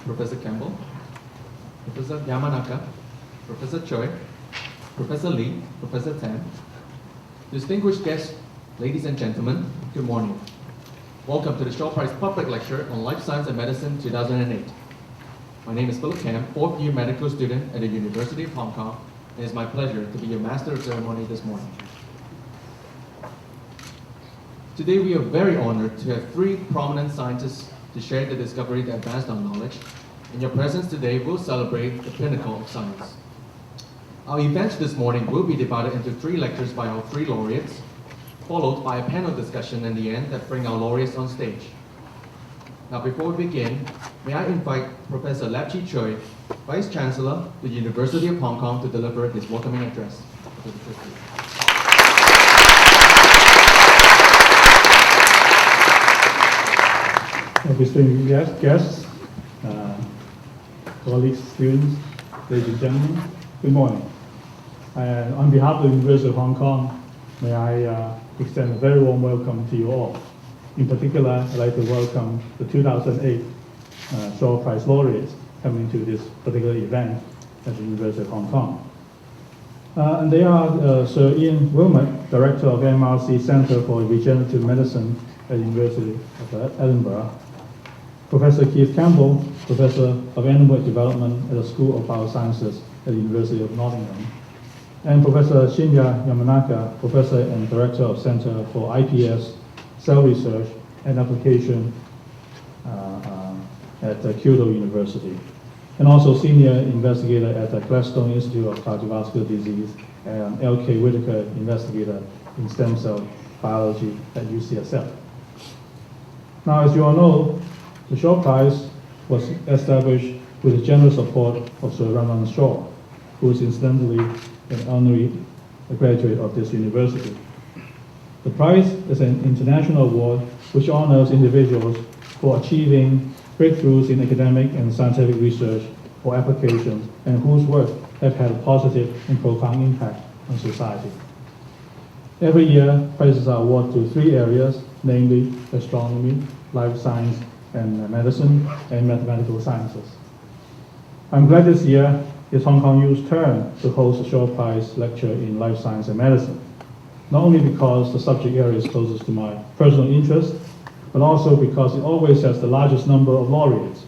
Professor Campbell, Professor Yamanaka, Professor Choi, Professor Lee, Professor Tan, distinguished guests, ladies and gentlemen, good morning. Welcome to the Shaw Prize Public Lecture on Life Science and Medicine 2008. My name is Philip Kam, fourth year medical student at the University of Hong Kong, and it's my pleasure to be your master of ceremony this morning. Today we are very honored to have three prominent scientists to share the discovery that advanced our knowledge. In your presence today, we'll celebrate the pinnacle of science. Our event this morning will be divided into three lectures by our three laureates, followed by a panel discussion in the end that bring our laureates on stage. Now before we begin, may I invite Professor Lapchi Choi, Vice Chancellor, the University of Hong Kong, to deliver his welcoming address. Distinguished guests, colleagues, students, ladies and gentlemen, good morning. And on behalf of the University of Hong Kong, may I extend a very warm welcome to you all. In particular, I'd like to welcome the 2008 Shaw Prize laureates coming to this particular event at the University of Hong Kong. And they are Sir Ian Wilmot, Director of MRC Center for Regenerative Medicine at the University of Edinburgh, Professor Keith Campbell, Professor of Animal Development at the School of Biosciences at the University of Nottingham, and Professor Shinya Yamanaka, Professor and Director of Center for IPS, Cell Research and Application at Kyoto University, and also Senior Investigator at the Gladstone Institute of Cardiovascular Disease, and L.K. Whitaker, Investigator in Stem Cell Biology at UCSF. Now, as you all know, the Shaw Prize was established with the generous support of Sir Rowland Shaw, who is incidentally an honorary graduate of this university. The prize is an international award which honors individuals for achieving breakthroughs in academic and scientific research or applications and whose work have had a positive and profound impact on society. Every year, prizes are awarded to three areas, namely astronomy, life science, and medicine, and mathematical sciences. I'm glad this year it's Hong Kong U's turn to host a Shaw Prize lecture in life science and medicine, not only because the subject area is closest to my personal interest, but also because it always has the largest number of laureates,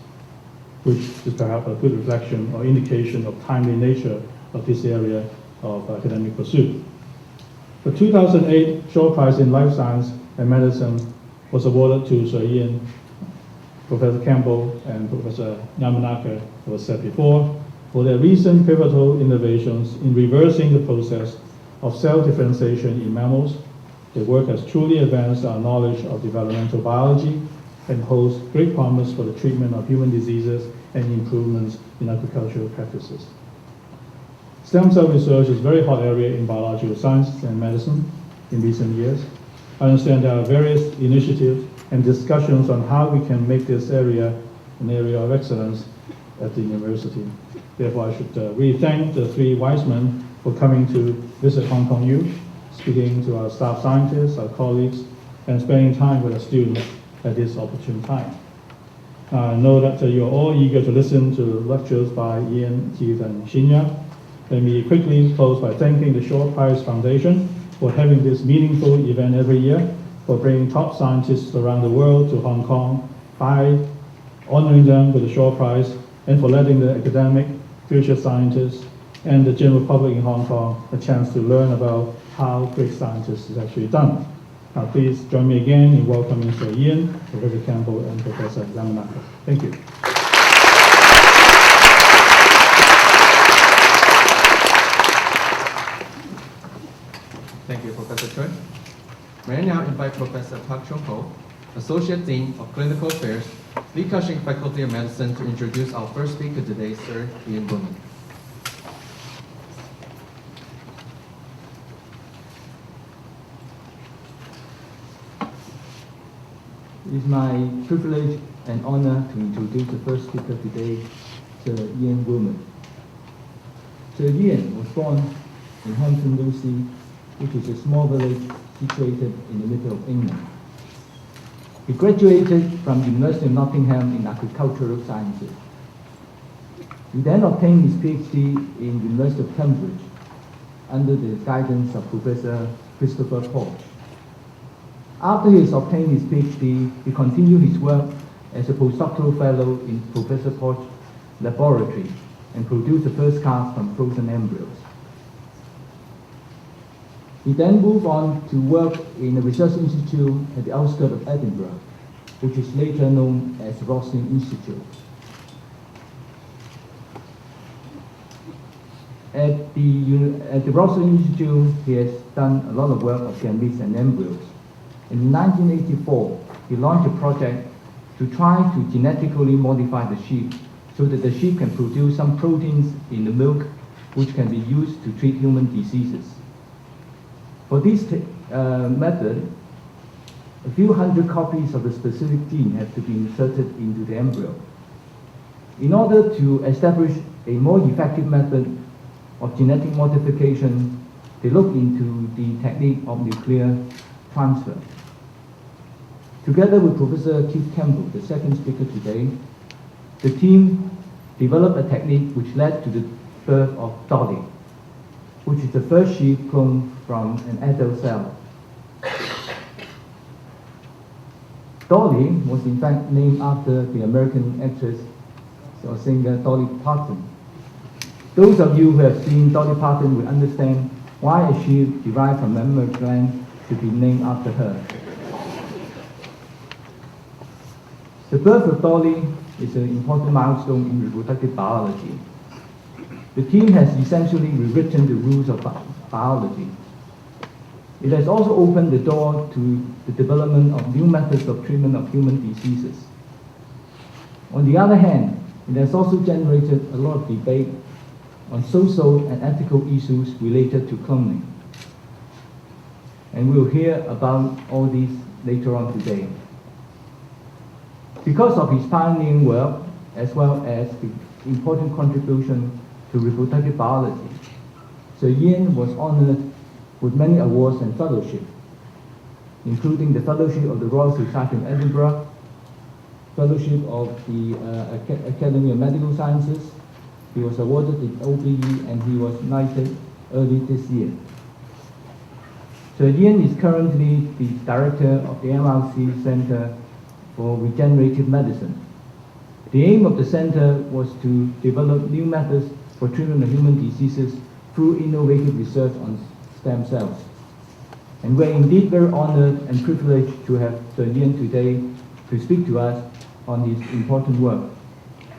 which is perhaps a good reflection or indication of timely nature of this area of academic pursuit. The 2008 Shaw Prize in Life Science and Medicine was awarded to Sir Ian, Professor Campbell, and Professor Yamanaka, as was said before, for their recent pivotal innovations in reversing the process of cell differentiation in mammals. Their work has truly advanced our knowledge of developmental biology and holds great promise for the treatment of human diseases and improvements in agricultural practices. Stem cell research is a very hot area in biological science and medicine in recent years. I understand there are various initiatives and discussions on how we can make this area an area of excellence at the university. Therefore, I should really thank the three wise men for coming to visit Hong Kong U, speaking to our staff scientists, our colleagues, and spending time with our students at this opportune time. I know that you're all eager to listen to lectures by Ian, Keith, and Shinya. Let me quickly close by thanking the Shaw Prize Foundation for having this meaningful event every year, for bringing top scientists around the world to Hong Kong, by honoring them with the Shaw Prize, and for letting the academic, future scientists, and the general public in Hong Kong a chance to learn about how great science is actually done. Now please join me again in welcoming Sir Ian, Professor Campbell, and Professor Yamanaka. Thank you. Thank you, Professor Choi. May I now invite Professor Park Chung Ho, Associate Dean of Clinical Affairs, Lee Ka-shing Faculty of Medicine, to introduce our first speaker today, Sir Ian Wilmot. It is my privilege and honor to introduce the first speaker today, Sir Ian Wilmot. Sir Ian was born in Hampton Lucy, which is a small village situated in the middle of England. He graduated from the University of Nottingham in agricultural sciences He then obtained his PhD in the University of Cambridge under the guidance of Professor Christopher Porch. After he has obtained his PhD, he continued his work as a postdoctoral fellow in Professor Porch's laboratory and produced the first cast from frozen embryos. He then moved on to work in a research institute at the outskirts of Edinburgh, which is later known as the Roslin Institute. At the Roslin Institute, he has done a lot of work of gametes and embryos. In 1984, he launched a project to try to genetically modify the sheep so that the sheep can produce some proteins in the milk which can be used to treat human diseases. For this method, a few hundred copies of the specific gene have to be inserted into the embryo. In order to establish a more effective method of genetic modification, they looked into the technique of nuclear transfer. Together with Professor Keith Campbell, the second speaker today, the team developed a technique which led to the birth of Dolly, which is the first sheep cloned from an adult cell. Dolly was in fact named after the American actress or singer Dolly Parton. Those of you who have seen Dolly Parton will understand why a sheep derived from mammary gland should be named after her. The birth of Dolly is an important milestone in reproductive biology. The team has essentially rewritten the rules of biology. It has also opened the door to the development of new methods of treatment of human diseases. On the other hand, it has also generated a lot of debate on social and ethical issues related to cloning. And we'll hear about all these later on today. Because of his pioneering work, as well as the important contribution to reproductive biology, Sir Ian was honored with many awards and fellowships, including the Fellowship of the Royal Society of Edinburgh, Fellowship of the Academy of Medical Sciences. He was awarded the OBE and he was knighted early this year. Sir Ian is currently the director of the MRC Center for Regenerative Medicine. The aim of the center was to develop new methods for treatment of human diseases through innovative research on stem cells. And we're indeed very honored and privileged to have Sir Ian today to speak to us on his important work.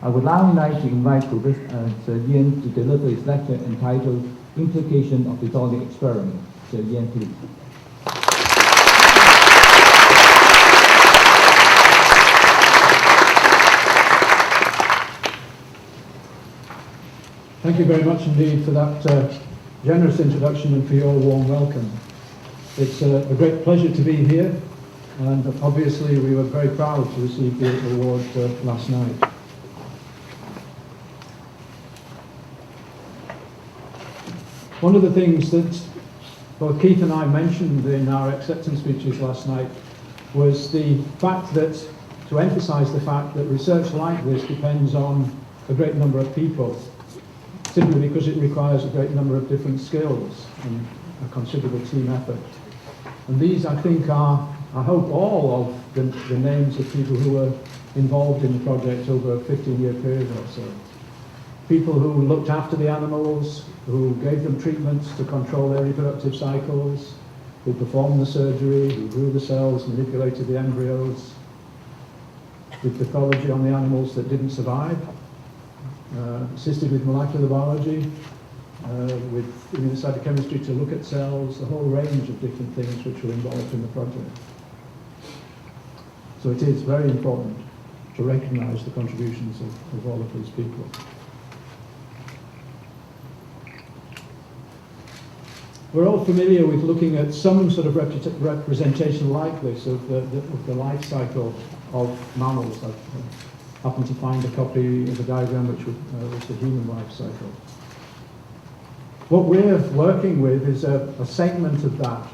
I would now like to invite Sir Ian to deliver his lecture entitled Implication of the Dolly Experiment. Sir Ian, please. Thank you very much indeed for that generous introduction and for your warm welcome. It's a great pleasure to be here, and obviously we were very proud to receive the award last night. One of the things that both Keith and I mentioned in our acceptance speeches last night was the fact that, to emphasize the fact that research like this depends on a great number of people, simply because it requires a great number of different skills and a considerable team effort. And these, I think, are, I hope, all of the names of people who were involved in the project over a 15-year period or so. People who looked after the animals, who gave them treatments to control their reproductive cycles, who performed the surgery, who grew the cells, manipulated the embryos, did pathology on the animals that didn't survive, assisted with molecular biology, with immunocytochemistry to look at cells, a whole range of different things which were involved in the project. So it is very important to recognize the contributions of all of these people. We're all familiar with looking at some sort of representation like this of the life cycle of mammals. I happened to find a copy of a diagram which was the human life cycle. What we're working with is a segment of that,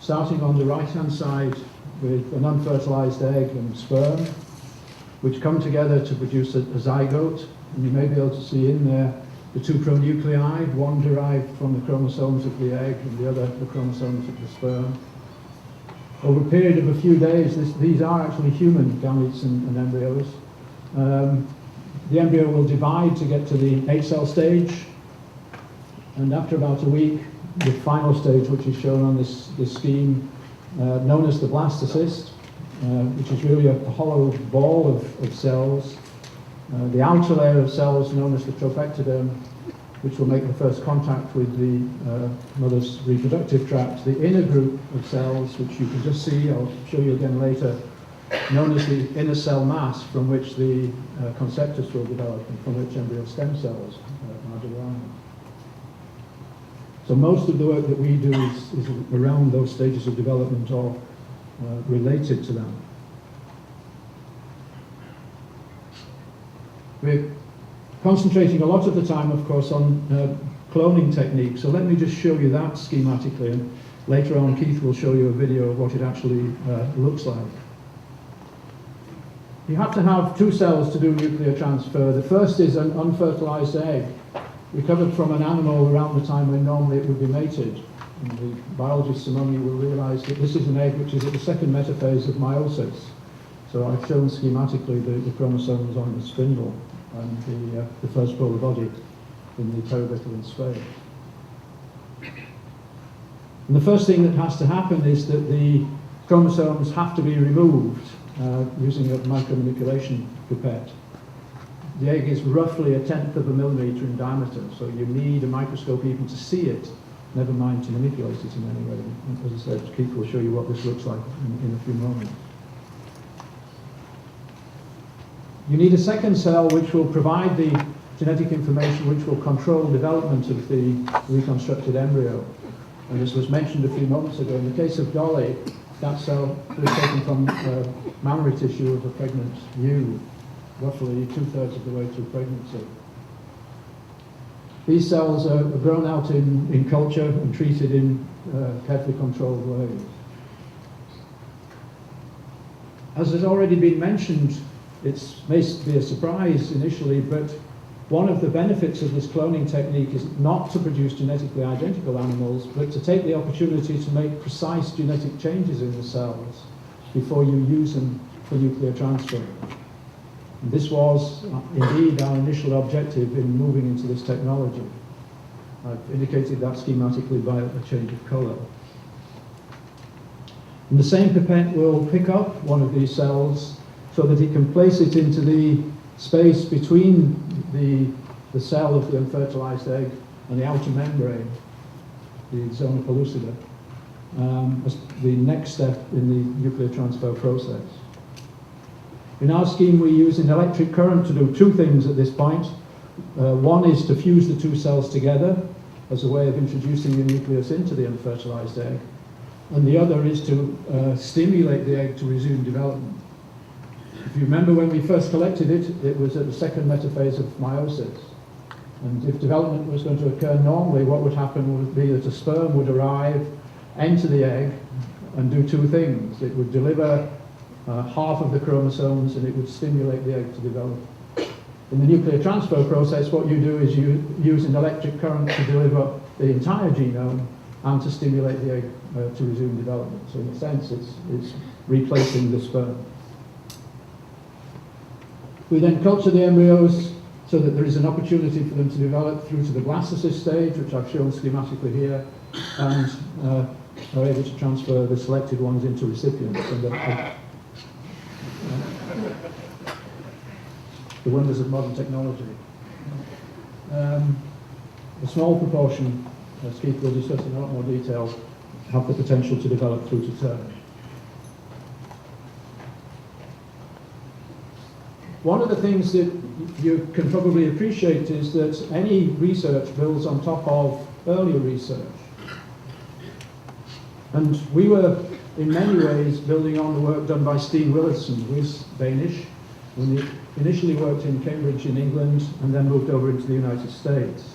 starting on the right-hand side with an unfertilized egg and sperm, which come together to produce a zygote. And you may be able to see in there the two pronuclei, one derived from the chromosomes of the egg and the other the chromosomes of the sperm. Over a period of a few days, these are actually human gametes and embryos. The embryo will divide to get to the 8-cell stage, and after about a week, the final stage, which is shown on this scheme, known as the blastocyst, which is really a hollow ball of cells. The outer layer of cells, known as the tropectoderm, which will make the first contact with the mother's reproductive tract. The inner group of cells, which you can just see, I'll show you again later, known as the inner cell mass, from which the conceptus will develop and from which embryo stem cells are derived. So most of the work that we do is around those stages of development or related to them. We're concentrating a lot of the time, of course, on cloning techniques. So let me just show you that schematically, and later on Keith will show you a video of what it actually looks like. You have to have two cells to do nuclear transfer. The first is an unfertilized egg, recovered from an animal around the time when normally it would be mated. And the biologists among you will realize that this is an egg which is at the second metaphase of meiosis. So I've shown schematically the chromosomes on the spindle and the first polar body in the perivitral space. And the first thing that has to happen is that the chromosomes have to be removed using a micromanipulation pipette. The egg is roughly 1/10 of a millimeter in diameter, so you need a microscope even to see it, never mind to manipulate it in any way. And as I said, Keith will show you what this looks like in a few moments. You need a second cell which will provide the genetic information which will control development of the reconstructed embryo. And as was mentioned a few moments ago, in the case of Dolly, that cell was taken from mammary tissue of a pregnant ewe, roughly 2/3 of the way through pregnancy. These cells are grown out in culture and treated in carefully controlled ways. As has already been mentioned, it may be a surprise initially, but one of the benefits of this cloning technique is not to produce genetically identical animals, but to take the opportunity to make precise genetic changes in the cells before you use them for nuclear transfer. And this was indeed our initial objective in moving into this technology. I've indicated that schematically by a change of color. And the same pipette will pick up one of these cells so that it can place it into the space between the cell of the unfertilized egg and the outer membrane, the zona pellucida, as the next step in the nuclear transfer process. In our scheme, we use an electric current to do two things at this point. One is to fuse the two cells together as a way of introducing the nucleus into the unfertilized egg, and the other is to stimulate the egg to resume development. If you remember when we first collected it, it was at the second metaphase of meiosis. And if development was going to occur normally, what would happen would be that a sperm would arrive, enter the egg, and do two things. It would deliver half of the chromosomes, and it would stimulate the egg to develop. In the nuclear transfer process, what you do is you use an electric current to deliver the entire genome and to stimulate the egg to resume development. So in a sense, it's replacing the sperm. We then culture the embryos so that there is an opportunity for them to develop through to the blastocyst stage, which I've shown schematically here, and are able to transfer the selected ones into recipients. And the wonders of modern technology. A small proportion, as Keith will discuss in a lot more detail, have the potential to develop through to term. One of the things that you can probably appreciate is that any research builds on top of earlier research. And we were, in many ways, building on the work done by Steen Willardson, who is Danish, and he initially worked in Cambridge in England and then moved over into the United States.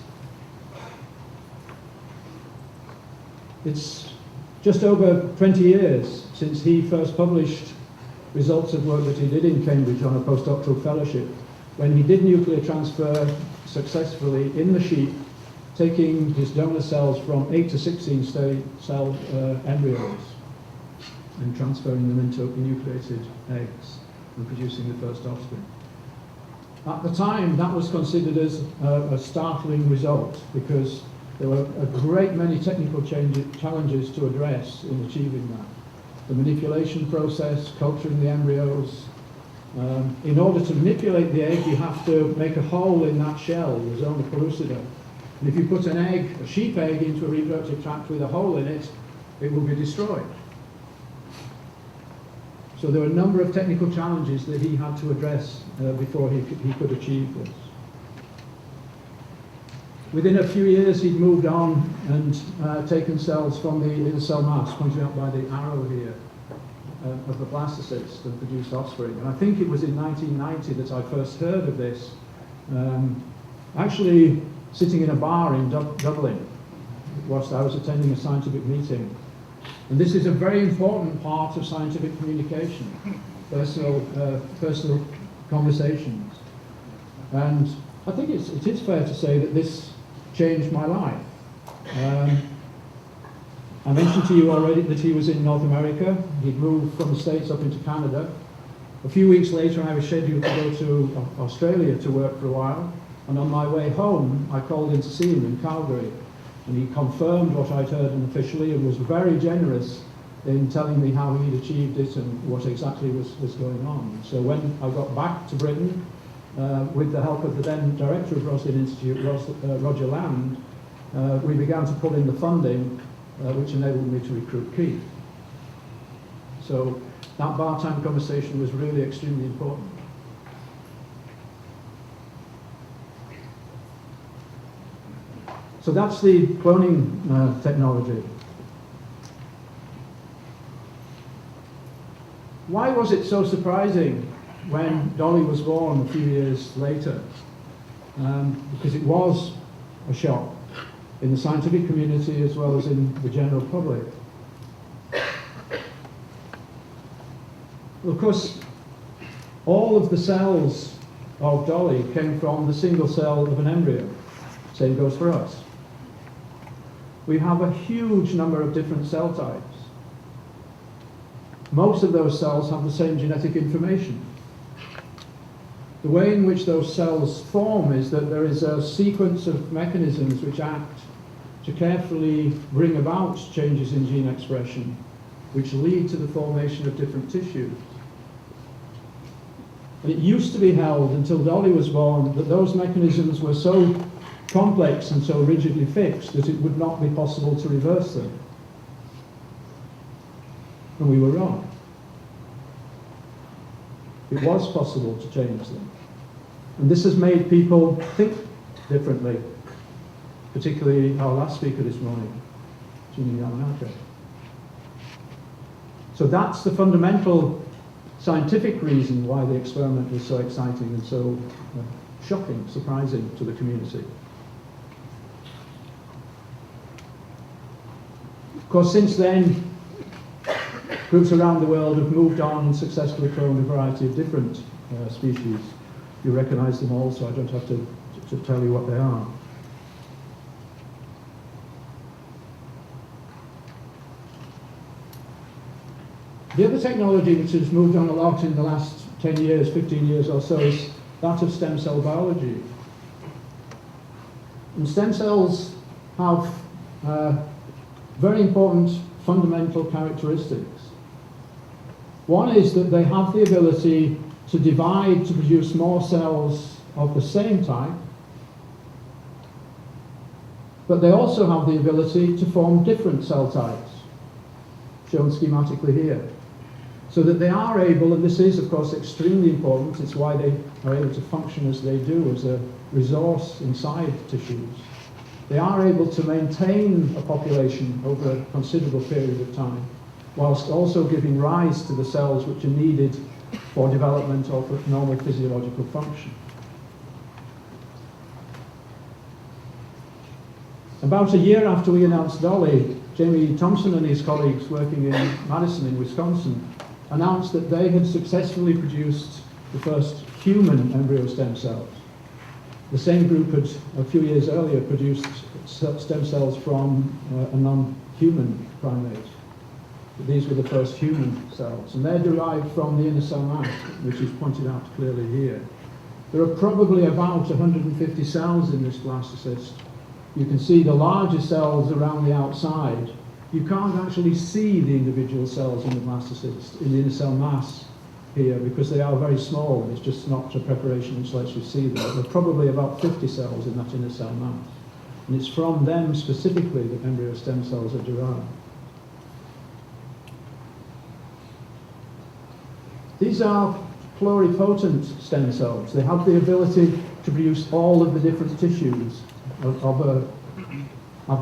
It's just over 20 years since he first published results of work that he did in Cambridge on a postdoctoral fellowship, when he did nuclear transfer successfully in the sheep, taking his donor cells from 8 to 16 cell embryos and transferring them into enucleated eggs and producing the first offspring. At the time, that was considered as a startling result because there were a great many technical challenges to address in achieving that. The manipulation process, culturing the embryos. In order to manipulate the egg, you have to make a hole in that shell, the zona pellucida. And if you put an egg, a sheep egg, into a reproductive tract with a hole in it, it will be destroyed. So there were a number of technical challenges that he had to address before he could achieve this. Within a few years, he'd moved on and taken cells from the inner cell mass, pointed out by the arrow here, of the blastocyst and produced offspring. And I think it was in 1990 that I first heard of this, actually sitting in a bar in Dublin whilst I was attending a scientific meeting. And this is a very important part of scientific communication, personal conversations. And I think it is fair to say that this changed my life. I mentioned to you already that he was in North America. He'd moved from the States up into Canada. A few weeks later, I was scheduled to go to Australia to work for a while. And on my way home, I called in to see him in Calgary. And he confirmed what I'd heard unofficially and was very generous in telling me how he'd achieved it and what exactly was going on. So when I got back to Britain, with the help of the then director of Roslin Institute, Roger Land, we began to pull in the funding, which enabled me to recruit Keith. So that bar time conversation was really extremely important. So that's the cloning technology. Why was it so surprising when Dolly was born a few years later? Because it was a shock in the scientific community as well as in the general public. Well, of course, all of the cells of Dolly came from the single cell of an embryo. Same goes for us. We have a huge number of different cell types. Most of those cells have the same genetic information. The way in which those cells form is that there is a sequence of mechanisms which act to carefully bring about changes in gene expression, which lead to the formation of different tissues. And it used to be held, until Dolly was born, that those mechanisms were so complex and so rigidly fixed that it would not be possible to reverse them. And we were wrong. It was possible to change them. And this has made people think differently, particularly our last speaker this morning, Yamanaka. So that's the fundamental scientific reason why the experiment was so exciting and so shocking, surprising to the community. Of course, since then, groups around the world have moved on and successfully cloned a variety of different species. You recognize them all, so I don't have to tell you what they are. The other technology which has moved on a lot in the last 10 years, 15 years or so is that of stem cell biology. And stem cells have very important fundamental characteristics. One is that they have the ability to divide to produce more cells of the same type, but they also have the ability to form different cell types, shown schematically here. So that they are able, and this is of course extremely important, it's why they are able to function as they do as a resource inside tissues. They are able to maintain a population over a considerable period of time, whilst also giving rise to the cells which are needed for development or for normal physiological function. About a year after we announced Dolly, Jamie Thompson and his colleagues working in Madison in Wisconsin announced that they had successfully produced the first human embryo stem cells. The same group had, a few years earlier, produced stem cells from a non-human primate. But these were the first human cells, and they're derived from the inner cell mass, which is pointed out clearly here. There are probably about 150 cells in this blastocyst. You can see the larger cells around the outside. You can't actually see the individual cells in the blastocyst, in the inner cell mass here, because they are very small. It's just not a preparation which lets you see them. There are probably about 50 cells in that inner cell mass. And it's from them specifically that embryo stem cells are derived. These are pluripotent stem cells. They have the ability to produce all of the different tissues of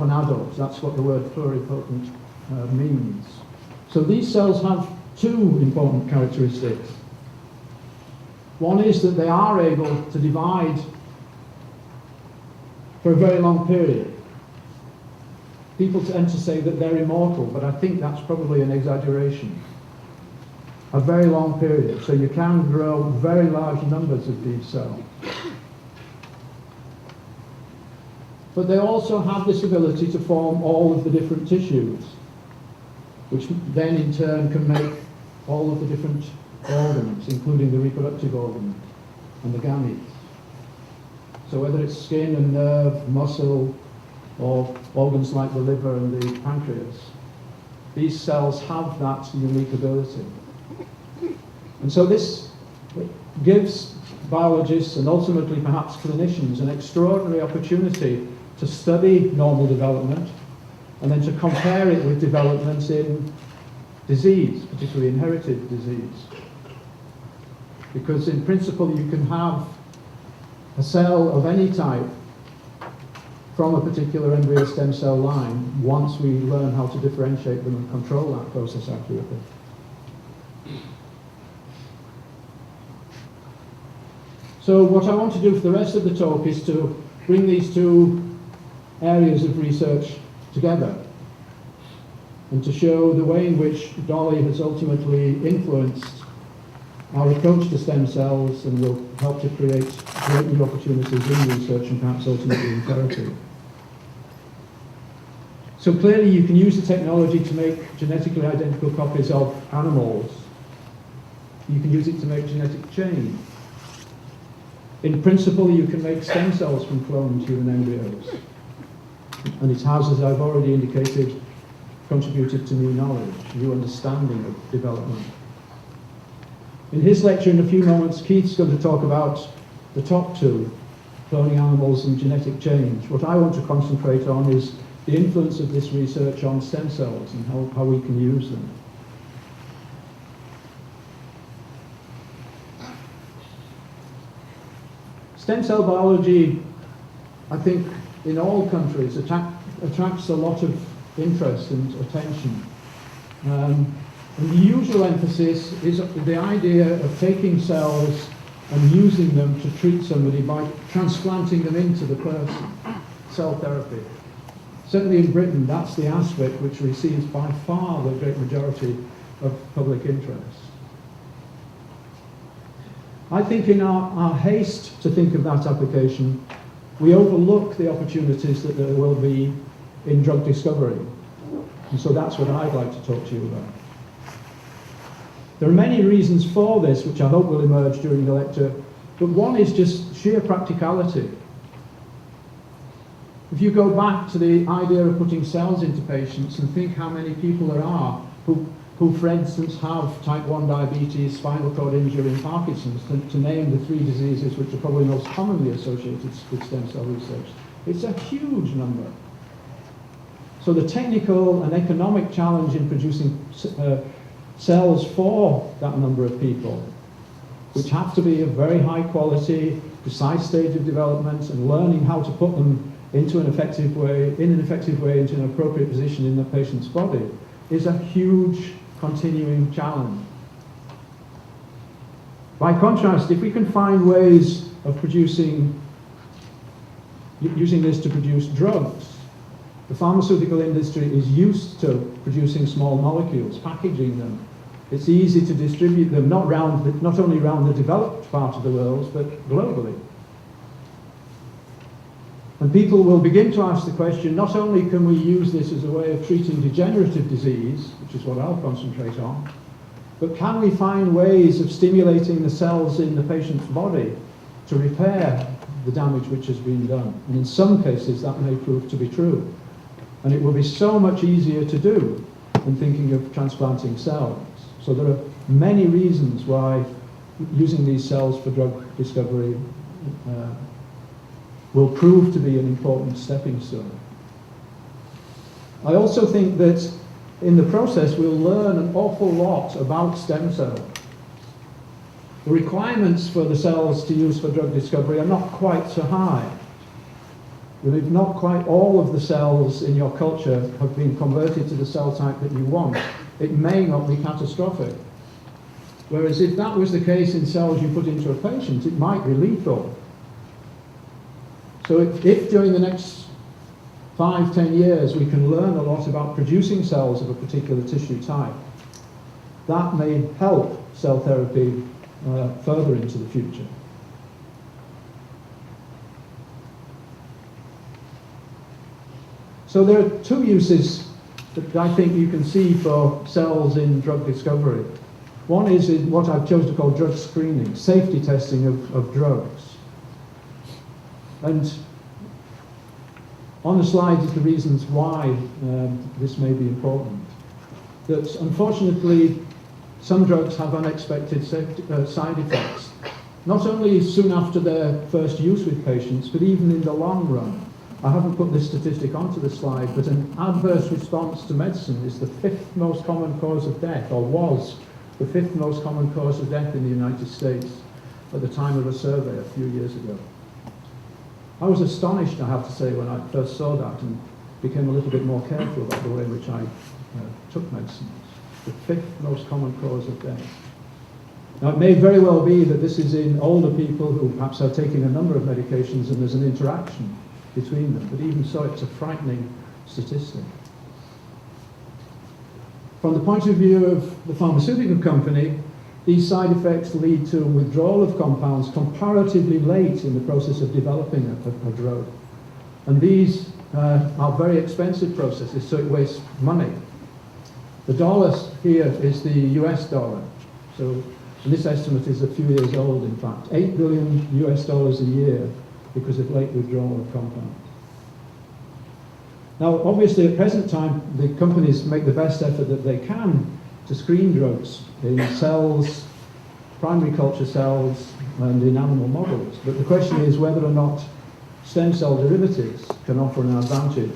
an adult. That's what the word pluripotent means. So these cells have two important characteristics. One is that they are able to divide for a very long period. People tend to say that they're immortal, but I think that's probably an exaggeration. A very long period, so you can grow very large numbers of these cells. But they also have this ability to form all of the different tissues, which then in turn can make all of the different organs, including the reproductive organs and the gametes. So whether it's skin and nerve, muscle, or organs like the liver and the pancreas, these cells have that unique ability. And so this gives biologists and ultimately perhaps clinicians an extraordinary opportunity to study normal development and then to compare it with developments in disease, particularly inherited disease. Because in principle you can have a cell of any type from a particular embryo stem cell line once we learn how to differentiate them and control that process accurately. So what I want to do for the rest of the talk is to bring these two areas of research together and to show the way in which Dolly has ultimately influenced our approach to stem cells and will help to create great new opportunities in research and perhaps ultimately in therapy. So clearly you can use the technology to make genetically identical copies of animals. You can use it to make genetic change. In principle, you can make stem cells from cloned human embryos. And it has, as I've already indicated, contributed to new knowledge, new understanding of development. In his lecture in a few moments, Keith's going to talk about the top two, cloning animals and genetic change. What I want to concentrate on is the influence of this research on stem cells and how we can use them. Stem cell biology, I think, in all countries attracts a lot of interest and attention. And the usual emphasis is the idea of taking cells and using them to treat somebody by transplanting them into the person, cell therapy. Certainly in Britain, that's the aspect which receives by far the great majority of public interest. I think in our haste to think of that application, we overlook the opportunities that there will be in drug discovery. And so that's what I'd like to talk to you about. There are many reasons for this, which I hope will emerge during the lecture, but one is just sheer practicality. If you go back to the idea of putting cells into patients and think how many people there are who for instance, have type 1 diabetes, spinal cord injury, and Parkinson's, to name the three diseases which are probably most commonly associated with stem cell research. It's a huge number. So the technical and economic challenge in producing cells for that number of people, which have to be of very high quality, precise stage of development, and learning how to put them into an effective way, into an appropriate position in the patient's body, is a huge continuing challenge. By contrast, if we can find ways of using this to produce drugs, the pharmaceutical industry is used to producing small molecules, packaging them, It's easy to distribute them not only around the developed part of the world, but globally. And people will begin to ask the question, not only can we use this as a way of treating degenerative disease, which is what I'll concentrate on, but can we find ways of stimulating the cells in the patient's body to repair the damage which has been done? And in some cases that may prove to be true. And it will be so much easier to do than thinking of transplanting cells. So there are many reasons why using these cells for drug discovery will prove to be an important stepping stone. I also think that in the process we'll learn an awful lot about stem cells. The requirements for the cells to use for drug discovery are not quite so high. If not quite all of the cells in your culture have been converted to the cell type that you want, it may not be catastrophic. Whereas if that was the case in cells you put into a patient, it might be lethal. So if during the next 5-10 years we can learn a lot about producing cells of a particular tissue type, that may help cell therapy further into the future. So there are two uses that I think you can see for cells in drug discovery. One is in what I've chosen to call drug screening, safety testing of drugs. And on the slide is the reasons why this may be important. That unfortunately some drugs have unexpected side effects, not only soon after their first use with patients, but even in the long run. I haven't put this statistic onto the slide, but an adverse response to medicine is the 5th most common cause of death, or was the 5th most common cause of death in the United States at the time of a survey a few years ago. I was astonished, I have to say, when I first saw that and became a little bit more careful about the way in which I took medicines. The 5th most common cause of death. Now, it may very well be that this is in older people who perhaps are taking a number of medications and there's an interaction between them, but even so, it's a frightening statistic. From the point of view of the pharmaceutical company, these side effects lead to withdrawal of compounds comparatively late in the process of developing a drug. And these are very expensive processes, so it wastes money. The dollar here is the US dollar. So this estimate is a few years old, in fact. $8 billion US a year because of late withdrawal of compounds. Now, obviously, at present time, the companies make the best effort that they can to screen drugs in cells, primary culture cells, and in animal models. But the question is whether or not stem cell derivatives can offer an advantage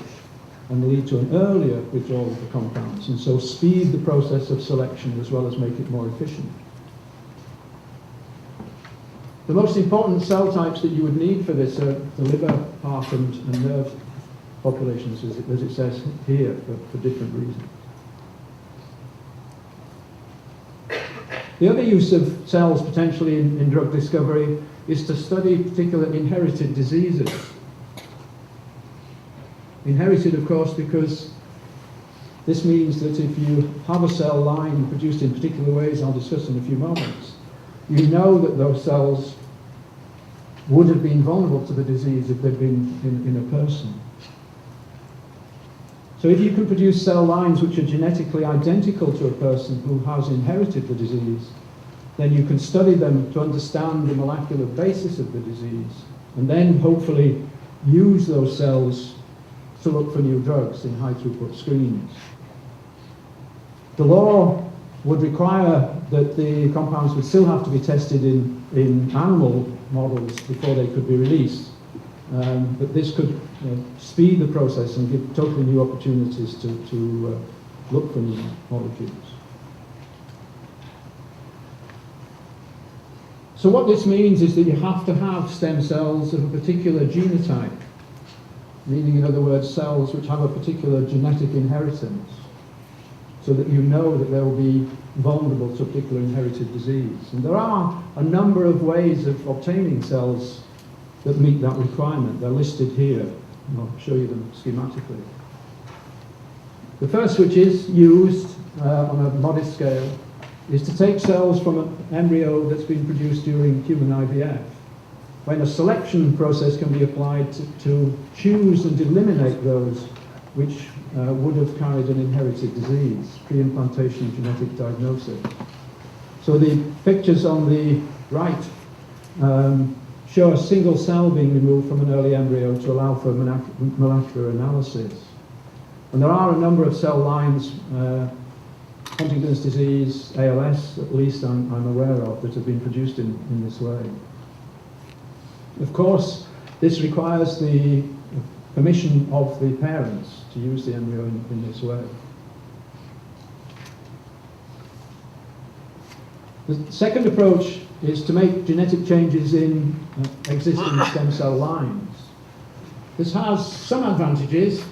and lead to an earlier withdrawal of the compounds, and so speed the process of selection as well as make it more efficient. The most important cell types that you would need for this are the liver, heart, and nerve populations, as it says here, for different reasons. The other use of cells potentially in drug discovery is to study particular inherited diseases. Inherited, of course, because this means that if you have a cell line produced in particular ways, I'll discuss in a few moments, you know that those cells would have been vulnerable to the disease if they'd been in a person. So if you can produce cell lines which are genetically identical to a person who has inherited the disease, then you can study them to understand the molecular basis of the disease, and then hopefully use those cells to look for new drugs in high throughput screens. The law would require that the compounds would still have to be tested in animal models before they could be released. But this could speed the process and give totally new opportunities to look for new molecules. So what this means is that you have to have stem cells of a particular genotype, meaning, in other words, cells which have a particular genetic inheritance, so that you know that they will be vulnerable to a particular inherited disease. And there are a number of ways of obtaining cells that meet that requirement. They're listed here, and I'll show you them schematically. The first, which is used on a modest scale, is to take cells from an embryo that's been produced during human IVF, when a selection process can be applied to choose and eliminate those which would have carried an inherited disease, pre-implantation genetic diagnosis. So the pictures on the right show a single cell being removed from an early embryo to allow for molecular analysis. And there are a number of cell lines, Huntington's disease, ALS, at least I'm aware of, that have been produced in this way. Of course, this requires the permission of the parents to use the embryo in this way. The second approach is to make genetic changes in existing stem cell lines. This has some advantages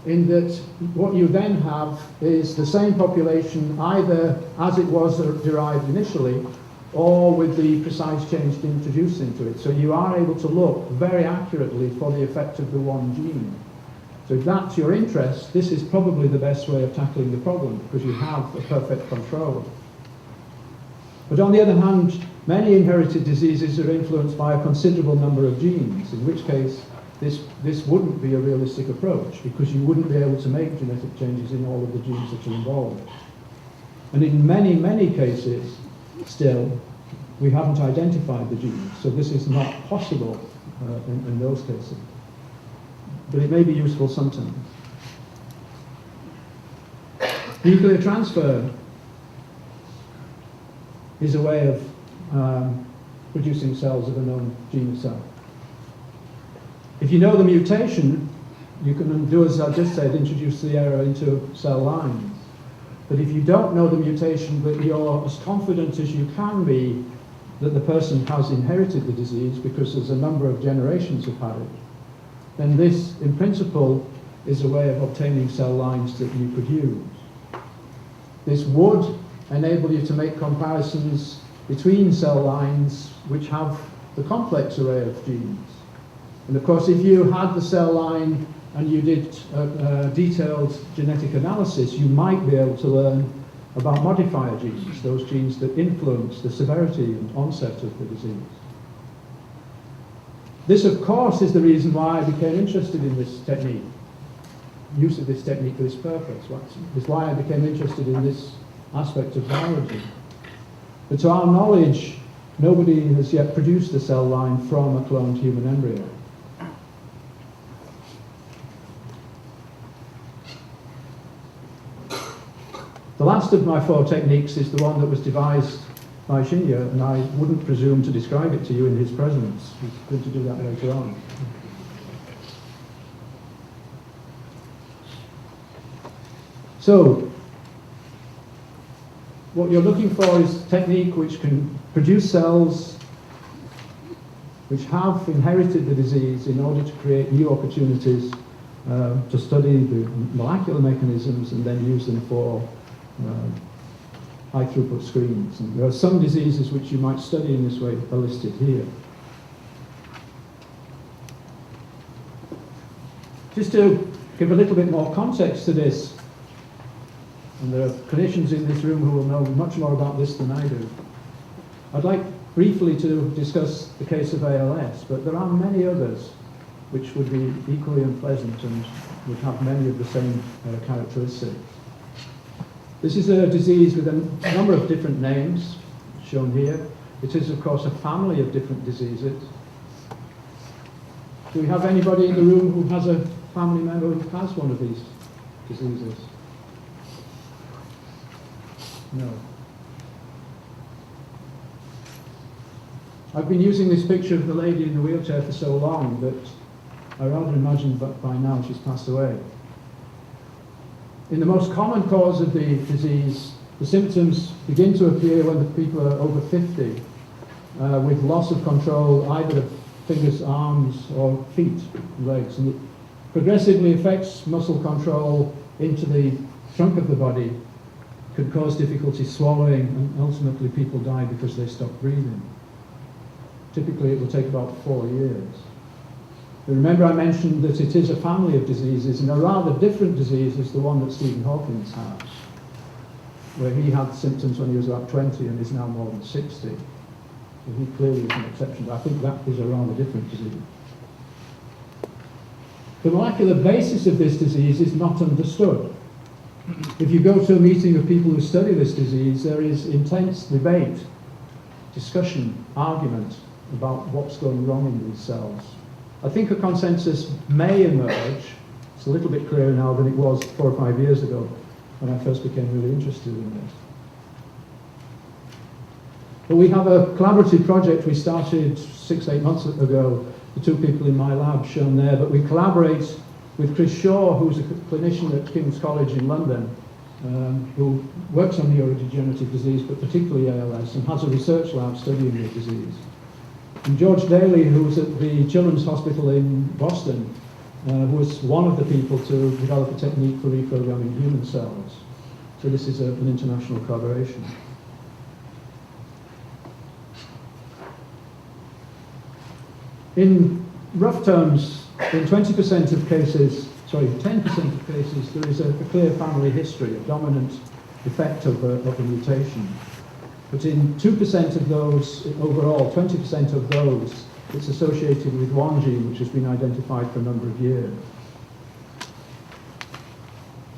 in that what you then have is the same population either as it was derived initially or with the precise change introduced into it. So you are able to look very accurately for the effect of the one gene. So if that's your interest, this is probably the best way of tackling the problem because you have a perfect control. But on the other hand, many inherited diseases are influenced by a considerable number of genes, in which case this wouldn't be a realistic approach because you wouldn't be able to make genetic changes in all of the genes that are involved. And in many, many cases, still, we haven't identified the genes, so this is not possible in those cases. But it may be useful sometimes. Nuclear transfer is a way of producing cells of a known gene itself. If you know the mutation, you can do as I just said, introduce the error into cell lines. But if you don't know the mutation, but you're as confident as you can be that the person has inherited the disease because there's a number of generations have had it, then this, in principle, is a way of obtaining cell lines that you could use. This would enable you to make comparisons between cell lines which have the complex array of genes. And of course, if you had the cell line and you did detailed genetic analysis, you might be able to learn about modifier genes, those genes that influence the severity and onset of the disease. This, of course, is the reason why I became interested in this technique, use of this technique for this purpose. It's why I became interested in this aspect of biology. But to our knowledge, nobody has yet produced a cell line from a cloned human embryo. The last of my four techniques is the one that was devised by Shinya, and I wouldn't presume to describe it to you in his presence. He's going to do that later on. So, what you're looking for is a technique which can produce cells which have inherited the disease in order to create new opportunities to study the molecular mechanisms and then use them for high throughput screens. And there are some diseases which you might study in this way are listed here. Just to give a little bit more context to this, and there are clinicians in this room who will know much more about this than I do, I'd like briefly to discuss the case of ALS, but there are many others which would be equally unpleasant and would have many of the same characteristics. This is a disease with a number of different names shown here. It is, of course, a family of different diseases. Do we have anybody in the room who has a family member who has one of these diseases? No. I've been using this picture of the lady in the wheelchair for so long that I rather imagine that by now she's passed away. In the most common cause of the disease, the symptoms begin to appear when the people are over 50, with loss of control either of fingers, arms, or feet, legs. And it progressively affects muscle control into the trunk of the body, could cause difficulty swallowing, and ultimately people die because they stop breathing. Typically it will take about 4 years. Remember I mentioned that it is a family of diseases, and a rather different disease is the one that Stephen Hawking has. where he had symptoms when he was about 20 and is now more than 60. So he clearly is an exception, but I think that is a rather different disease. The molecular basis of this disease is not understood. If you go to a meeting of people who study this disease, there is intense debate, discussion, argument about what's going wrong in these cells. I think a consensus may emerge. It's a little bit clearer now than it was 4 or 5 years ago when I first became really interested in this. But we have a collaborative project we started 6-8 months ago. The 2 people in my lab shown there, but we collaborate with Chris Shaw, who's a clinician at King's College in London, who works on neurodegenerative disease, but particularly ALS, and has a research lab studying the disease. And George Daly, who's at the Children's Hospital in Boston, was one of the people to develop a technique for reprogramming human cells. So this is an international collaboration. In rough terms, in 20% of cases, 10% of cases, there is a clear family history, a dominant effect of a mutation. But in 2% of those, overall, 20% of those, it's associated with one gene which has been identified for a number of years.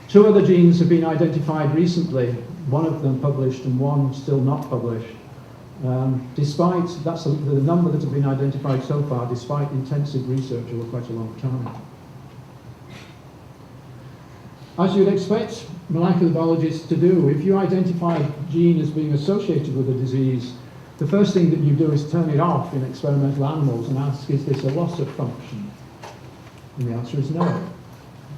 2 other genes have been identified recently, one of them published and one still not published. Despite, that's the number that have been identified so far, despite intensive research over quite a long time. As you'd expect molecular biologists to do, if you identify a gene as being associated with a disease, the first thing that you do is turn it off in experimental animals and ask, is this a loss of function? And the answer is no.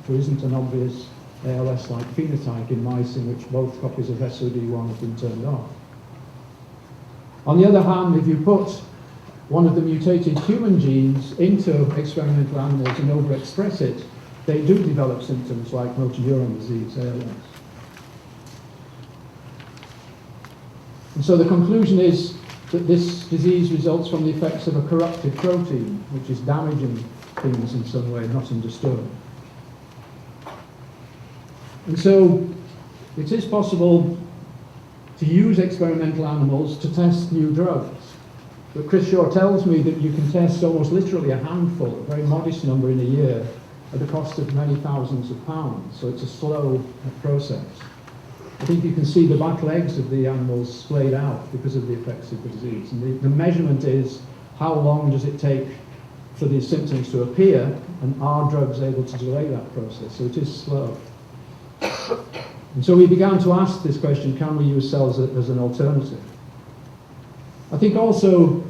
There isn't an obvious ALS-like phenotype in mice in which both copies of SOD1 have been turned off. On the other hand, if you put one of the mutated human genes into experimental animals and overexpress it, they do develop symptoms like motor neuron disease, ALS. And so the conclusion is that this disease results from the effects of a corrupted protein, which is damaging things in some way not understood. And so it is possible to use experimental animals to test new drugs. But Chris Shaw tells me that you can test almost literally a handful, a very modest number in a year, at the cost of many thousands of pounds. So it's a slow process. I think you can see the back legs of the animals splayed out because of the effects of the disease. And the measurement is how long does it take for these symptoms to appear, and are drugs able to delay that process? So it is slow. And so we began to ask this question, can we use cells as an alternative? I think also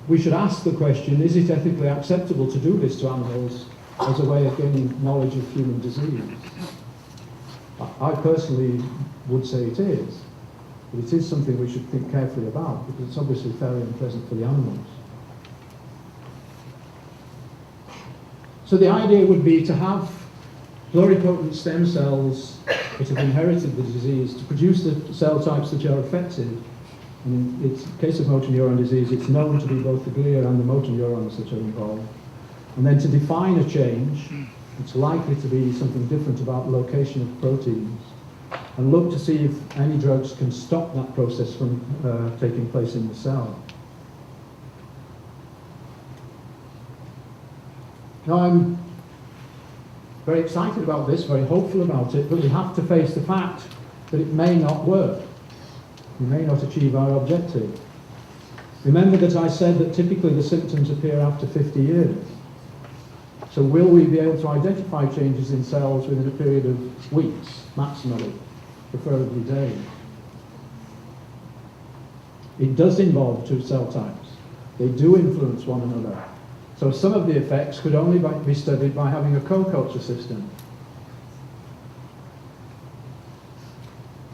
we should ask the question, is it ethically acceptable to do this to animals as a way of gaining knowledge of human disease? I personally would say it is, but it is something we should think carefully about because it's obviously fairly unpleasant for the animals. So the idea would be to have pluripotent stem cells that have inherited the disease to produce the cell types which are affected. And in the case of motor neuron disease, it's known to be both the glia and the motor neurons that are involved. And then to define a change, it's likely to be something different about the location of proteins, and look to see if any drugs can stop that process from taking place in the cell. Now I'm very excited about this, very hopeful about it, but we have to face the fact that it may not work. We may not achieve our objective. Remember that I said that typically the symptoms appear after 50 years. So will we be able to identify changes in cells within a period of weeks, maximally, preferably days? It does involve 2 cell types. They do influence one another. So some of the effects could only be studied by having a co-culture system.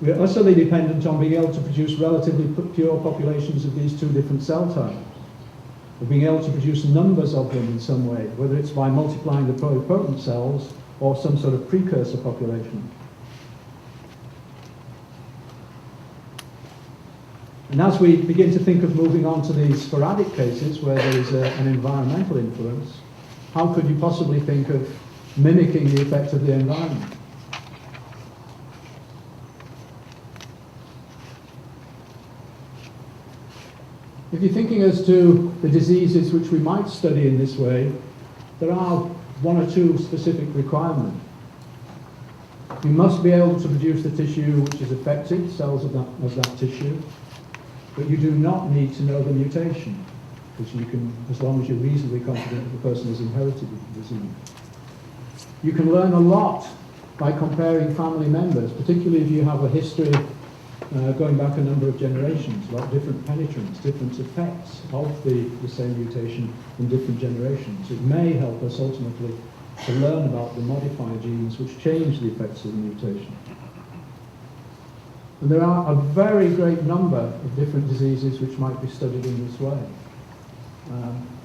We are utterly dependent on being able to produce relatively pure populations of these 2 different cell types, of being able to produce numbers of them in some way, whether it's by multiplying the pluripotent cells or some sort of precursor population. And as we begin to think of moving on to these sporadic cases where there is an environmental influence, how could you possibly think of mimicking the effect of the environment? if you're thinking as to the diseases which we might study in this way, there are one or two specific requirements. You must be able to produce the tissue which is affected, cells of that tissue, but you do not need to know the mutation, because you can, as long as you're reasonably confident that the person has inherited the disease. You can learn a lot by comparing family members, particularly if you have a history going back a number of generations, like different penetrants, different effects of the same mutation in different generations. It may help us ultimately to learn about the modifier genes which change the effects of the mutation. And there are a very great number of different diseases which might be studied in this way,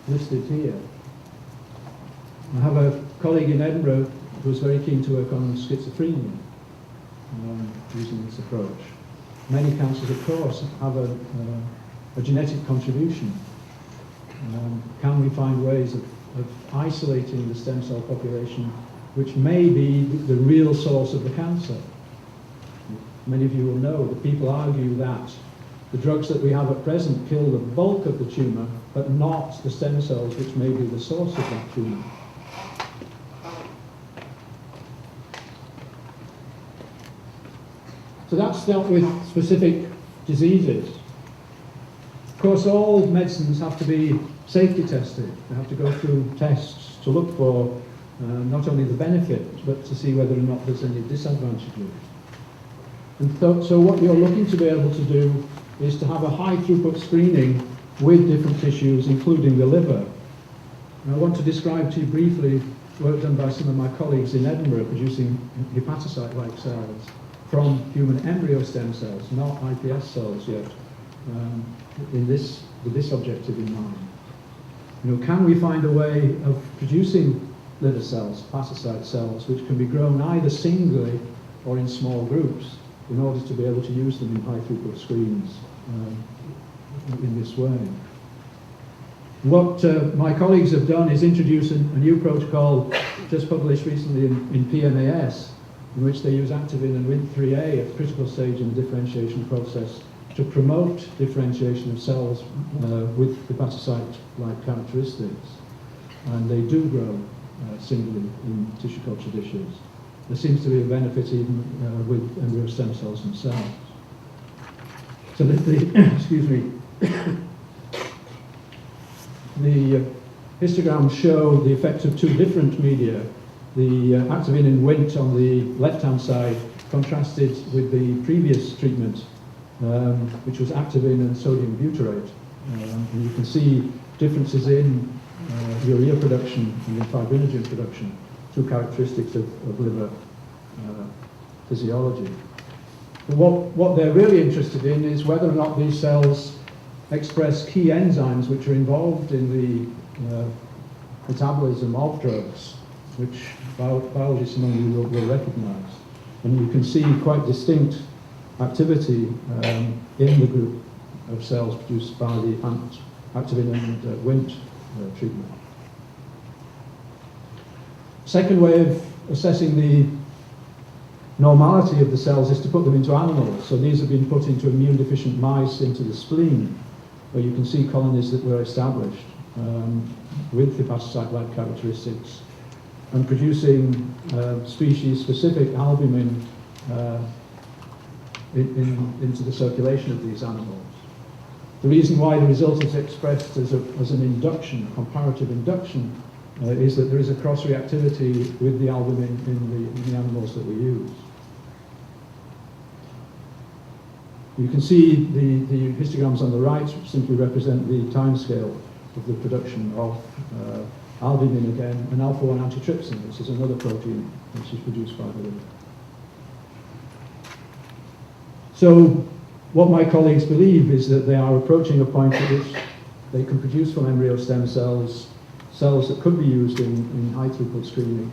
listed here. I have a colleague in Edinburgh who was very keen to work on schizophrenia using this approach. Many cancers, of course, have a genetic contribution. Can we find ways of isolating the stem cell population, which may be the real source of the cancer? Many of you will know that people argue that the drugs that we have at present kill the bulk of the tumour, but not the stem cells, which may be the source of that tumour. So that's dealt with specific diseases. Of course, all medicines have to be safety tested. They have to go through tests to look for not only the benefit, but to see whether or not there's any disadvantages. And so what you're looking to be able to do is to have a high throughput screening with different tissues, including the liver. And I want to describe to you briefly work done by some of my colleagues in Edinburgh producing hepatocyte-like cells from human embryo stem cells, not iPS cells yet, with this objective in mind. You know, can we find a way of producing liver cells, hepatocyte cells, which can be grown either singly or in small groups in order to be able to use them in high throughput screens in this way? What my colleagues have done is introduce a new protocol just published recently in PNAS, in which they use activin and Wnt3a at the critical stage in the differentiation process to promote differentiation of cells with hepatocyte-like characteristics. And they do grow singly in tissue culture dishes. There seems to be a benefit even with embryo stem cells themselves. So excuse me, the histograms show the effect of two different media. The activin and Wnt on the left-hand side contrasted with the previous treatment, which was activin and sodium butyrate. And you can see differences in urea production and in fibrinogen production, two characteristics of liver physiology. But what they're really interested in is whether or not these cells express key enzymes which are involved in the metabolism of drugs, which biologists among you will recognize. And you can see quite distinct activity in the group of cells produced by the activin and Wnt treatment. Second way of assessing the normality of the cells is to put them into animals. So these have been put into immune deficient mice into the spleen, where you can see colonies that were established with hepatocyte-like characteristics and producing species-specific albumin into the circulation of these animals. The reason why the result is expressed as an induction, a comparative induction, is that there is a cross-reactivity with the albumin in the animals that we use. You can see the histograms on the right simply represent the timescale of the production of albumin again, and alpha-1 antitrypsin, which is another protein which is produced by the liver. So what my colleagues believe is that they are approaching a point at which they can produce from embryo stem cells cells that could be used in high throughput screening,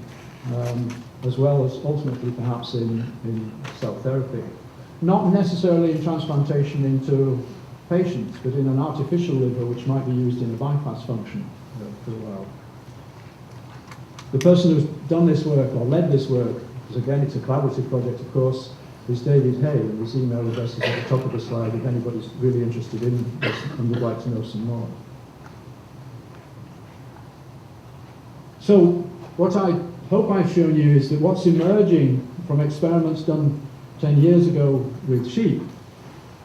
as well as ultimately perhaps in cell therapy. Not necessarily in transplantation into patients, but in an artificial liver which might be used in a bypass function for a while. The person who's done this work or led this work, because again it's a collaborative project of course, is David Hay, and his email address is at the top of the slide if anybody's really interested in this and would like to know some more. So what I hope I've shown you is that what's emerging from experiments done 10 years ago with sheep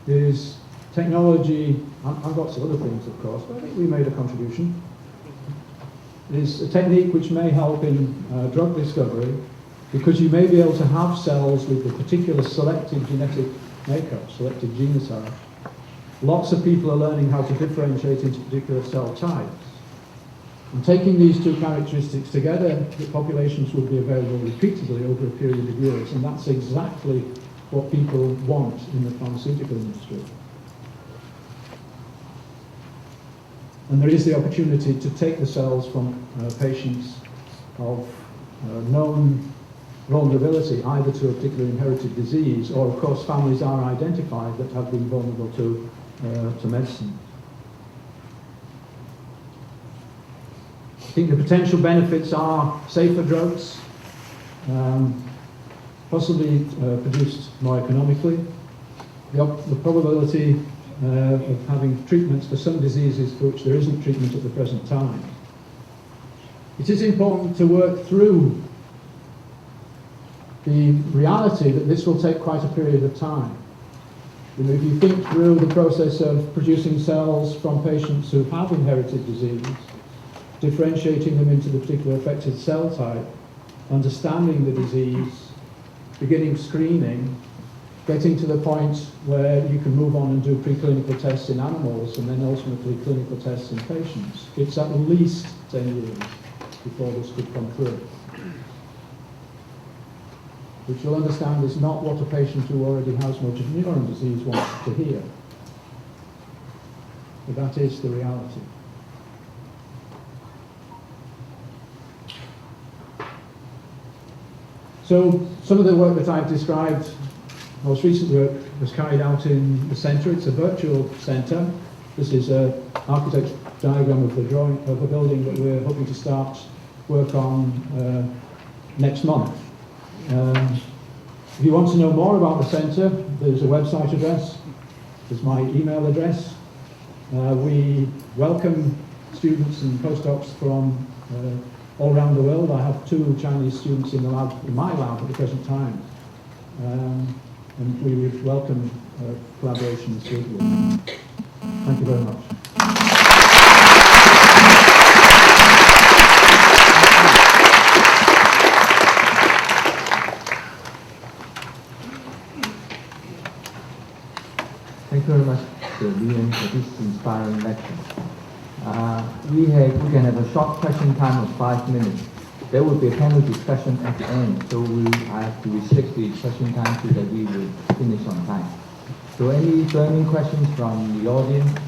is technology, and lots of other things of course, but I think we made a contribution, is a technique which may help in drug discovery, because you may be able to have cells with a particular selected genetic makeup, selected genotype. Lots of people are learning how to differentiate into particular cell types. And taking these two characteristics together, the populations will be available repeatedly over a period of years, and that's exactly what people want in the pharmaceutical industry. And there is the opportunity to take the cells from patients of known vulnerability, either to a particular inherited disease, or of course families are identified that have been vulnerable to medicine. I think the potential benefits are safer drugs, possibly produced more economically, the probability of having treatments for some diseases for which there isn't treatment at the present time. It is important to work through the reality that this will take quite a period of time. You know, if you think through the process of producing cells from patients who have inherited disease, differentiating them into the particular affected cell type, understanding the disease, beginning screening, getting to the point where you can move on and do preclinical tests in animals and then ultimately clinical tests in patients. It's at least 10 years before this could come through. Which you'll understand is not what a patient who already has motor neuron disease wants to hear. But that is the reality. So some of the work that I've described, most recent work, was carried out in the centre. It's a virtual centre. This is an architect's diagram of the drawing of a building that we're hoping to start work on next month. If you want to know more about the centre, there's a website address, there's my email address. We welcome students and postdocs from all around the world. I have 2 Chinese students in the lab, in my lab at the present time. And we would welcome collaborations with you. Thank you very much. Thank you very much, Mr. Lian, for this inspiring lecture. We can have a short question time of 5 minutes. There will be a panel discussion at the end, so I have to restrict the question time so that we will finish on time. So any burning questions from the audience?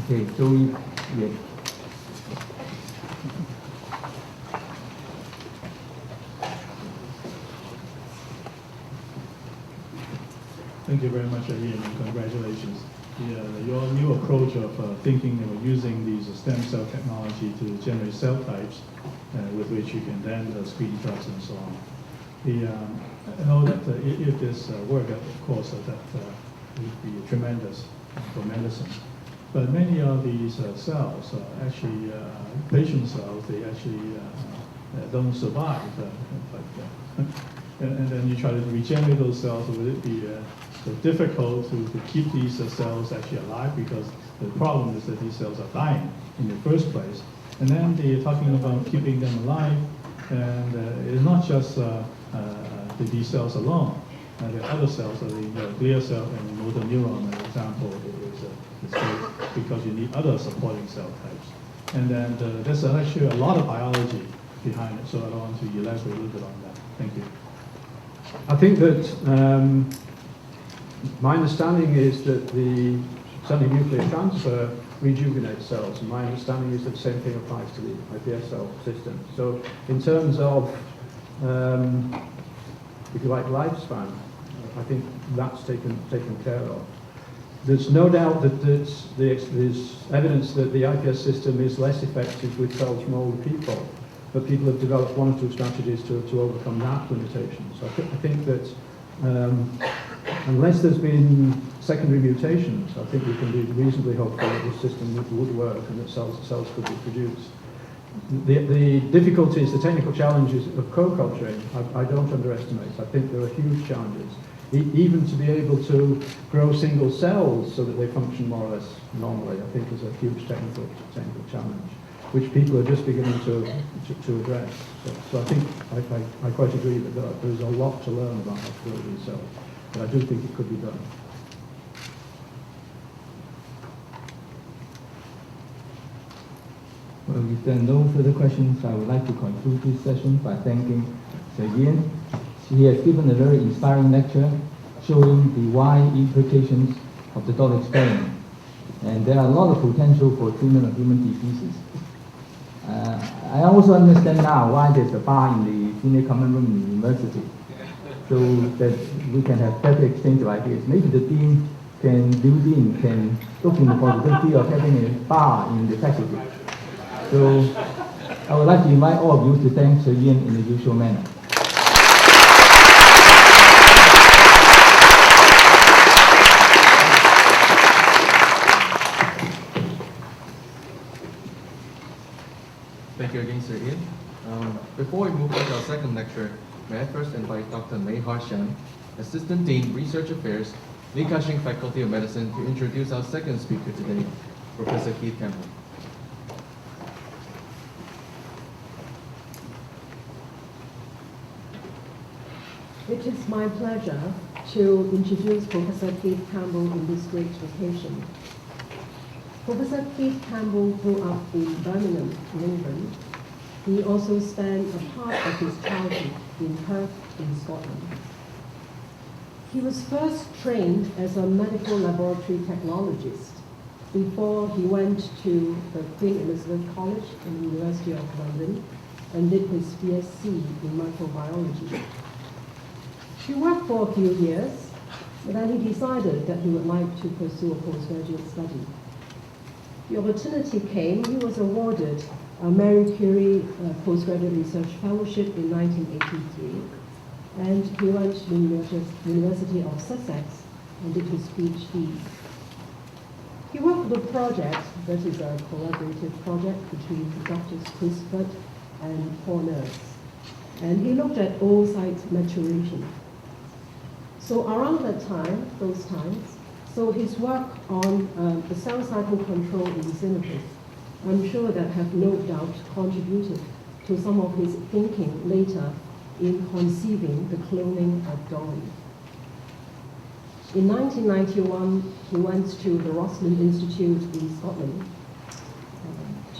Okay, so yeah. Thank you very much, Ian, and congratulations. Your new approach of thinking of using these stem cell technology to generate cell types with which you can then screen drugs and so on. I know that if this work, of course, that would be tremendous for medicine. But many of these cells, actually patient cells, they actually don't survive. And then you try to regenerate those cells, would it be so difficult to keep these cells actually alive, because the problem is that these cells are dying in the first place. And then they're talking about keeping them alive, and it's not just the B cells alone. There are other cells, the glial cell and motor neuron, for example, is great because you need other supporting cell types. And then there's actually a lot of biology behind it, so I want to elaborate a little bit on that. Thank you. I think that my understanding is that the certainly nuclear transfer rejuvenates cells, and my understanding is that the same thing applies to the iPS cell system. So in terms of, if you like, lifespan, I think that's taken care of. There's no doubt that there's evidence that the IPS system is less effective with cells from older people, but people have developed one or two strategies to overcome that limitation. So I think that unless there's been secondary mutations, I think we can be reasonably hopeful that this system would work and that cells could be produced. The difficulties, the technical challenges of co-culturing, I don't underestimate. I think there are huge challenges. Even to be able to grow single cells so that they function more or less normally, I think is a huge technical challenge, which people are just beginning to address. So I think I quite agree that there's a lot to learn about how to grow these cells, but I do think it could be done. Well, if there are no further questions, I would like to conclude this session by thanking Sir Ian. He has given a very inspiring lecture showing the wide implications of the dot experiment. And there are a lot of potential for treatment of human diseases. I also understand now why there's a bar in the senior common room in the university, so that we can have better exchange of ideas. Maybe the dean can look into the possibility of having a bar in the faculty. So I would like to invite all of you to thank Sir Ian in the usual manner. Thank you again, Sir Ian. Before we move on to our second lecture, may I first invite Dr. Mei Harshan, Assistant Dean, Research Affairs, Li Ka-shing Faculty of Medicine, to introduce our second speaker today, Professor Keith Campbell. It is my pleasure to introduce Professor Keith Campbell in this great occasion. Professor Keith Campbell grew up in Birmingham, England. He also spent a part of his childhood in Perth, in Scotland. He was first trained as a medical laboratory technologist before he went to the Queen Elizabeth College in the University of London and did his BSc in microbiology. He worked for a few years, but then he decided that he would like to pursue a postgraduate study. The opportunity came. He was awarded a Marie Curie postgraduate research fellowship in 1983, and he went to the University of Sussex and did his PhD. He worked with a project that is a collaborative project between Drs. Chris Butt and Paul Nurse, and he looked at oocyte maturation. So around that time, those times, so his work on the cell cycle control in xenopus, I'm sure that have no doubt contributed to some of his thinking later in conceiving the cloning of Dolly. In 1991, he went to the Roslin Institute in Scotland,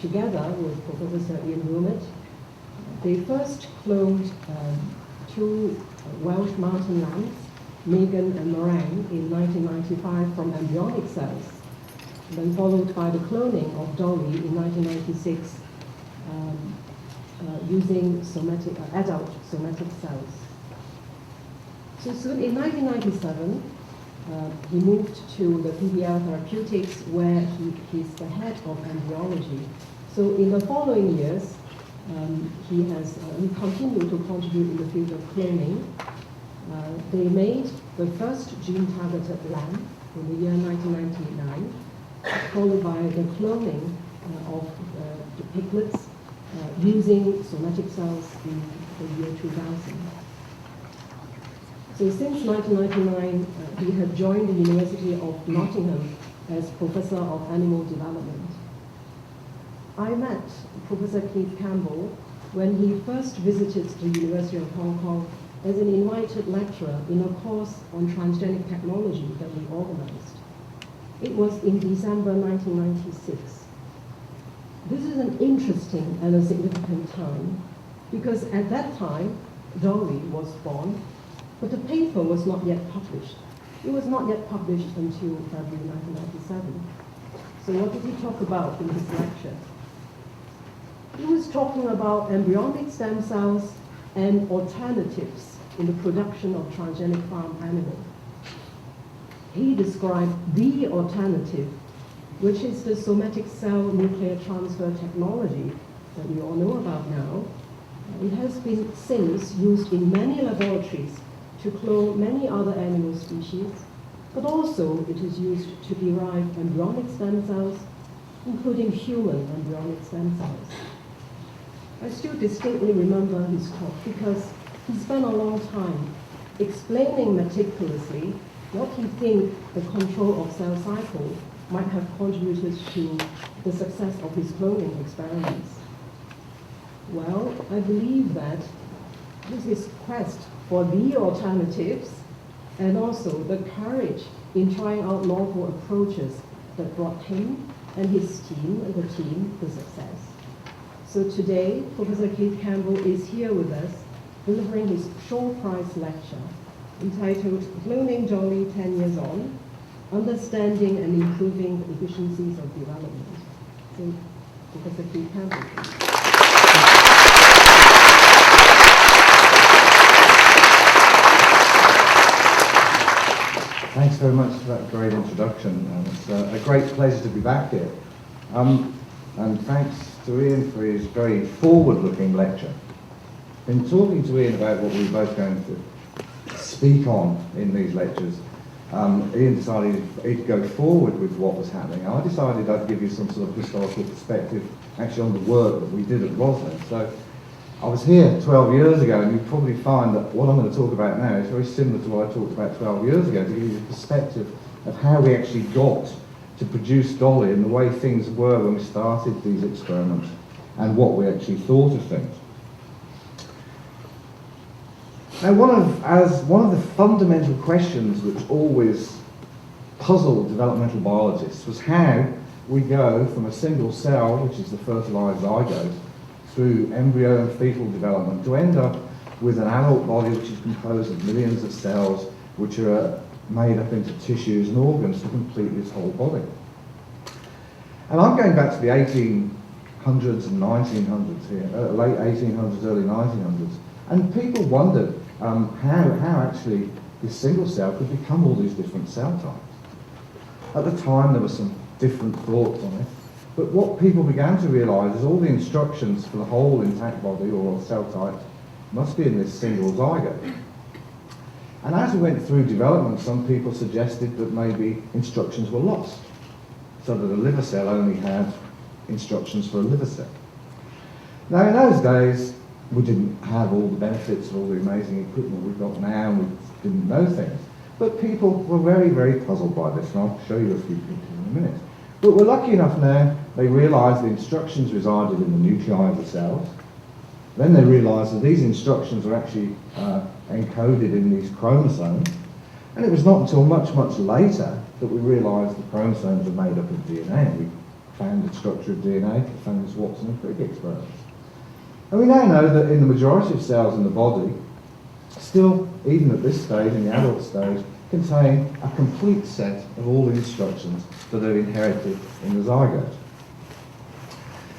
together with Professor Ian Wilmot. They first cloned two Welsh mountain lambs, Megan and Meringue, in 1995 from embryonic cells, then followed by the cloning of Dolly in 1996 using adult somatic cells. So soon in 1997, he moved to the PBL Therapeutics, where he's the head of embryology. So in the following years, he continued to contribute in the field of cloning. They made the first gene-targeted lamb in the year 1999, followed by the cloning of the piglets using somatic cells in the year 2000. So since 1999, he had joined the University of Nottingham as Professor of Animal Development. I met Professor Keith Campbell when he first visited the University of Hong Kong as an invited lecturer in a course on transgenic technology that we organized. It was in December 1996. This is an interesting and a significant time because at that time, Dolly was born, but the paper was not yet published. It was not yet published until February 1997. So what did he talk about in his lecture? He was talking about embryonic stem cells and alternatives in the production of transgenic farm animals. he described the alternative, which is the somatic cell nuclear transfer technology that we all know about now. It has been since used in many laboratories to clone many other animal species, but also it is used to derive embryonic stem cells, including human embryonic stem cells. I still distinctly remember his talk because he spent a long time explaining meticulously what he thinks the control of cell cycle might have contributed to the success of his cloning experiments. Well, I believe that this is quest for the alternatives and also the courage in trying out novel approaches that brought him and his team and the team to success. So today, Professor Keith Campbell is here with us, delivering his Shaw Prize lecture entitled Cloning Jolly 10 Years On, Understanding and Improving the Efficiencies of Development. So, Professor Keith Campbell. Thanks very much for that great introduction. And it's a great pleasure to be back here. And thanks to Ian for his very forward-looking lecture. In talking to Ian about what we were both going to speak on in these lectures, Ian decided he'd go forward with what was happening. I decided I'd give you some sort of historical perspective actually on the work that we did at Roslin. So I was here 12 years ago, and you'll probably find that what I'm going to talk about now is very similar to what I talked about 12 years ago, to give you a perspective of how we actually got to produce Dolly and the way things were when we started these experiments and what we actually thought of things. Now, one of the fundamental questions which always puzzled developmental biologists was how we go from a single cell, which is the fertilized zygote, through embryo and fetal development to end up with an adult body which is composed of millions of cells which are made up into tissues and organs to complete this whole body. And I'm going back to the 1800s and 1900s here, late 1800s, early 1900s, and people wondered how actually this single cell could become all these different cell types. At the time there were some different thoughts on it, but what people began to realise is all the instructions for the whole intact body or cell type must be in this single zygote. And as we went through development, some people suggested that maybe instructions were lost, so that a liver cell only had instructions for a liver cell. Now in those days, we didn't have all the benefits of all the amazing equipment we've got now, and we didn't know things. But people were very, very puzzled by this, and I'll show you a few pictures in a minute. But we're lucky enough now, they realised the instructions resided in the nuclei of the cells. Then they realised that these instructions were actually encoded in these chromosomes. And it was not until much, much later that we realised the chromosomes were made up of DNA. And we found the structure of DNA from this Watson and Crick experiments. And we now know that in the majority of cells in the body, still, even at this stage, in the adult stage, contain a complete set of all the instructions that are inherited in the zygote.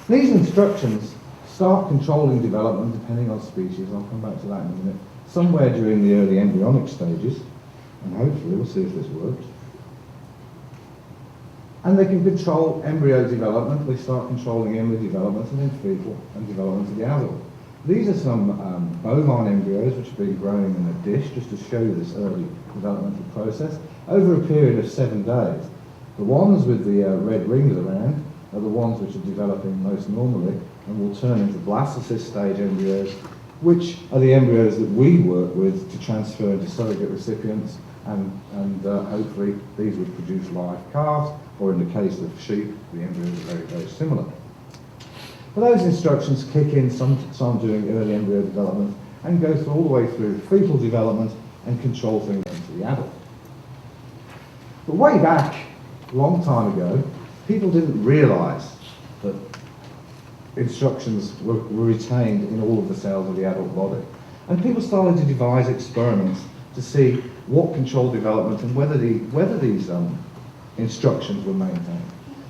These instructions start controlling development depending on species. I'll come back to that in a minute. Somewhere during the early embryonic stages, and hopefully we'll see if this works. And they can control embryo development. They start controlling embryo development and then fetal and development of the adult. These are some bovine embryos which have been growing in a dish, just to show you this early developmental process, over a period of 7 days. The ones with the red rings around are the ones which are developing most normally and will turn into blastocyst stage embryos, which are the embryos that we work with to transfer into surrogate recipients, and hopefully these would produce live calves, or in the case of sheep, the embryos are very, very similar. But those instructions kick in some during early embryo development and go through all the way through fetal development and control things into the adult. But way back, a long time ago, people didn't realise that instructions were retained in all of the cells of the adult body. And people started to devise experiments to see what controlled development and whether these instructions were maintained.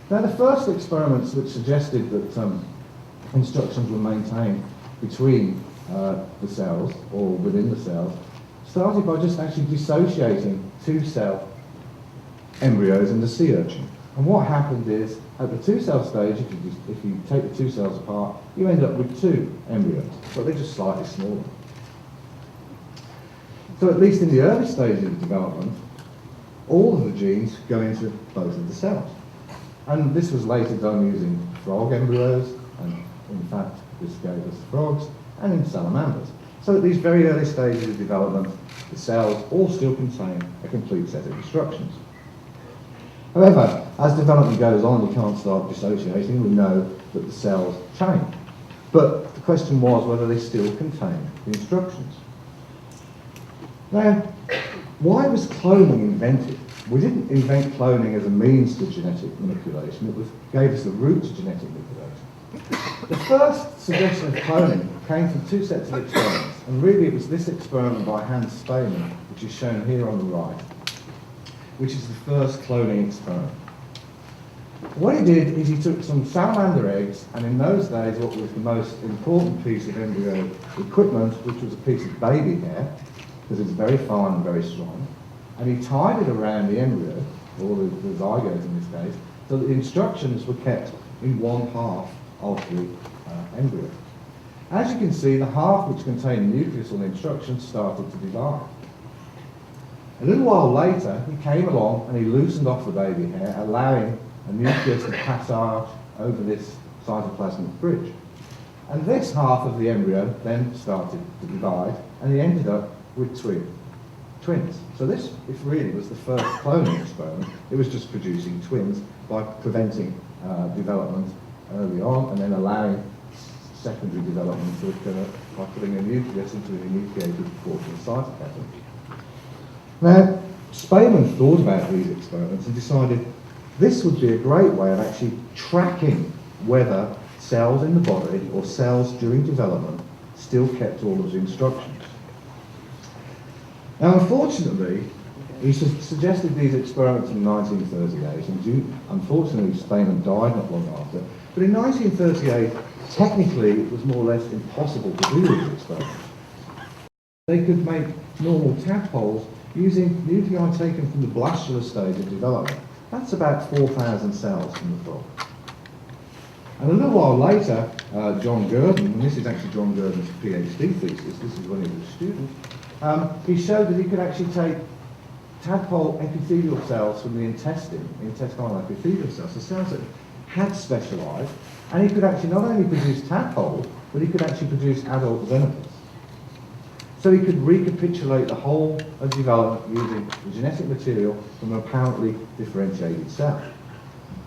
Now, the first experiments which suggested that instructions were maintained between the cells or within the cells started by just actually dissociating two cell embryos in the sea urchin. And what happened is, at the 2-cell stage, if you take the 2 cells apart, you end up with 2 embryos, but they're just slightly smaller. So at least in the early stages of development, all of the genes go into both of the cells. And this was later done using frog embryos, and in fact this gave us frogs, and in salamanders. So at these very early stages of development, the cells all still contain a complete set of instructions. However, as development goes on, you can't start dissociating. We know that the cells change. But the question was whether they still contain the instructions. Now, why was cloning invented? We didn't invent cloning as a means to genetic manipulation. It gave us the route to genetic manipulation. The first suggestion of cloning came from 2 sets of experiments. And really it was this experiment by Hans Spemann, which is shown here on the right, which is the first cloning experiment. What he did is he took some salamander eggs, and in those days what was the most important piece of embryo equipment, which was a piece of baby hair, because it's very fine and very strong, and he tied it around the embryo, or the zygote in this case, so that the instructions were kept in one half of the embryo. As you can see, the half which contained the nucleus or the instructions started to divide. A little while later, he came along and he loosened off the baby hair, allowing a nucleus to passage over this cytoplasmic bridge. And this half of the embryo then started to divide, and he ended up with twins. So this really was the first cloning experiment. It was just producing twins by preventing development early on and then allowing secondary development to occur by putting a nucleus into an enucleated portion of cytoplasm. Now, Spemann thought about these experiments and decided this would be a great way of actually tracking whether cells in the body or cells during development still kept all of the instructions. Now, unfortunately, he suggested these experiments in 1938, and unfortunately, Spemann died not long after. But in 1938, technically, it was more or less impossible to do these experiments. They could make normal tadpoles using nuclei taken from the blastocyst stage of development. That's about 4,000 cells from the frog. And a little while later, John Gurdon, and this is actually John Gurdon's PhD thesis, this is when he was a student, he showed that he could actually take tadpole epithelial cells from the intestinal epithelial cells, the cells that had specialised, and he could actually not only produce tadpoles, but he could actually produce adult xenopus. So he could recapitulate the whole of development using the genetic material from an apparently differentiated cell.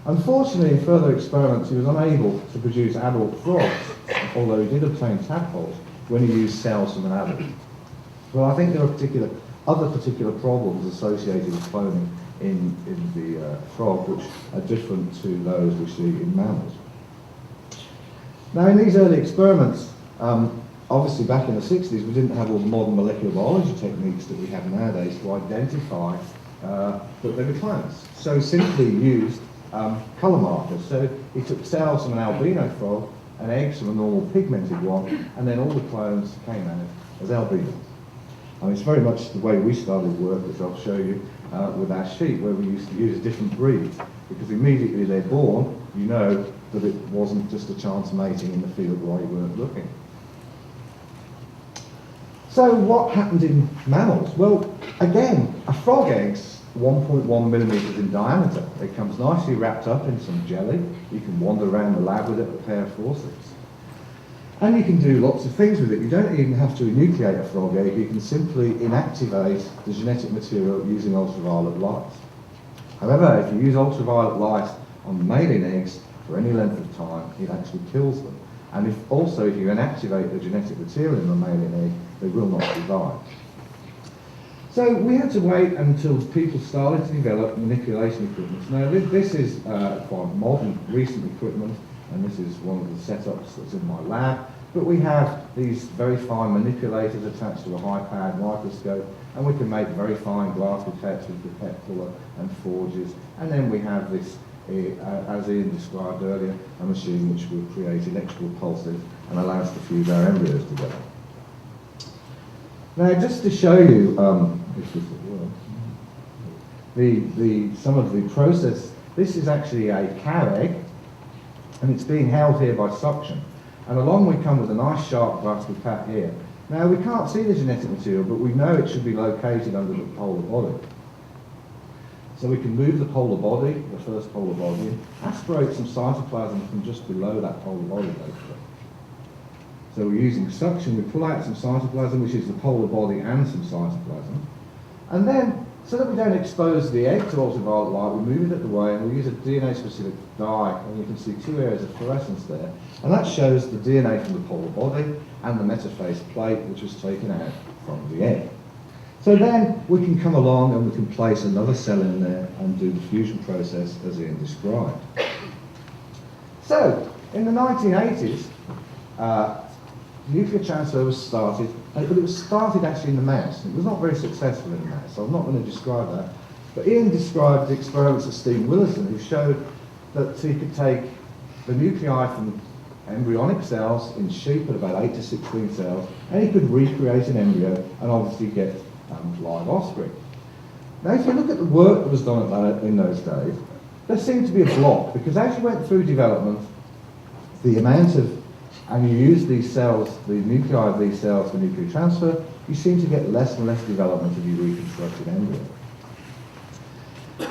Unfortunately, in further experiments, he was unable to produce adult frogs, although he did obtain tadpoles when he used cells from an adult. Well, I think there are other particular problems associated with cloning in the frog, which are different to those we see in mammals. Now, in these early experiments, obviously back in the 60s, we didn't have all the modern molecular biology techniques that we have nowadays to identify that they were clones. So simply used colour markers. So he took cells from an albino frog and eggs from a normal pigmented one, and then all the clones came out as albinos. And it's very much the way we started work, as I'll show you, with our sheep, where we used to use different breeds, because immediately they're born, you know that it wasn't just a chance mating in the field while you weren't looking. So what happened in mammals? Well, again, a frog egg's 1.1 millimetres in diameter. It comes nicely wrapped up in some jelly. You can wander around the lab with it with a pair of forceps. And you can do lots of things with it. You don't even have to enucleate a frog egg. You can simply inactivate the genetic material using ultraviolet light. However, if you use ultraviolet light on mammalian eggs for any length of time, it actually kills them. And if you inactivate the genetic material in the mammalian egg, they will not divide. So we had to wait until people started to develop manipulation equipment. Now this is quite modern, recent equipment, and this is one of the setups that's in my lab. But we have these very fine manipulators attached to a high-powered microscope, and we can make very fine glass pipettes with pipette puller and forges. And then we have this, as Ian described earlier, a machine which will create electrical pulses and allow us to fuse our embryos together. Now, just to show you, if this will work, some of the process. This is actually a cow egg, and it's being held here by suction. And along we come with a nice sharp glass with pat here. Now we can't see the genetic material, but we know it should be located under the polar body. So we can move the polar body, the first polar body, and aspirate some cytoplasm from just below that polar body basically. So we're using suction, we pull out some cytoplasm, which is the polar body and some cytoplasm. And then, so that we don't expose the egg to ultraviolet light, we move it at the way and we use a DNA-specific dye, and you can see two areas of fluorescence there. And that shows the DNA from the polar body and the metaphase plate, which was taken out from the egg. So then we can come along and we can place another cell in there and do the fusion process as Ian described. So, in the 1980s, nuclear transfer was started, but it was started actually in the mouse. It was not very successful in the mouse, so I'm not going to describe that. But Ian described the experiments of Stephen Willison, who showed that he could take the nuclei from embryonic cells in sheep at about 8 to 16 cells, and he could recreate an embryo and obviously get live offspring. Now, if you look at the work that was done in those days, there seemed to be a block, because as you went through development, the amount of, and you use these cells, the nuclei of these cells for nuclear transfer, you seem to get less and less development of your reconstructed embryo.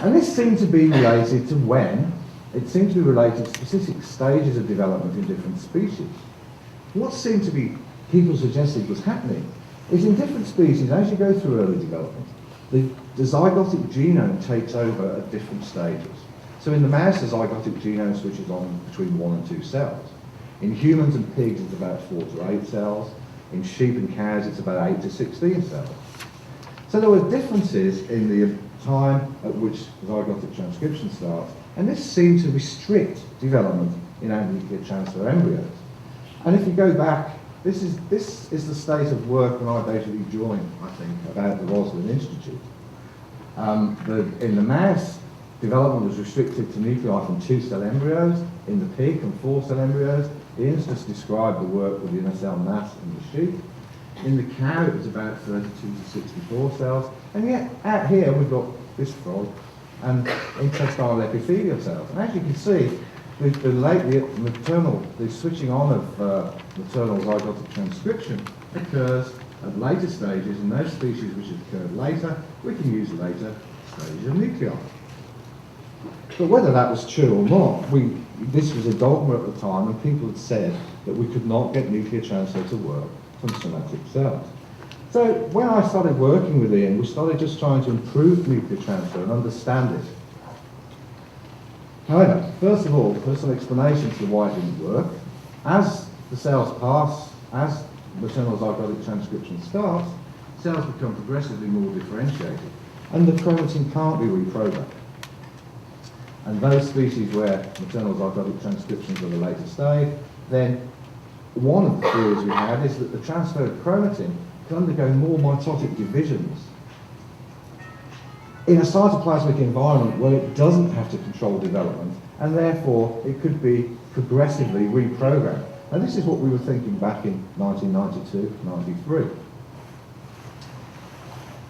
And this seemed to be related to it seemed to be related to specific stages of development in different species. What seemed to be, people suggested was happening, is in different species, as you go through early development, the zygotic genome takes over at different stages. So in the mouse, the zygotic genome switches on between 1 and 2 cells. In humans and pigs, it's about 4 to 8 cells. In sheep and cows, it's about 8 to 16 cells. So there were differences in the time at which zygotic transcription starts, and this seemed to restrict development in nuclear transfer embryos. And if you go back, this is the state of work when I basically joined, I think, about the Roslin Institute. In the mouse, development was restricted to nuclei from 2-cell embryos. In the pig, from 4-cell embryos. Ian's just described the work with the inner cell mass in the sheep. In the cow, it was about 32 to 64 cells. And yet, out here, we've got this frog and intestinal epithelial cells. And as you can see, the switching on of maternal zygotic transcription occurs at later stages, and those species which have occurred later, we can use later stages of nuclei. But whether that was true or not, this was a dogma at the time, and people had said that we could not get nuclear transfer to work from somatic cells. So when I started working with Ian, we started just trying to improve nuclear transfer and understand it. However, first of all, there's some explanation to why it didn't work. As the cells pass, as maternal zygotic transcription starts, cells become progressively more differentiated, and the chromatin can't be reprogrammed. And those species where maternal zygotic transcription is at a later stage, then one of the theories we had is that the transferred chromatin can undergo more mitotic divisions in a cytoplasmic environment where it doesn't have to control development, and therefore it could be progressively reprogrammed. And this is what we were thinking back in 1992-93.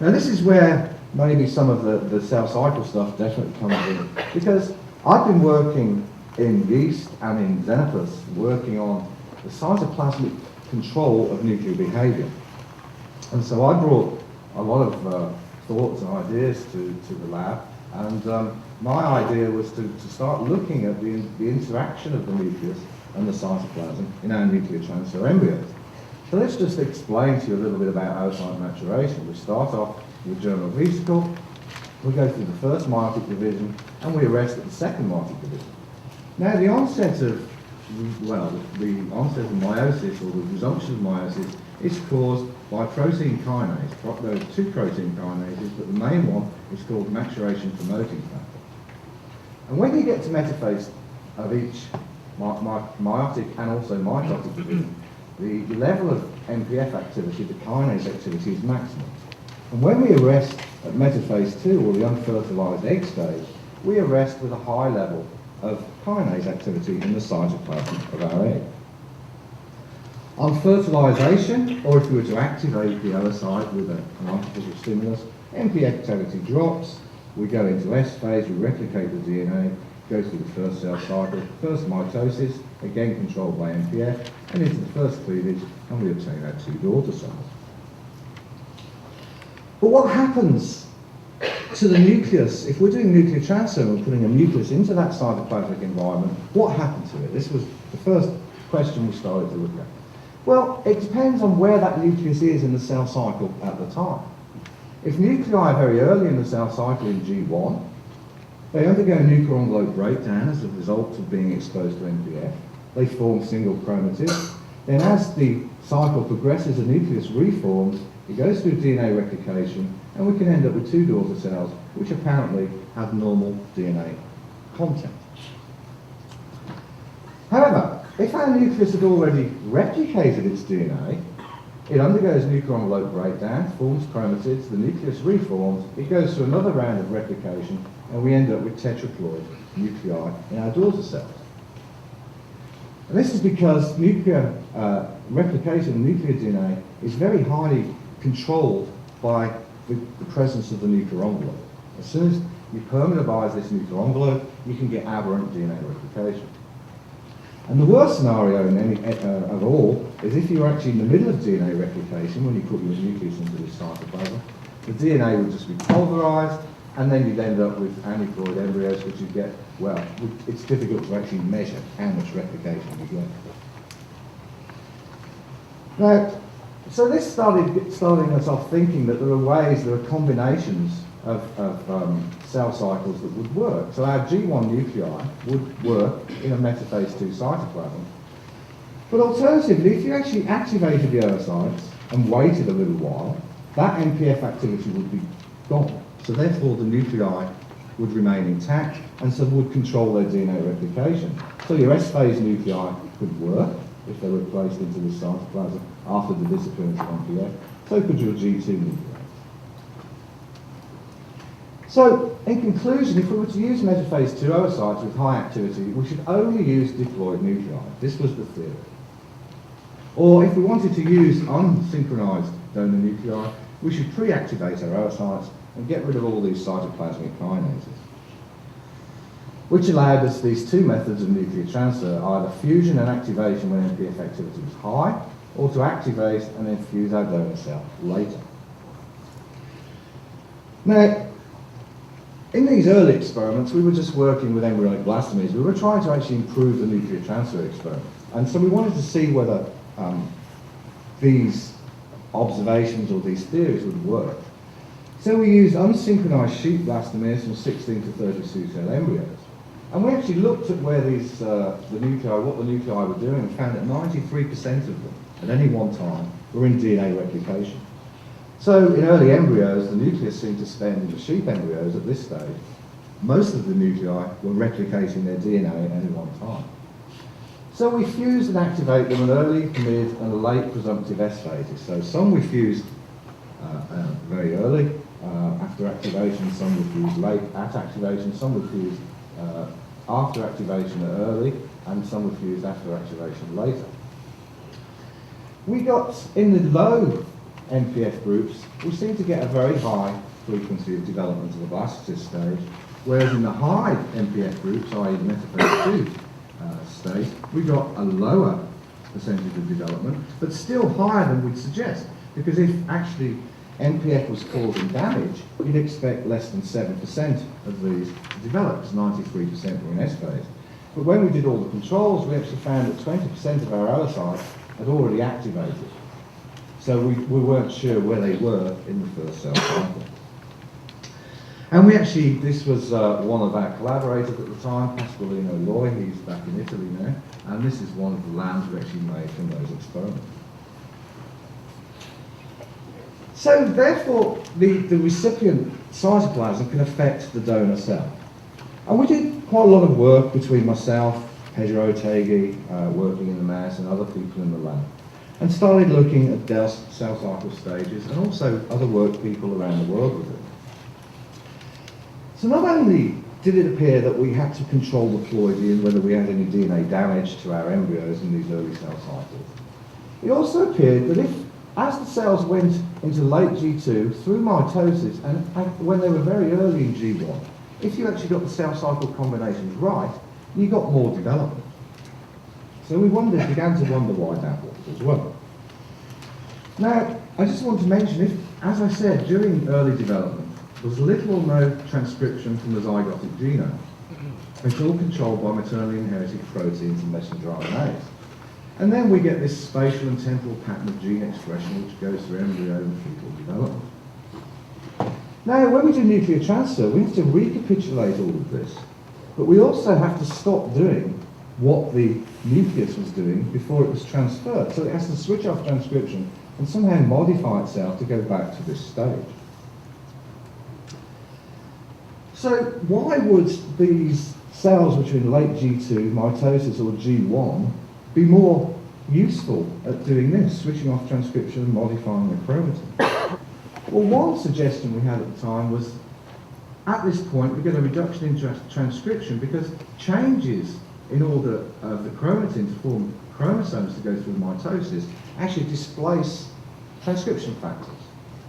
Now this is where maybe some of the cell cycle stuff definitely comes in, because I've been working in yeast and in xenopus, working on the cytoplasmic control of nuclear behaviour. And so I brought a lot of thoughts and ideas to the lab, and my idea was to start looking at the interaction of the nucleus and the cytoplasm in our nuclear transfer embryos. So let's just explain to you a little bit about oocyte maturation. We start off with germinal vesicle, we go through the first meiotic division, and we arrest at the second meiotic division. Now the onset of meiosis, or the resumption of meiosis, is caused by protein kinase. There are 2 protein kinases, but the main one is called maturation promoting factor. And when you get to metaphase of each meiotic and also mitotic division, the level of MPF activity, the kinase activity, is maximum. And when we arrest at metaphase 2, or the unfertilized egg stage, we arrest with a high level of kinase activity in the cytoplasm of our egg. On fertilization, or if we were to activate the oocyte with an artificial stimulus, MPF activity drops, We go into S phase, we replicate the DNA, go through the first cell cycle, first mitosis, again controlled by MPF, and into the first cleavage, and we obtain our two daughter cells. But what happens to the nucleus? If we're doing nuclear transfer and we're putting a nucleus into that cytoplasmic environment, what happened to it? This was the first question we started to look at. Well, it depends on where that nucleus is in the cell cycle at the time. If nuclei are very early in the cell cycle in G1, they undergo nuclear envelope breakdown as a result of being exposed to NPF. They form single chromatids. Then as the cycle progresses, the nucleus reforms, it goes through DNA replication, and we can end up with two daughter cells, which apparently have normal DNA content. However, if our nucleus had already replicated its DNA, it undergoes nuclear envelope breakdown, forms chromatids, the nucleus reforms, it goes through another round of replication, and we end up with tetraploid nuclei in our daughter cells. And this is because nuclear replication of nuclear DNA is very highly controlled by the presence of the nuclear envelope. As soon as you permeabilize this nuclear envelope, you can get aberrant DNA replication. And the worst scenario of all is if you're actually in the middle of DNA replication, when you put your nucleus into this cytoplasm, the DNA would just be pulverized, and then you'd end up with aneuploid embryos, which you get, well, it's difficult to actually measure how much replication you get. Now, so this starting us off thinking that there are combinations of cell cycles that would work. So our G1 nuclei would work in a metaphase 2 cytoplasm. But alternatively, if you actually activated the oocytes and waited a little while, that MPF activity would be gone. So therefore the nuclei would remain intact and so would control their DNA replication. So your S-phase nuclei could work if they were placed into the cytoplasm after the disappearance of MPF. So could your G2 nuclei. So, in conclusion, if we were to use metaphase 2 oocytes with high activity, we should only use diploid nuclei. This was the theory. Or if we wanted to use unsynchronized donor nuclei, we should pre-activate our oocytes and get rid of all these cytoplasmic kinases, which allowed us these two methods of nuclear transfer, either fusion and activation when MPF activity was high, or to activate and then fuse our donor cell later. Now, in these early experiments, we were just working with embryonic blastomeres. We were trying to actually improve the nuclear transfer experiment. And so we wanted to see whether these observations or these theories would work. So we used unsynchronized sheep blastomeres from 16 to 32 cell embryos. And we actually looked at where these, what the nuclei were doing, and found that 93% of them, at any one time, were in DNA replication. So in early embryos, the nucleus seemed to spend, in the sheep embryos at this stage, most of the nuclei were replicating their DNA at any one time. So we fused and activate them in early, mid, and late presumptive S phases. So some we fused very early after activation, some we fused late at activation, some we fused after activation early, and some we fused after activation later. We got, in the low MPF groups, we seem to get a very high frequency of development of the blastocyst stage, whereas in the high MPF groups, i.e. the metaphase 2 stage, we got a lower percentage of development, but still higher than we'd suggest, because if actually MPF was causing damage, you'd expect less than 7% of these to develop, because 93% were in S phase. But when we did all the controls, we actually found that 20% of our oocytes had already activated. So we weren't sure where they were in the first cell cycle. And we actually, this was one of our collaborators at the time, Pasqualino Loy, he's back in Italy now, and this is one of the lambs we actually made from those experiments. So therefore, the recipient cytoplasm can affect the donor cell. And we did quite a lot of work between myself, Pedro Otegui, working in the mouse, and other people in the lab, and started looking at cell cycle stages and also other work people around the world were doing. So not only did it appear that we had to control the ploidy and whether we had any DNA damage to our embryos in these early cell cycles, it also appeared that if, as the cells went into late G2 through mitosis, and when they were very early in G1, if you actually got the cell cycle combinations right, you got more development. So we began to wonder why that was as well. Now, I just want to mention, as I said, during early development, there was little or no transcription from the zygotic genome. It's all controlled by maternally inherited proteins and messenger RNAs. And then we get this spatial and temporal pattern of gene expression which goes through embryo and fetal development. Now, when we do nuclear transfer, we have to recapitulate all of this, but we also have to stop doing what the nucleus was doing before it was transferred. So it has to switch off transcription and somehow modify itself to go back to this stage. So why would these cells which are in late G2, mitosis, or G1 be more useful at doing this, switching off transcription and modifying the chromatin? Well, one suggestion we had at the time was, at this point, we get a reduction in transcription because changes in order of the chromatin to form chromosomes to go through mitosis actually displace transcription factors.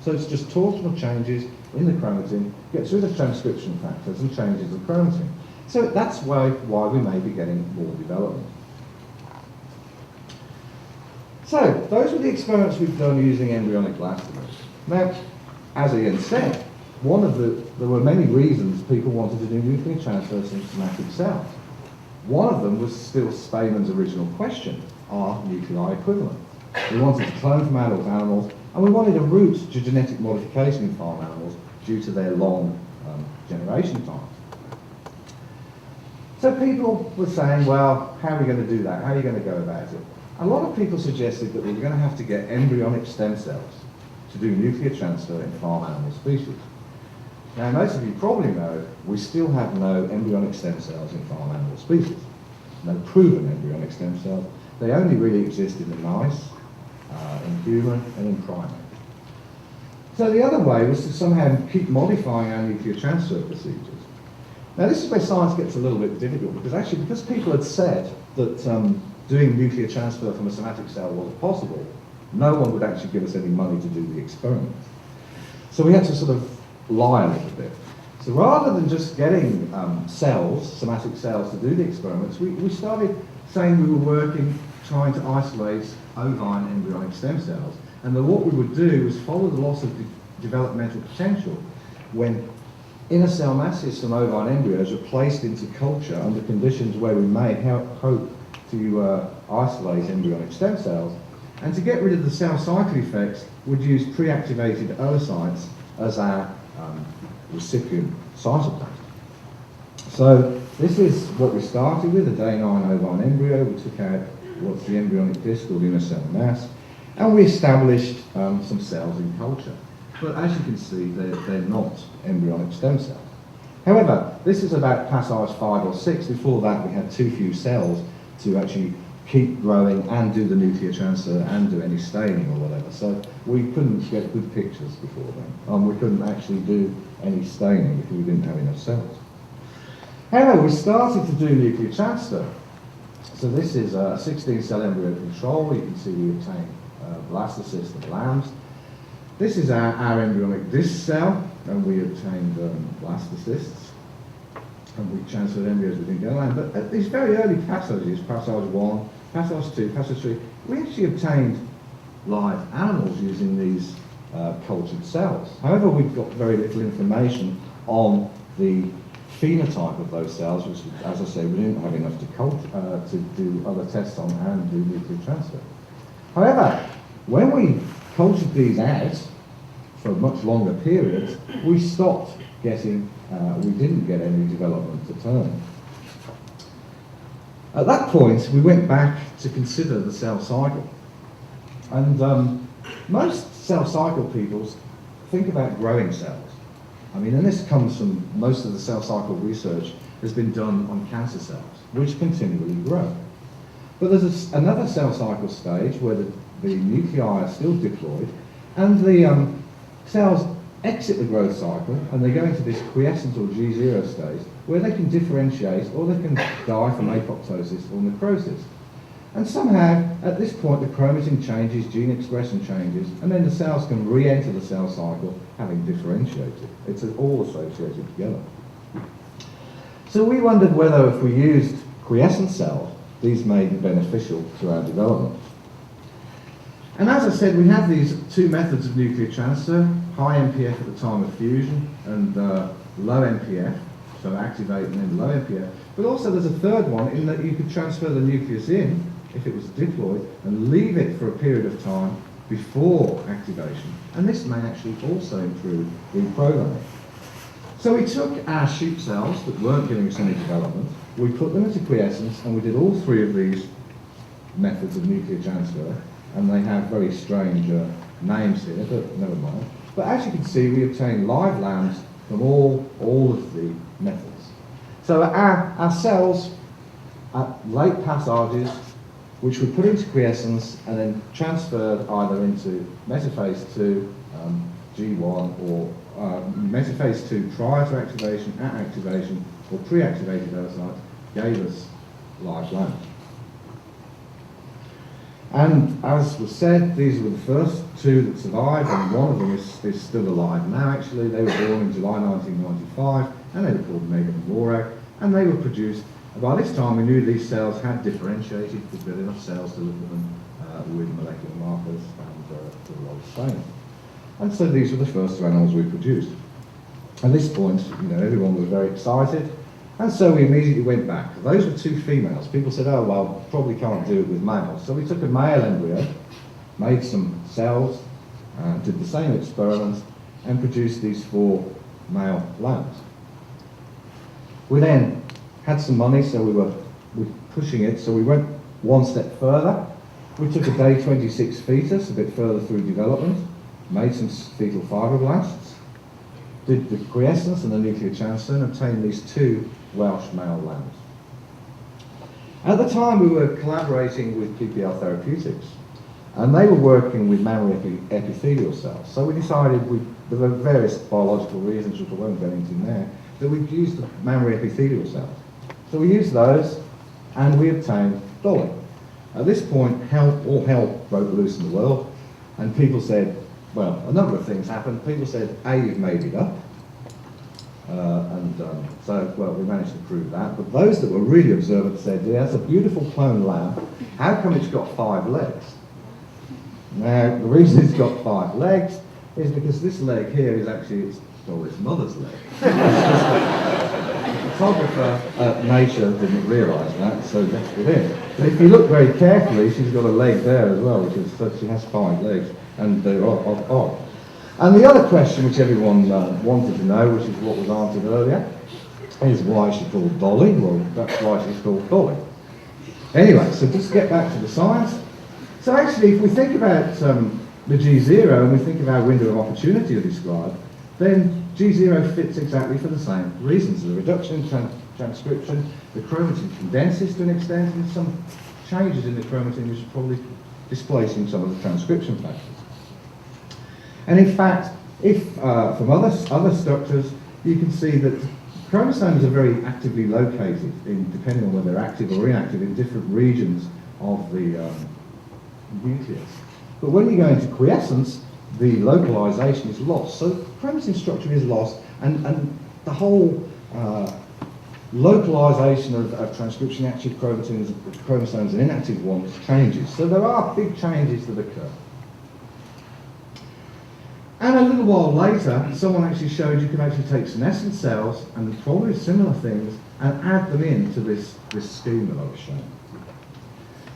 So it's just torsional changes in the chromatin, gets rid of transcription factors and changes the chromatin. So that's why we may be getting more development. So those were the experiments we've done using embryonic blastocysts. Now, as Ian said, there were many reasons people wanted to do nuclear transfers in somatic cells. One of them was still Speymann's original question, are nuclei equivalent? We wanted to clone from adult animals, and we wanted a route to genetic modification in farm animals due to their long generation times. So people were saying, well, how are we going to do that? How are you going to go about it? A lot of people suggested that we were going to have to get embryonic stem cells to do nuclear transfer in farm animal species. Now, most of you probably know we still have no embryonic stem cells in farm animal species. No proven embryonic stem cells. They only really exist in the mice, in human, and in primate. So the other way was to somehow keep modifying our nuclear transfer procedures. Now, this is where science gets a little bit difficult, because people had said that doing nuclear transfer from a somatic cell wasn't possible, no one would actually give us any money to do the experiment. So we had to sort of lie a little bit. So rather than just getting somatic cells to do the experiments, we started saying we were working, trying to isolate ovine embryonic stem cells. And then what we would do was follow the loss of developmental potential when inner cell masses from ovine embryos were placed into culture under conditions where we may hope to isolate embryonic stem cells. And to get rid of the cell cycle effects, we'd use pre-activated oocytes as our recipient cytoplasm. So this is what we started with, a day 9 ovine embryo. We took out what's the embryonic disc or the inner cell mass, and we established some cells in culture. But as you can see, they're not embryonic stem cells. However, this is about passage 5 or 6. Before that, we had too few cells to actually keep growing and do the nuclear transfer and do any staining or whatever. So we couldn't get good pictures before then. We couldn't actually do any staining because we didn't have enough cells. However, we started to do nuclear transfer. So this is a 16-cell embryo control. You can see we obtained Blastocyst and lambs. This is our embryonic disc cell, and we obtained blastocysts. And we transferred embryos within Gangland. But at these very early passages, passage 1, passage 2, passage 3, we actually obtained live animals using these cultured cells. However, we've got very little information on the phenotype of those cells, which, as I say, we didn't have enough to do other tests on and do nuclear transfer. However, when we cultured these out for much longer periods, we stopped getting, we didn't get any development at all. At that point, we went back to consider the cell cycle. And most cell cycle people think about growing cells. I mean, and this comes from most of the cell cycle research has been done on cancer cells, which continually grow. But there's another cell cycle stage where the nuclei are still diploid, and the cells exit the growth cycle, and they go into this quiescent or G0 stage, where they can differentiate, or they can die from apoptosis or necrosis. And somehow, at this point, the chromatin changes, gene expression changes, and then the cells can re-enter the cell cycle having differentiated. It's all associated together. So we wondered whether if we used quiescent cells, these may be beneficial to our development. And as I said, we have these two methods of nuclear transfer, high MPF at the time of fusion and low MPF, so activate and then low MPF. But also there's a third one in that you could transfer the nucleus in, if it was diploid, and leave it for a period of time before activation. And this may actually also improve reprogramming. So we took our sheep cells that weren't giving us any development, we put them into quiescence, and we did all three of these methods of nuclear transfer, and they have very strange names here, but never mind. But as you can see, we obtained live lambs from all of the methods. So our cells at late passages, which we put into quiescence and then transferred either into metaphase 2, G1, or metaphase 2 prior to activation, at activation, or pre-activated oocytes, gave us live lambs. And as was said, these were the first two that survived, and one of them is still alive now. Actually, they were born in July 1995, and they were called Megan and Lorak, and they were produced. By this time, we knew these cells had differentiated, because there were enough cells to look at them with molecular markers and to a lot of staining. And so these were the first two animals we produced. At this point, everyone was very excited, and so we immediately went back. Those were two females. People said, oh, well, probably can't do it with mammals. So we took a male embryo, made some cells, did the same experiments, and produced these 4 male lambs. We then had some money, so we were pushing it, so we went one step further. We took a day 26 fetus, a bit further through development, made some fetal fibroblasts, did the quiescence and the nuclear transfer, and obtained these 2 Welsh male lambs. At the time, we were collaborating with PPL Therapeutics, and they were working with mammary epithelial cells. So we decided, there were various biological reasons, which I won't get into now, that we'd use the mammary epithelial cells. So we used those, and we obtained Dolly. At this point, all hell broke loose in the world, and people said, well, a number of things happened. People said, A, you've made it up, well, we managed to prove that. But those that were really observant said, yeah, that's a beautiful clone lamb. How come it's got 5 legs? Now, the reason it's got 5 legs is because this leg here is actually its mother's leg. The photographer at Nature didn't realise that, so left it in. But if you look very carefully, she's got a leg there as well, so she has 5 legs, and they're odd. And the other question which everyone wanted to know, which is what was answered earlier, is why she's called Dolly. Well, that's why she's called Dolly. Anyway, so just to get back to the science. So actually, if we think about the G0 and we think of our window of opportunity to describe, then G0 fits exactly for the same reasons. The reduction in transcription, the chromatin condenses to an extent, and some changes in the chromatin which are probably displacing some of the transcription factors. And in fact, if from other structures, you can see that chromosomes are very actively located, depending on whether they're active or inactive, in different regions of the nucleus. But when you go into quiescence, the localization is lost. So chromatin structure is lost, and the whole localization of transcription active chromosomes and inactive ones changes. So there are big changes that occur. And a little while later, someone actually showed you can actually take senescent cells and probably similar things and add them into this scheme that I was showing.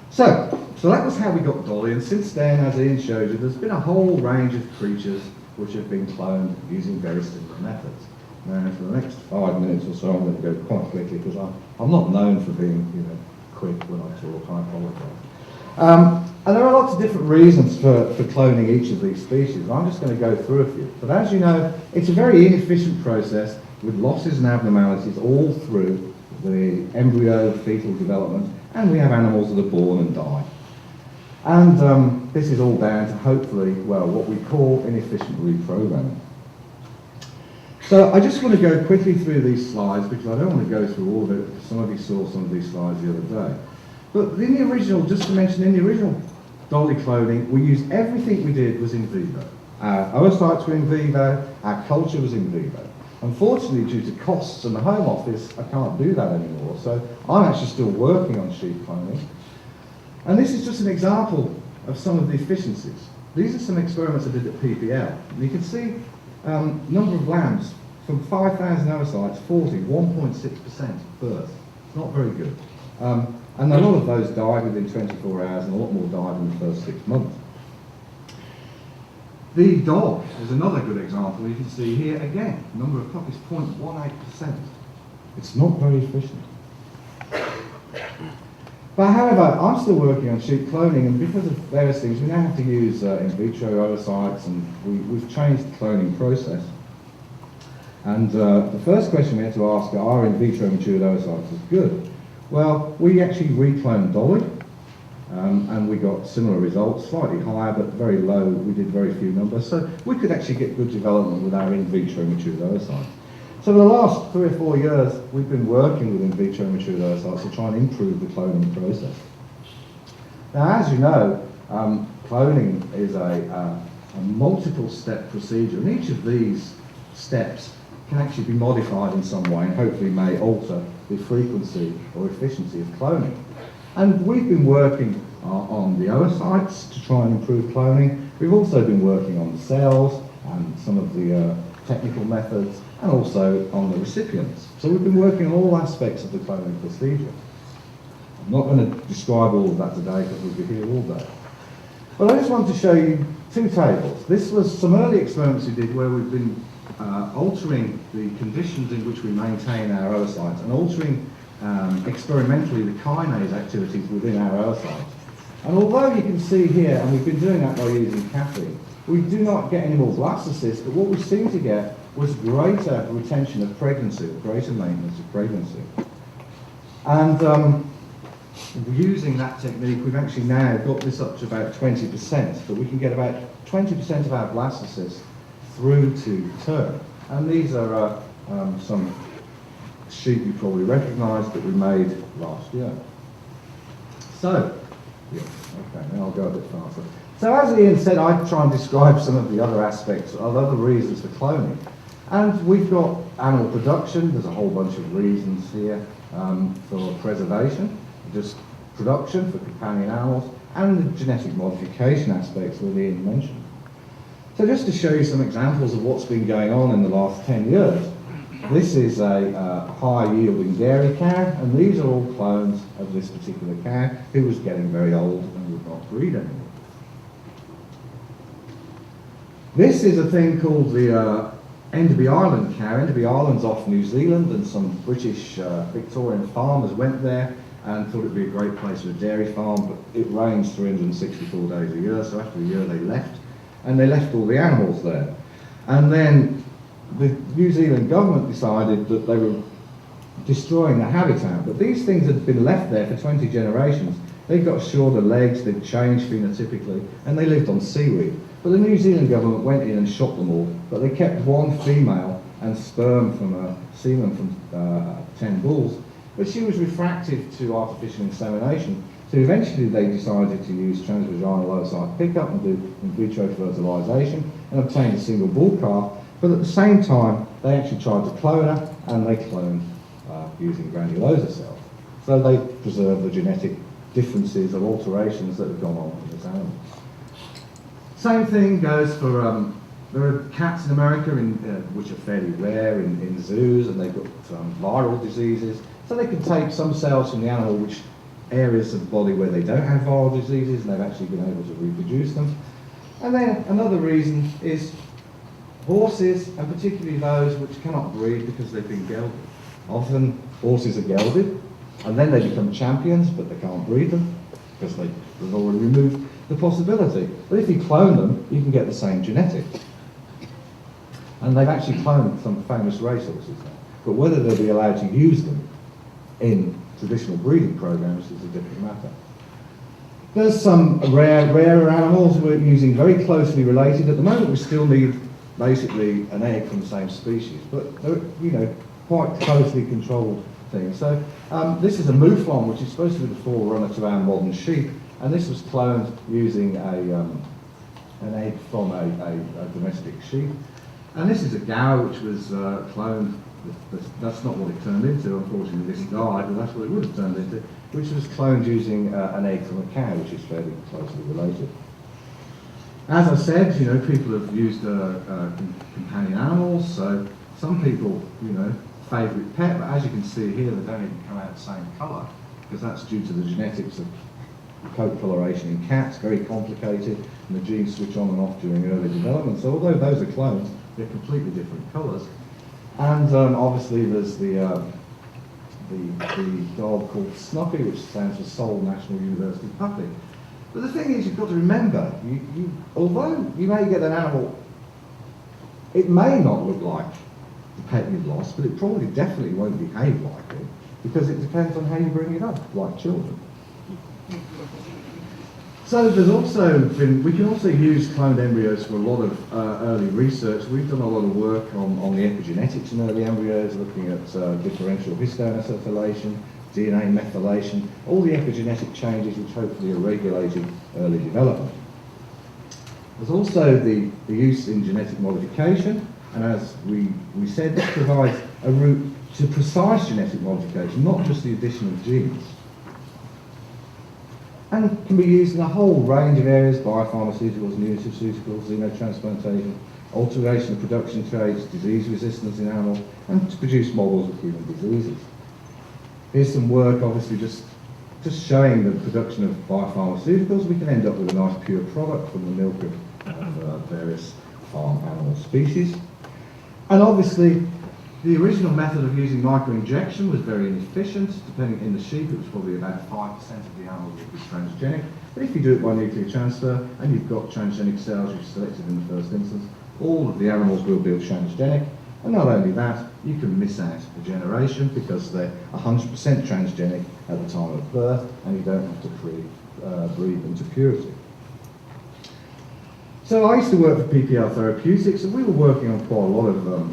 So that was how we got Dolly, and since then, as Ian showed you, there's been a whole range of creatures which have been cloned using very similar methods. Now, for the next 5 minutes or so, I'm going to go quite quickly because I'm not known for being, quick when I talk. I apologise. And there are lots of different reasons for cloning each of these species. I'm just going to go through a few. But as you know, it's a very inefficient process with losses and abnormalities all through the embryo fetal development, and we have animals that are born and die. And this is all down to hopefully, well, what we call inefficient reprogramming. So I just want to go quickly through these slides because I don't want to go through all of it, because some of you saw some of these slides the other day. But in the original, just to mention, in the original dolly cloning, we used everything we did was in vivo. Our oocytes were in vivo, our culture was in vivo. Unfortunately, due to costs and the Home Office, I can't do that anymore. So I'm actually still working on sheep cloning. And this is just an example of some of the efficiencies. These are some experiments I did at PPL. And you can see number of lambs from 5,000 oocytes, 1.6% birth. It's not very good. And a lot of those died within 24 hours, and a lot more died in the first 6 months. The dog is another good example. You can see here again, number of puppies, 0.18%. It's not very efficient. But however, I'm still working on sheep cloning, and because of various things, we now have to use in vitro oocytes, and we've changed the cloning process. And the first question we had to ask are in vitro matured oocytes is good? Well, we actually recloned Dolly, and we got similar results, slightly higher, but very low. We did very few numbers, so we could actually get good development with our in vitro matured oocytes. So for the last 3 or 4 years, we've been working with in vitro matured oocytes to try and improve the cloning process. Now, as you know, cloning is a multiple-step procedure, and each of these steps can actually be modified in some way and hopefully may alter the frequency or efficiency of cloning. And we've been working on the oocytes to try and improve cloning. We've also been working on the cells and some of the technical methods, and also on the recipients. So we've been working on all aspects of the cloning procedure. I'm not going to describe all of that today because we'll be here all day. But I just wanted to show you 2 tables. This was some early experiments we did where we've been altering the conditions in which we maintain our oocytes and altering experimentally the kinase activities within our oocytes. And although you can see here, and we've been doing that by using caffeine, we do not get any more blastocysts, but what we seem to get was greater retention of pregnancy, or greater maintenance of pregnancy. And using that technique, we've actually now got this up to about 20%, but we can get about 20% of our blastocysts through to term. And these are some sheep you probably recognise that we made last year. So, yeah, okay, now I'll go a bit faster. So as Ian said, I try and describe some of the other aspects, other reasons for cloning. And we've got animal production. There's a whole bunch of reasons here for preservation, just production for companion animals, and the genetic modification aspects that Ian mentioned. So just to show you some examples of what's been going on in the last 10 years, this is a high-yielding dairy cow, and these are all clones of this particular cow who was getting very old and would not breed anymore. This is a thing called the Enderby Island cow. Enderby Island's off New Zealand, and some British Victorian farmers went there and thought it'd be a great place for a dairy farm, but it rains 364 days a year, so after a year they left, and they left all the animals there. And then the New Zealand government decided that they were destroying the habitat, but these things had been left there for 20 generations. They got shorter legs, they'd changed phenotypically, and they lived on seaweed. But the New Zealand government went in and shot them all, but they kept one female and sperm from a semen from 10 bulls, but she was refractive to artificial insemination. So eventually they decided to use transvaginal oocyte pickup and do in vitro fertilisation and obtain a single bull calf, but at the same time they actually tried to clone her, and they cloned using granulosa cells. So they preserved the genetic differences or alterations that have gone on in this animal. Same thing goes for, there are cats in America which are fairly rare in zoos, and they've got viral diseases. So they can take some cells from the animal, which areas of the body where they don't have viral diseases, and they've actually been able to reproduce them. And then another reason is horses, and particularly those which cannot breed because they've been gelded. Often horses are gelded, and then they become champions, but they can't breed them because they've already removed the possibility. But if you clone them, you can get the same genetics. And they've actually cloned some famous racehorses now. But whether they'll be allowed to use them in traditional breeding programs is a different matter. There's some rarer animals we're using very closely related. At the moment we still need basically an egg from the same species, but they're, quite closely controlled thing. So this is a mouflon, which is supposed to be the forerunner to our modern sheep, and this was cloned using an egg from a domestic sheep. And this is a cow which was cloned. That's not what it turned into, unfortunately. This died, but that's what it would have turned into, which was cloned using an egg from a cow, which is fairly closely related. As I said, you know, people have used companion animals, so some people, you know, favourite pet, but as you can see here, they don't even come out the same colour, because that's due to the genetics of coat coloration in cats, very complicated, and the genes switch on and off during early development. So although those are clones, they're completely different colours. And obviously there's the dog called Snuppy, which stands for Seoul National University Puppy. But the thing is, you've got to remember, although you may get an animal, it may not look like the pet you've lost, but it probably definitely won't behave like it, because it depends on how you bring it up, like children. So there's also been, we can also use cloned embryos for a lot of early research. We've done a lot of work on the epigenetics in early embryos, looking at differential histone acetylation, DNA methylation, all the epigenetic changes which hopefully are regulating early development. There's also the use in genetic modification, and as we said, this provides a route to precise genetic modification, not just the addition of genes. And can be used in a whole range of areas: biopharmaceuticals, nutraceuticals, xenotransplantation, alteration of production traits, disease resistance in animals, and to produce models of human diseases. Here's some work, obviously, just showing the production of biopharmaceuticals. We can end up with a nice pure product from the milk of various farm animal species. And obviously, the original method of using microinjection was very inefficient. Depending in the sheep, it was probably about 5% of the animals would be transgenic. But if you do it by nuclear transfer, and you've got transgenic cells you've selected in the first instance, all of the animals will be transgenic. And not only that, you can miss out a generation because they're 100% transgenic at the time of birth, and you don't have to breed them to purity. So I used to work for PPL Therapeutics, and we were working on quite a lot of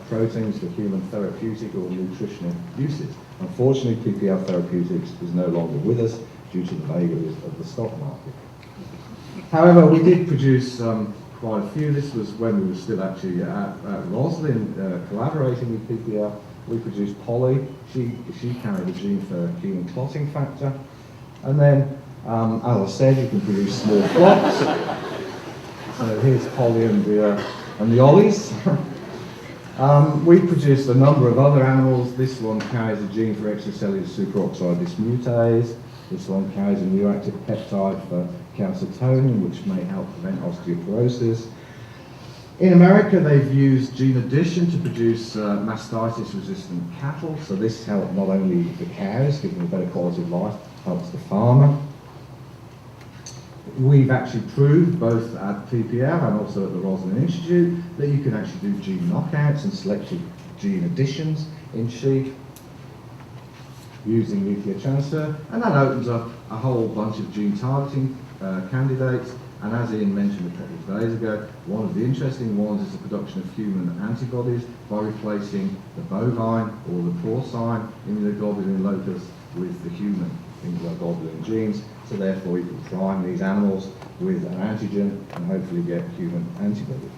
proteins for human therapeutic or nutritional uses. Unfortunately, PPL Therapeutics is no longer with us due to the vagaries of the stock market. However, we did produce quite a few. This was when we were still actually at Roslin, collaborating with PPL. We produced Polly. She carried a gene for human clotting factor. And then, as I said, you can produce small flocks. So here's Polly and the Ollies. We produced a number of other animals. This one carries a gene for extracellular superoxide dismutase. This one carries a new active peptide for calcitonin, which may help prevent osteoporosis. In America, they've used gene addition to produce mastitis-resistant cattle. So this helped not only the cows, giving them a better quality of life, helps the farmer. We've actually proved, both at PPL and also at the Roslin Institute, that you can actually do gene knockouts and selective gene additions in sheep using nuclear transfer, and that opens up a whole bunch of gene targeting candidates. And as Ian mentioned a couple of days ago, one of the interesting ones is the production of human antibodies by replacing the bovine or the porcine immunoglobulin locus with the human immunoglobulin genes. So therefore you can prime these animals with an antigen and hopefully get human antibodies.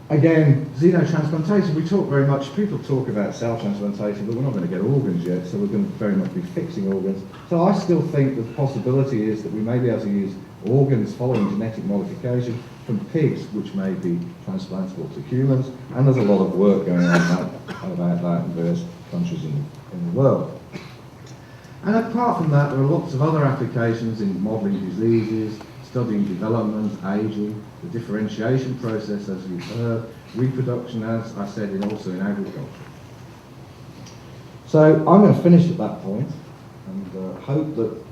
Again, xenotransplantation, we talk very much, people talk about cell transplantation, but we're not going to get organs yet, so we're going to very much be fixing organs. So I still think the possibility is that we may be able to use organs following genetic modification from pigs, which may be transplantable to humans, and there's a lot of work going on about that in various countries in the world. And apart from that, there are lots of other applications in modelling diseases, studying development, aging, the differentiation process, as you've heard, reproduction, as I said, and also in agriculture. So I'm going to finish at that point and hope that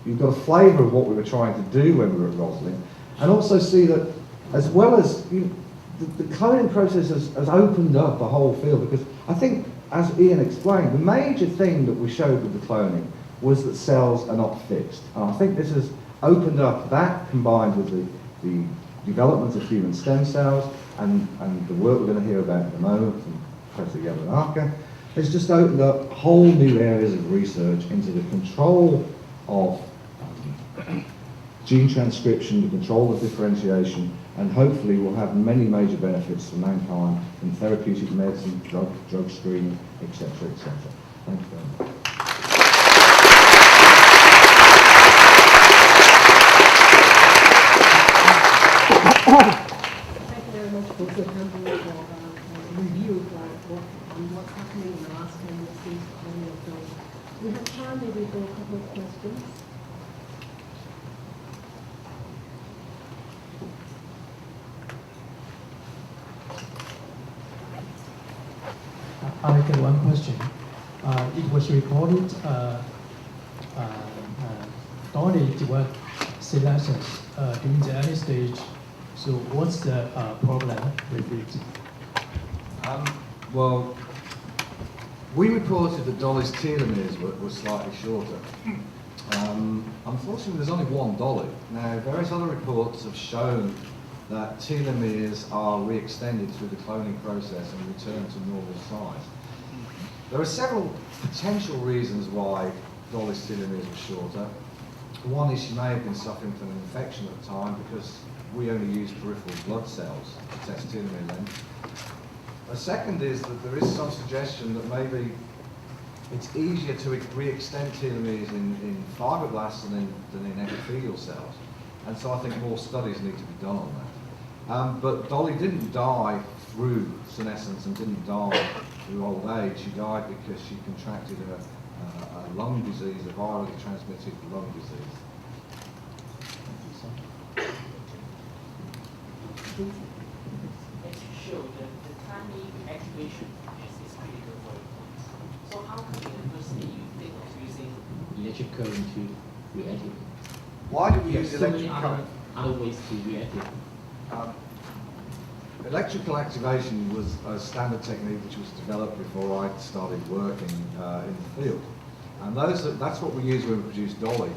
you've got a flavour of what we were trying to do when we were at Roslin, and also see that as well as the cloning process has opened up a whole field, because I think, as Ian explained, the major thing that we showed with the cloning was that cells are not fixed. And I think this has opened up that, combined with the development of human stem cells and the work we're going to hear about at the moment from Professor Yamanaka, has just opened up whole new areas of research into the control of gene transcription, the control of differentiation, and hopefully will have many major benefits for mankind in therapeutic medicine, drug screening, etc., etc. Thank you very much. Thank you very much, Professor Campbell, for a review on what's happening in the last 10 years since many of those. We have time maybe for a couple of questions. I got one question. It was reported Dolly developed senescence during the early stage. So what's the problem with it? Well, we reported that Dolly's telomeres were slightly shorter. Unfortunately, there's only one Dolly. Now, various other reports have shown that telomeres are re-extended through the cloning process and return to normal size. There are several potential reasons why Dolly's telomeres were shorter. One is she may have been suffering from an infection at the time because we only use peripheral blood cells to test telomere length. A second is that there is some suggestion that maybe it's easier to re-extend telomeres in fibroblasts than in epithelial cells. And so I think more studies need to be done on that. But Dolly didn't die through senescence and didn't die through old age. She died because she contracted a lung disease, a virally transmitted lung disease. As you showed, the timing activation is critical for it. So how can the university think of using electric current to react it? Why do we There are use so many electric current? other ways to react it. Electrical activation was a standard technique which was developed before I started working in the field. And that's what we use when we produce Dolly.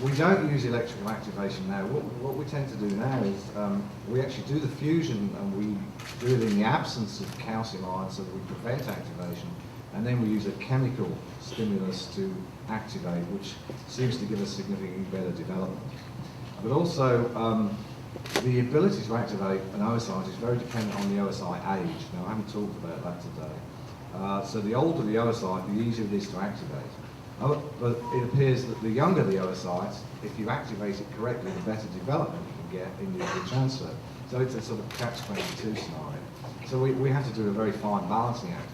We don't use electrical activation now. What we tend to do now is we actually do the fusion and we do it in the absence of calcium ions so that we prevent activation. And then we use a chemical stimulus to activate, which seems to give us significantly better development. But also, the ability to activate an oocyte is very dependent on the oocyte age. Now, I haven't talked about that today. So the older the oocyte, the easier it is to activate. But it appears that the younger the oocyte, if you activate it correctly, the better development you can get in nuclear transfer. So it's a sort of catch-22 scenario. So we have to do a very fine balancing act.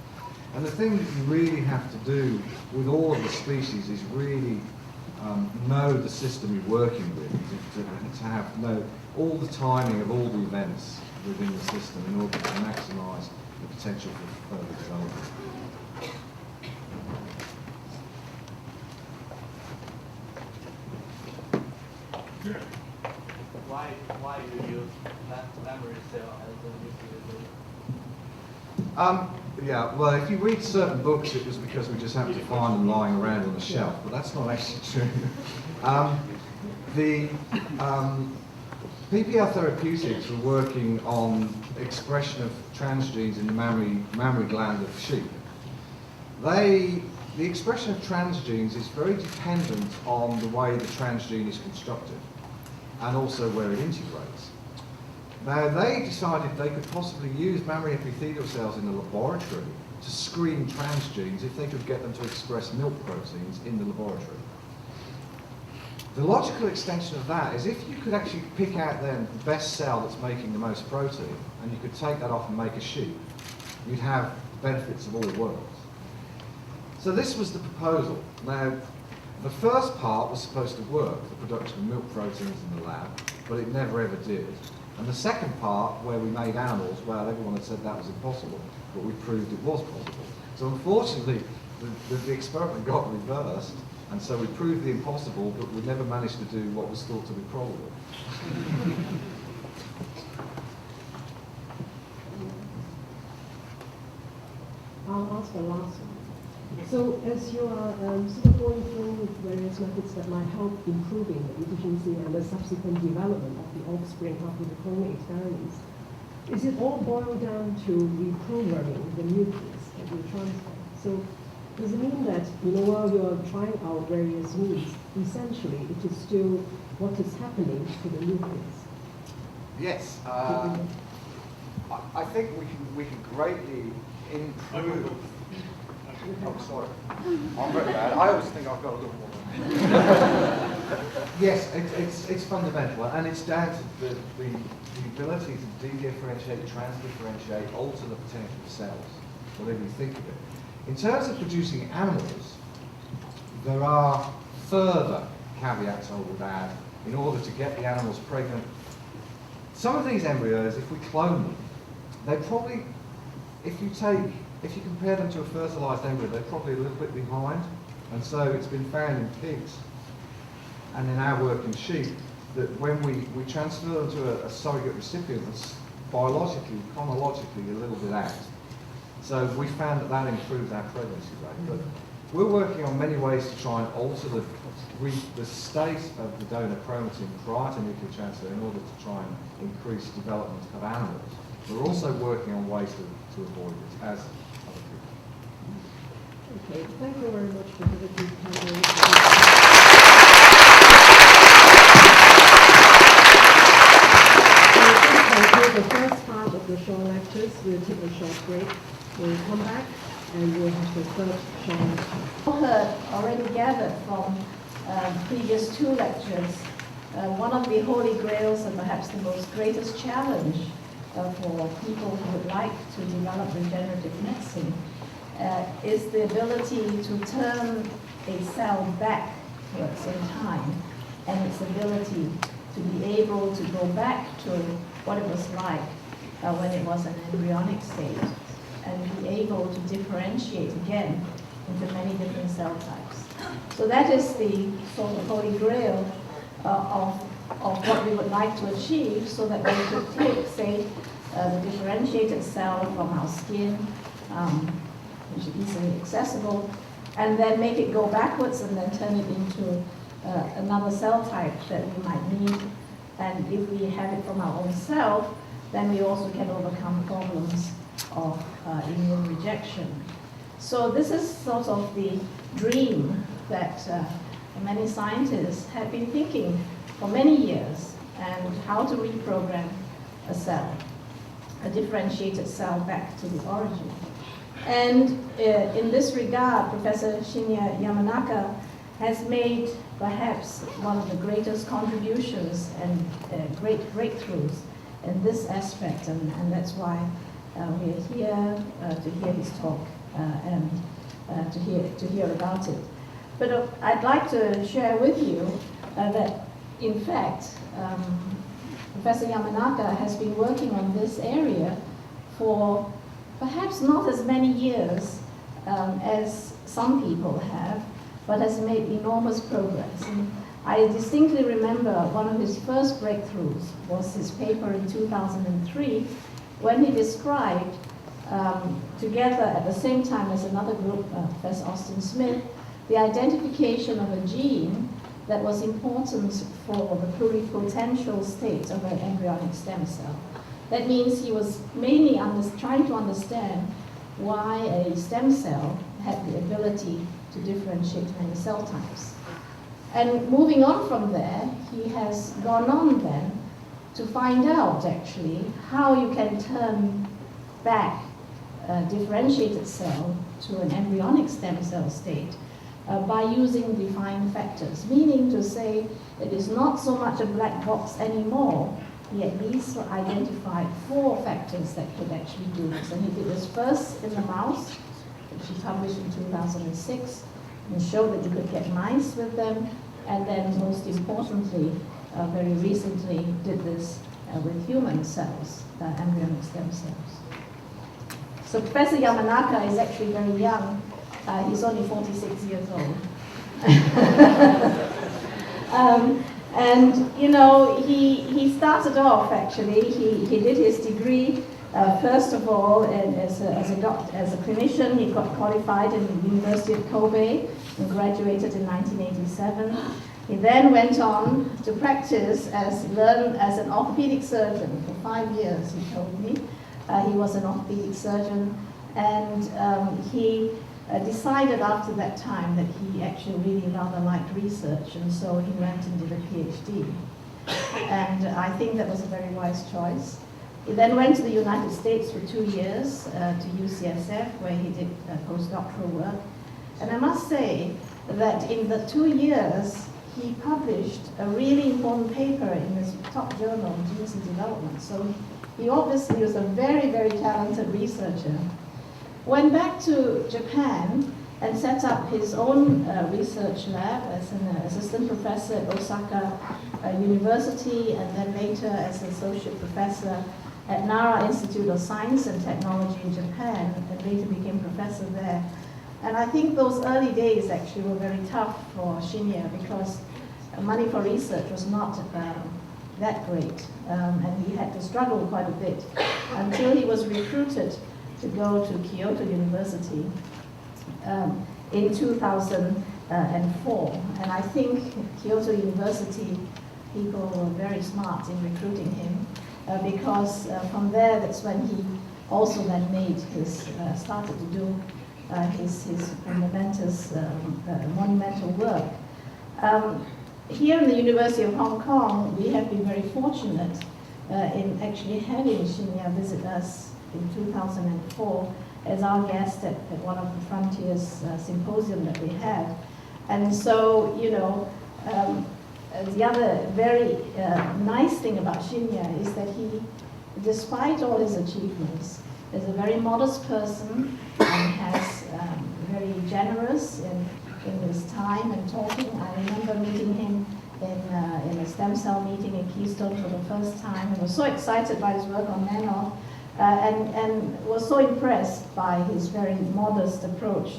And the thing that you really have to do with all of the species is really know the system you're working with, to know all the timing of all the events within the system in order to maximise the potential for further development. Why you use memory cell as a nuclear? Yeah, well, if you read certain books, it was because we just happened to find them lying around on the shelf, but that's not actually true. The PPR Therapeutics were working on expression of transgenes in the mammary gland of sheep. The expression of transgenes is very dependent on the way the transgene is constructed and also where it integrates. Now, they decided they could possibly use mammary epithelial cells in the laboratory to screen transgenes if they could get them to express milk proteins in the laboratory. The logical extension of that is if you could actually pick out then the best cell that's making the most protein, and you could take that off and make a sheep, you'd have benefits of all worlds. So this was the proposal. Now, the first part was supposed to work, the production of milk proteins in the lab, but it never ever did. And the second part, where we made animals, well, everyone had said that was impossible, but we proved it was possible. So unfortunately, the experiment got reversed, and so we proved the impossible, but we never managed to do what was thought to be probable. I'll ask the last one. So as you are sort of going through various methods that might help improving the efficiency and the subsequent development of the offspring after the cloning experiments, is it all boiled down to reprogramming the nucleus that you transfer? So does it mean that, while you're trying out various means, essentially it is still what is happening to the nucleus? Yes. I think we can greatly improve. Oh, sorry. I'm very bad. I always think I've got a little more. Yes, it's fundamental, and it's down to the ability to de-differentiate, trans-differentiate, alter the potential of cells, whatever you think of it. In terms of producing animals, there are further caveats I would add in order to get the animals pregnant. Some of these embryos, if we clone them, they probably, if you compare them to a fertilized embryo, they're probably a little bit behind. And so it's been found in pigs and in our work in sheep that when we transfer them to a surrogate recipient that's biologically, chronologically a little bit out. So we found that improves our pregnancy rate. But we're working on many ways to try and alter the state of the donor chromatin prior to nuclear transfer in order to try and increase development of animals. We're also working on ways to avoid it as other people. Okay, thank you very much for the the first part of the short lectures. We'll take a short break. We'll come back and we'll have the third short lecture. Heard already gathered from previous two lectures, one of the holy grails and perhaps the most greatest challenge for people who would like to develop regenerative medicine is the ability to turn a cell backwards in time, and its ability to be able to go back to what it was like when it was an embryonic state, and be able to differentiate again into many different cell types. So that is the sort of holy grail of what we would like to achieve, so that we could take, say, the differentiated cell from our skin, which is easily accessible, and then make it go backwards and then turn it into another cell type that we might need. And if we have it from our own self, then we also can overcome problems of immune rejection. So this is sort of the dream that many scientists have been thinking for many years, and how to reprogram a cell, a differentiated cell, back to the origin. And in this regard, Professor Shinya Yamanaka has made perhaps one of the greatest contributions and great breakthroughs in this aspect, and that's why we are here to hear his talk and to hear about it. But I'd like to share with you that, in fact, Professor Yamanaka has been working on this area for perhaps not as many years as some people have, but has made enormous progress. And I distinctly remember one of his first breakthroughs was his paper in 2003, when he described, together at the same time as another group, Professor Austin Smith, the identification of a gene that was important for the pluripotential state of an embryonic stem cell. That means he was mainly trying to understand why a stem cell had the ability to differentiate many cell types. And moving on from there, he has gone on then to find out actually how you can turn back a differentiated cell to an embryonic stem cell state by using defined factors, meaning to say it is not so much a black box anymore. He at least identified 4 factors that could actually do this. And he did this first in the mouse, which he published in 2006, and showed that you could get mice with them. And then most importantly, very recently, did this with human cells, embryonic stem cells. So Professor Yamanaka is actually very young. He's only 46 years old. And you know, he started off actually, he did his degree first of all as a clinician. He got qualified in the University of Kobe and graduated in 1987. He then went on to practice as an orthopedic surgeon for 5 years, he told me. He was an orthopedic surgeon, and he decided after that time that he actually really rather liked research, and so he went and did a PhD. And I think that was a very wise choice. He then went to the United States for 2 years to UCSF, where he did postdoctoral work. And I must say that in the 2 years, he published a really important paper in his top journal, Genes and Development. So he obviously was a very, very talented researcher. Went back to Japan and set up his own research lab as an assistant professor at Osaka University, and then later as associate professor at Nara Institute of Science and Technology in Japan, and later became professor there. And I think those early days actually were very tough for Shinya, because money for research was not that great, and he had to struggle quite a bit until he was recruited to go to Kyoto University in 2004. And I think Kyoto University people were very smart in recruiting him, because from there, that's when he also then made his, started to do his monumental work. Here in the University of Hong Kong, we have been very fortunate in actually having Shinya visit us in 2004 as our guest at one of the Frontiers symposium that we had. And so, you know, the other very nice thing about Shinya is that he, despite all his achievements, is a very modest person and has very generous in his time and talking. I remember meeting him in a stem cell meeting in Keystone for the first time, and was so excited by his work on Nano, and was so impressed by his very modest approach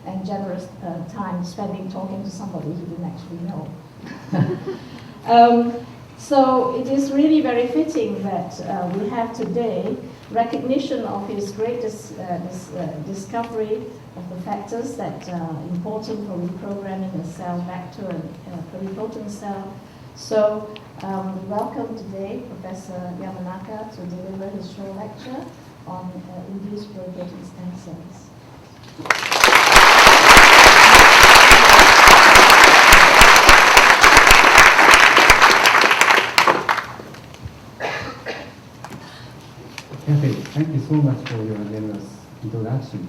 and generous time spending talking to somebody he didn't actually know. So it is really very fitting that we have today recognition of his great discovery of the factors that are important for reprogramming a cell back to a pluripotent cell. So we welcome today Professor Yamanaka to deliver his short lecture on induced pluripotent stem cells. Kathy, thank you so much for your generous introduction.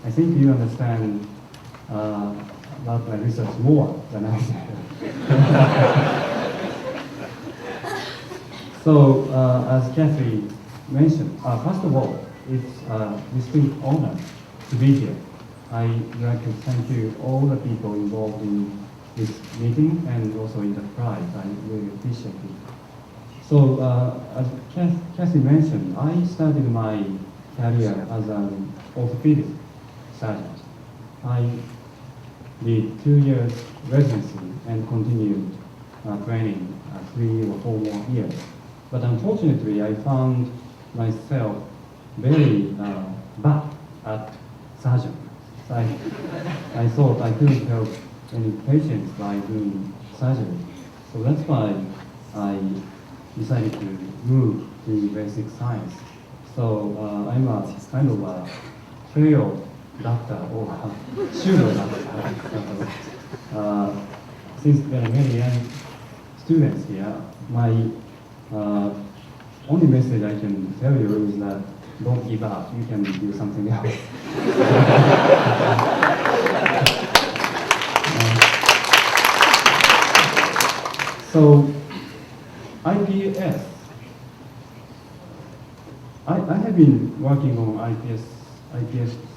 I think you understand about my research more than I do. So, as Kathy mentioned, first of all, it's a distinct honor to be here. I'd like to thank you, all the people involved in this meeting, and also in the prize. I really appreciate it. So, as Kathy mentioned, I started my career as an orthopedic surgeon. I did 2 years residency and continued training 3 or 4 more years. But unfortunately, I found myself very bad at surgery. I thought I couldn't help any patients by doing surgery. So that's why I decided to move to basic science. So I'm a kind of a trail doctor or pseudo doctor. Since there are many young students here, my only message I can tell you is that don't give up. You can do something else. So IPS. I have been working on IPS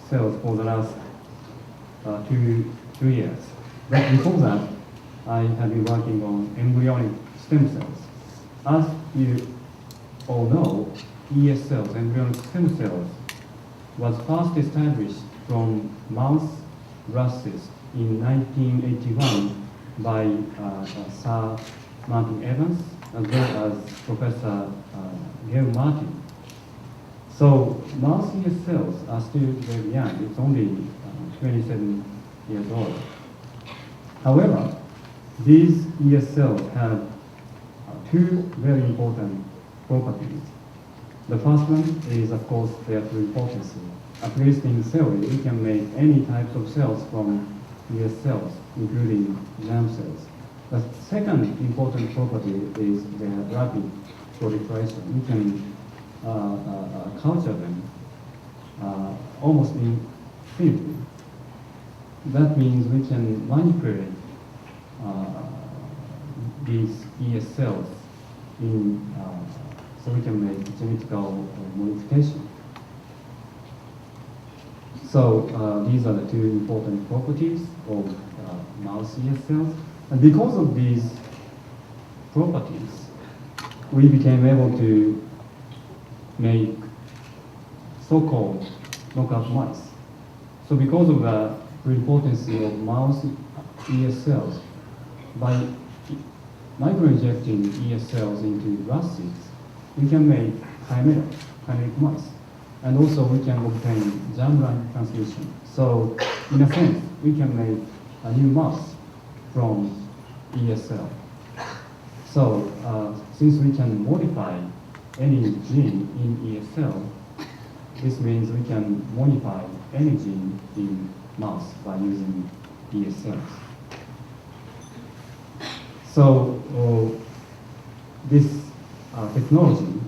cells for the last 2 years. But before that, I have been working on embryonic stem cells. As you all know, ES cells, embryonic stem cells, was first established from mouse Blastocyst in 1981 by Sir Martin Evans, as well as Professor Gail Martin. So mouse ES cells are still very young. It's only 27 years old. However, these ES cells have 2 very important properties. The first one is, of course, their pluripotency. at least in theory, we can make any types of cells from ES cells, including germ cells. The second important property is their rapid proliferation. We can culture them almost infinitely. That means we can manipulate these ES cells in, so we can make genetical modification. So these are the two important properties of mouse ES cells. And because of these properties, we became able to make so-called knockout mice. So because of the pluripotency of mouse ES cells, by microinjecting ES cells into rat seeds, we can make chimeric mice. And also we can obtain germline transmission. So in a sense, we can make a new mouse from ES cell. So since we can modify any gene in ES cell, this means we can modify any gene in mouse by using ES cells. So this technology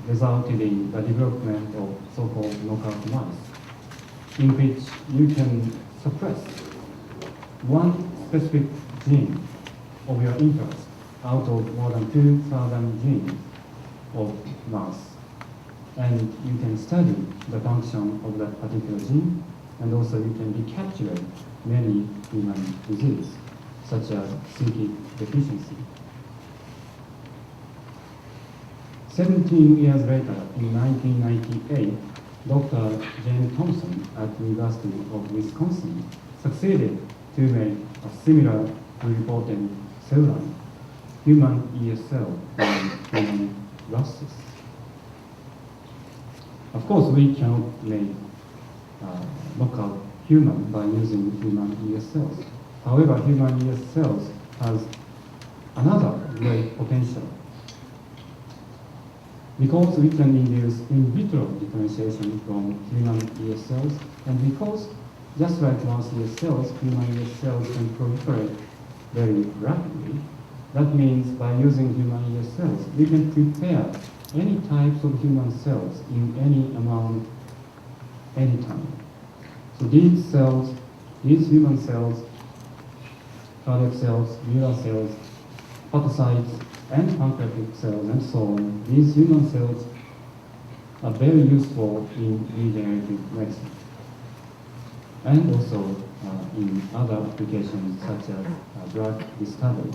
resulted in the development of so-called knockout mice, in which you can suppress one specific gene of your interest out of more than 2,000 genes of mouse. And you can study the function of that particular gene, and also you can recapture many human diseases, such as CT deficiency. 17 years later, in 1998, Dr. Jane Thompson at the University of Wisconsin succeeded to make a similar pluripotent cell line, human ES cell from human rust. Of course, we cannot make knockout human by using human ES cells. However, human ES cells has another great potential. Because we can induce in vitro differentiation from human ES cells, and because, just like mouse ES cells, human ES cells can proliferate very rapidly, that means by using human ES cells, we can prepare any types of human cells in any amount, anytime. So these cells, these human cells, cardiac cells, neural cells, hepatocytes, and pancreatic cells, and so on, these human cells are very useful in regenerative medicine, and also in other applications such as drug discovery.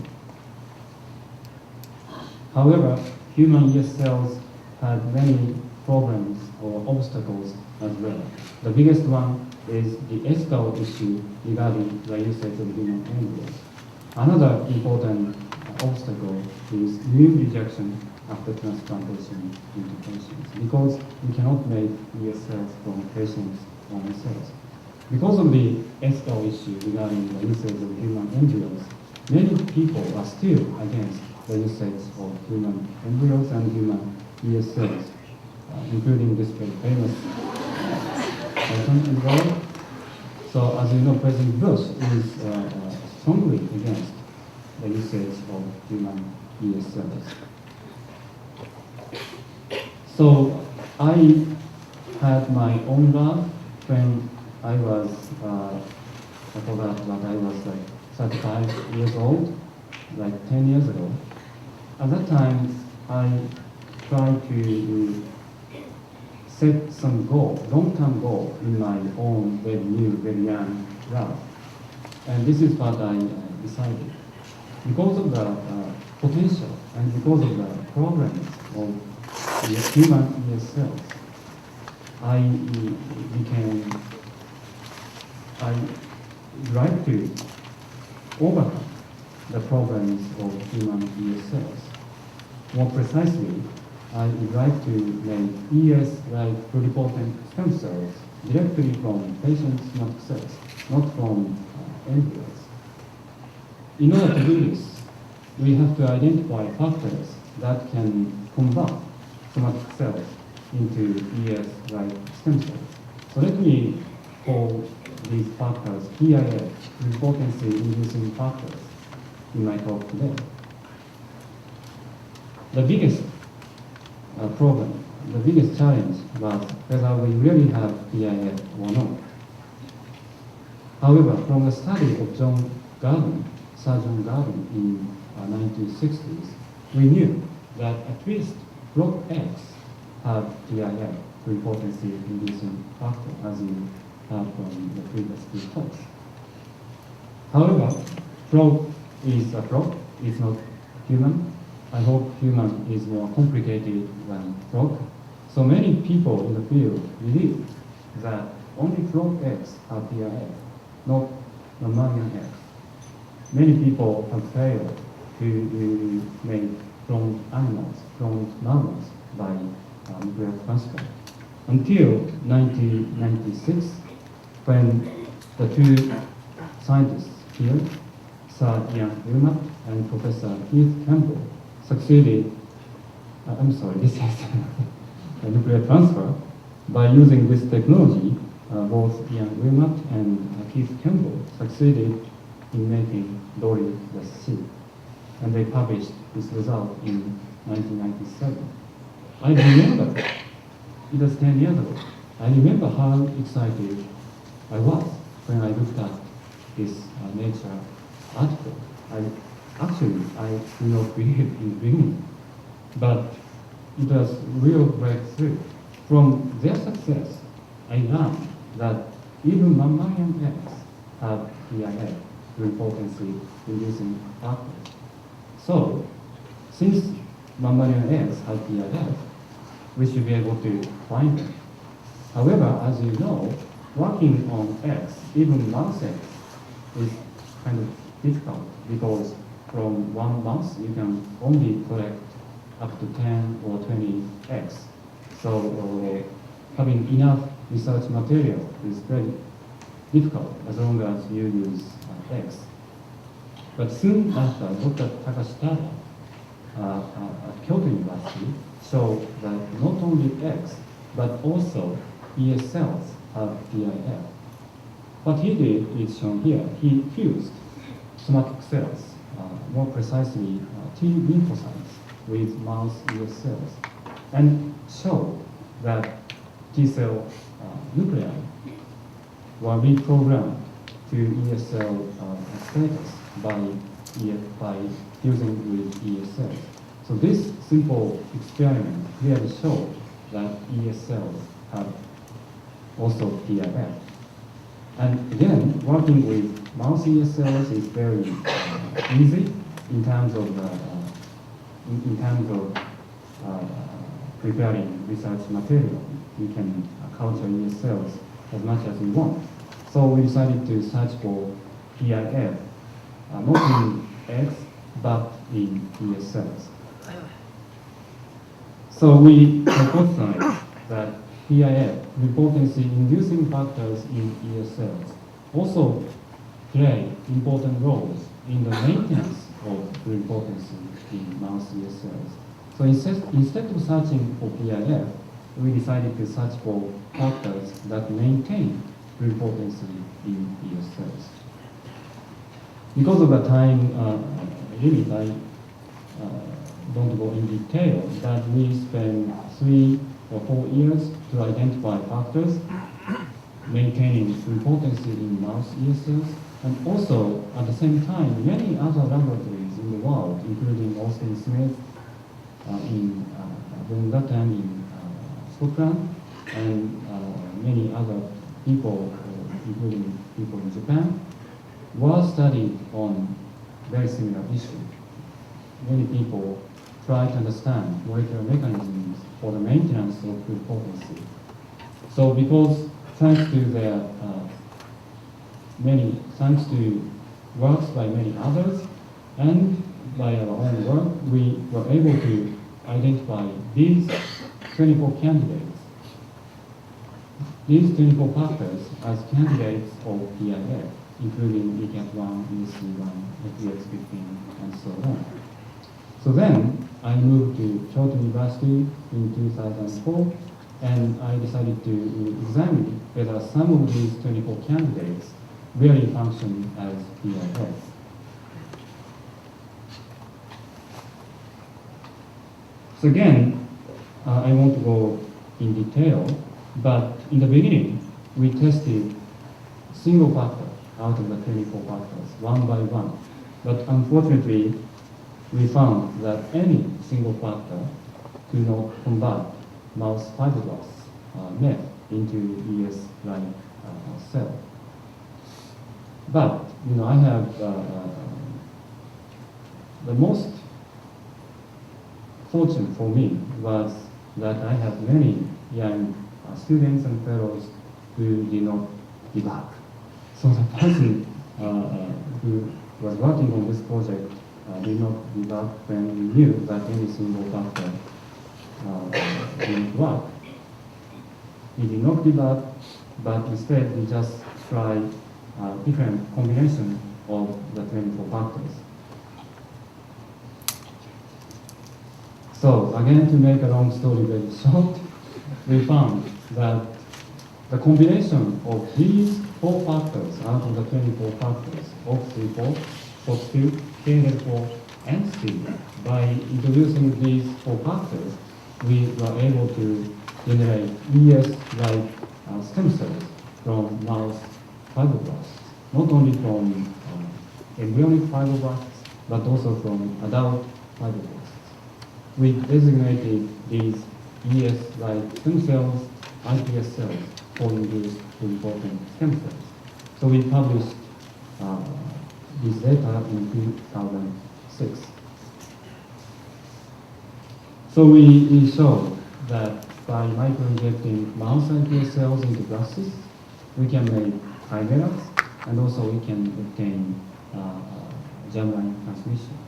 However, human ES cells had many problems or obstacles as well. The biggest one is the ethical issue regarding the usage of human embryos. Another important obstacle is new rejection after transplantation into patients, because we cannot make ES cells from patients' own cells. Because of the ethical issue regarding the usage of human embryos, many people are still against the usage of human embryos and human ES cells, including this very famous person in the world. So as you know, President Bush is strongly against the usage of human ES cells. So I had my own lab when I was, I forgot, but I was like 35 years old, like 10 years ago. At that time, I tried to set some goal, long-term goal in my own very new, very young lab. And this is what I decided. Because of the potential and because of the problems of the human ES cells, I like to overcome the problems of human ES cells. More precisely, I would like to make ES-like pluripotent stem cells directly from patients' somatic cells, not from embryos. In order to do this, we have to identify factors that can convert somatic cells into ES-like stem cells. So let me call these factors PIF, pluripotency-inducing factors, in my talk today. The biggest problem, the biggest challenge was whether we really have PIF or not. However, from the study of Sir John Garden in 1960s, we knew that at least Block X have PIF, pluripotency-inducing factor, as you heard from the previous two talks. However, frog is a frog, it's not human. I hope human is more complicated than frog. So many people in the field believe that only frog eggs have PIF, not mammalian eggs. Many people have failed to make from animals, from mammals by nuclear transfer. Until 1996, when the two scientists here, Sir Ian Wilmot and Professor Keith Campbell, succeeded, this is a nuclear transfer. By using this technology, both Ian Wilmot and Keith Campbell succeeded in making Dory the sheep. And they published this result in 1997. I remember, it was 10 years ago, I remember how excited I was when I looked at this Nature article. I do not believe in dreaming, but it was real breakthrough. From their success, I learned that even mammalian eggs have PIF, pluripotency-inducing factors. So, since mammalian eggs have PIF, we should be able to find them. However, as you know, working on eggs, even mouse eggs, is kind of difficult because from one mouse you can only collect up to 10 or 20 eggs. So having enough research material is very difficult as long as you use eggs. But soon after, Dr. Takashi Tada at Kyoto University showed that not only eggs, but also ES cells have PIF. What he did is shown here. He fused somatic cells, more precisely T lymphocytes, with mouse ES cells, and showed that T cell nuclei were reprogrammed to ES cell status by fusing with ES cells. So this simple experiment clearly showed that ES cells have also PIF. And again, working with mouse ES cells is very easy in terms of preparing research material. You can culture ES cells as much as you want. So we decided to search for PIF, not in eggs, but in ES cells. So we hypothesized that PIF, pluripotency-inducing factors in ES cells, also play important roles in the maintenance of pluripotency in mouse ES cells. So instead of searching for PIF, we decided to search for factors that maintain pluripotency in ES cells. Because of the time limit, I don't go in detail, but we spent 3 or 4 years to identify factors maintaining pluripotency in mouse ES cells, and also at the same time many other laboratories in the world, including Austin Smith during that time in Scotland, and many other people, including people in Japan, were studied on very similar issue. Many people try to understand molecular mechanisms for the maintenance of pluripotency. So because thanks to works by many others and by our own work, we were able to identify these 24 candidates, these 24 factors as candidates of PIF, including ECAT1, ESC1, FBX15, and so on. So then I moved to Kyoto University in 2004 and I decided to examine whether some of these 24 candidates really function as PIS. So again, I won't go in detail, but in the beginning, we tested single factor out of the 24 factors, one by one. But unfortunately, we found that any single factor could not convert mouse fibroblasts net into ES-like cell. But I have the most fortune for me was that I have many young students and fellows who did not give up. So the person who was working on this project did not give up when we knew that any single factor didn't work. He did not give up, but instead he just tried different combination of the 24 factors. So again, to make a long story very short, we found that the combination of these 4 factors out of the 24 factors, OX34, FOX2, KLL4, and C, by introducing these 4 factors, we were able to generate ES-like stem cells from mouse fibroblasts, not only from embryonic fibroblasts, but also from adult fibroblasts. We designated these ES-like stem cells, iPS cells, for induced pluripotent stem cells. So we published this data in 2006. So we showed that by microinjecting mouse iPS cells into blastocysts, we can make chimeras, and also we can obtain germline transmission.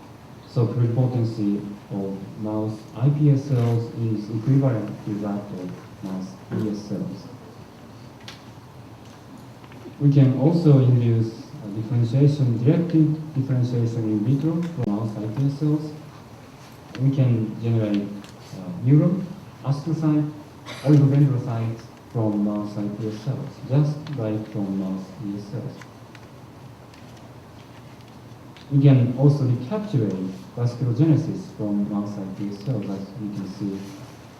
So pluripotency of mouse iPS cells is equivalent to that of mouse ES cells. We can also induce differentiation, directed differentiation in vitro from mouse iPS cells. We can generate neuron, astrocyte, oligodendrocytes from mouse iPS cells, just like from mouse ES cells. We can also recapturate vasculogenesis from mouse iPS cells, as you can see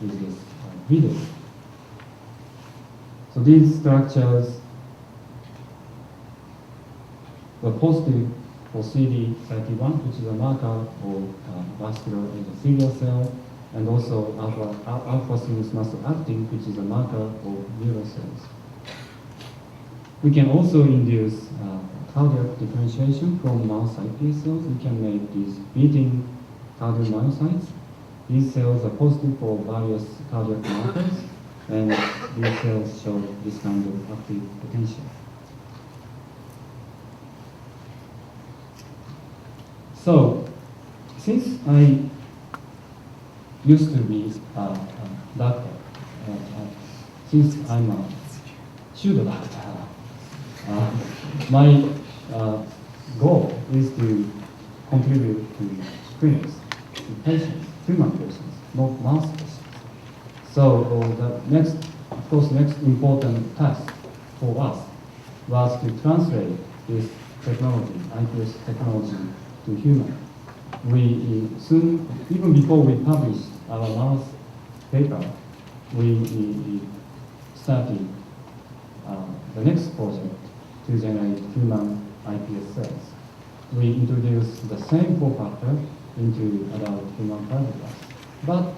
in this video. So these structures were positive for CD31, which is a marker of vascular endothelial cell, and also alpha-synuclein muscle actin, which is a marker of neural cells. We can also induce cardiac differentiation from mouse iPS cells. We can make these beating cardiomyocytes. These cells are positive for various cardiac markers, and these cells show this kind of active potential. So, since I used to be a doctor, since I'm a pseudo doctor, my goal is to contribute to clinics, to patients, human patients, not mouse patients. So the next, of course, next important task for us was to translate this technology, iPS technology, to human. We soon, even before we published our mouse paper, we started the next project to generate human iPS cells. We introduced the same 4 factor into adult human fibroblasts. But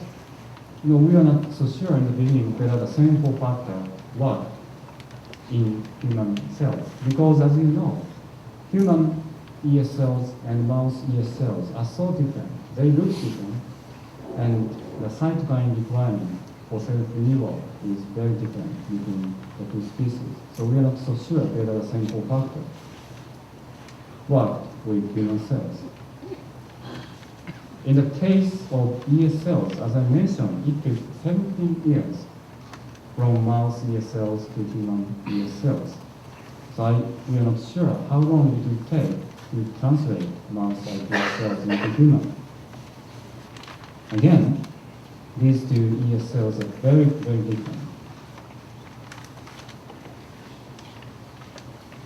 we are not so sure in the beginning whether the same 4 factor work in human cells, because as you know, human ES cells and mouse ES cells are so different. They look different, and the cytokine requirement for cell renewal is very different between the 2 species. So we are not so sure whether the same 4 factor work with human cells. In the case of ES cells, as I mentioned, it took 17 years from mouse ES cells to human ES cells. So we are not sure how long it will take to translate mouse iPS cells into human. Again, these 2 ES cells are very, very different.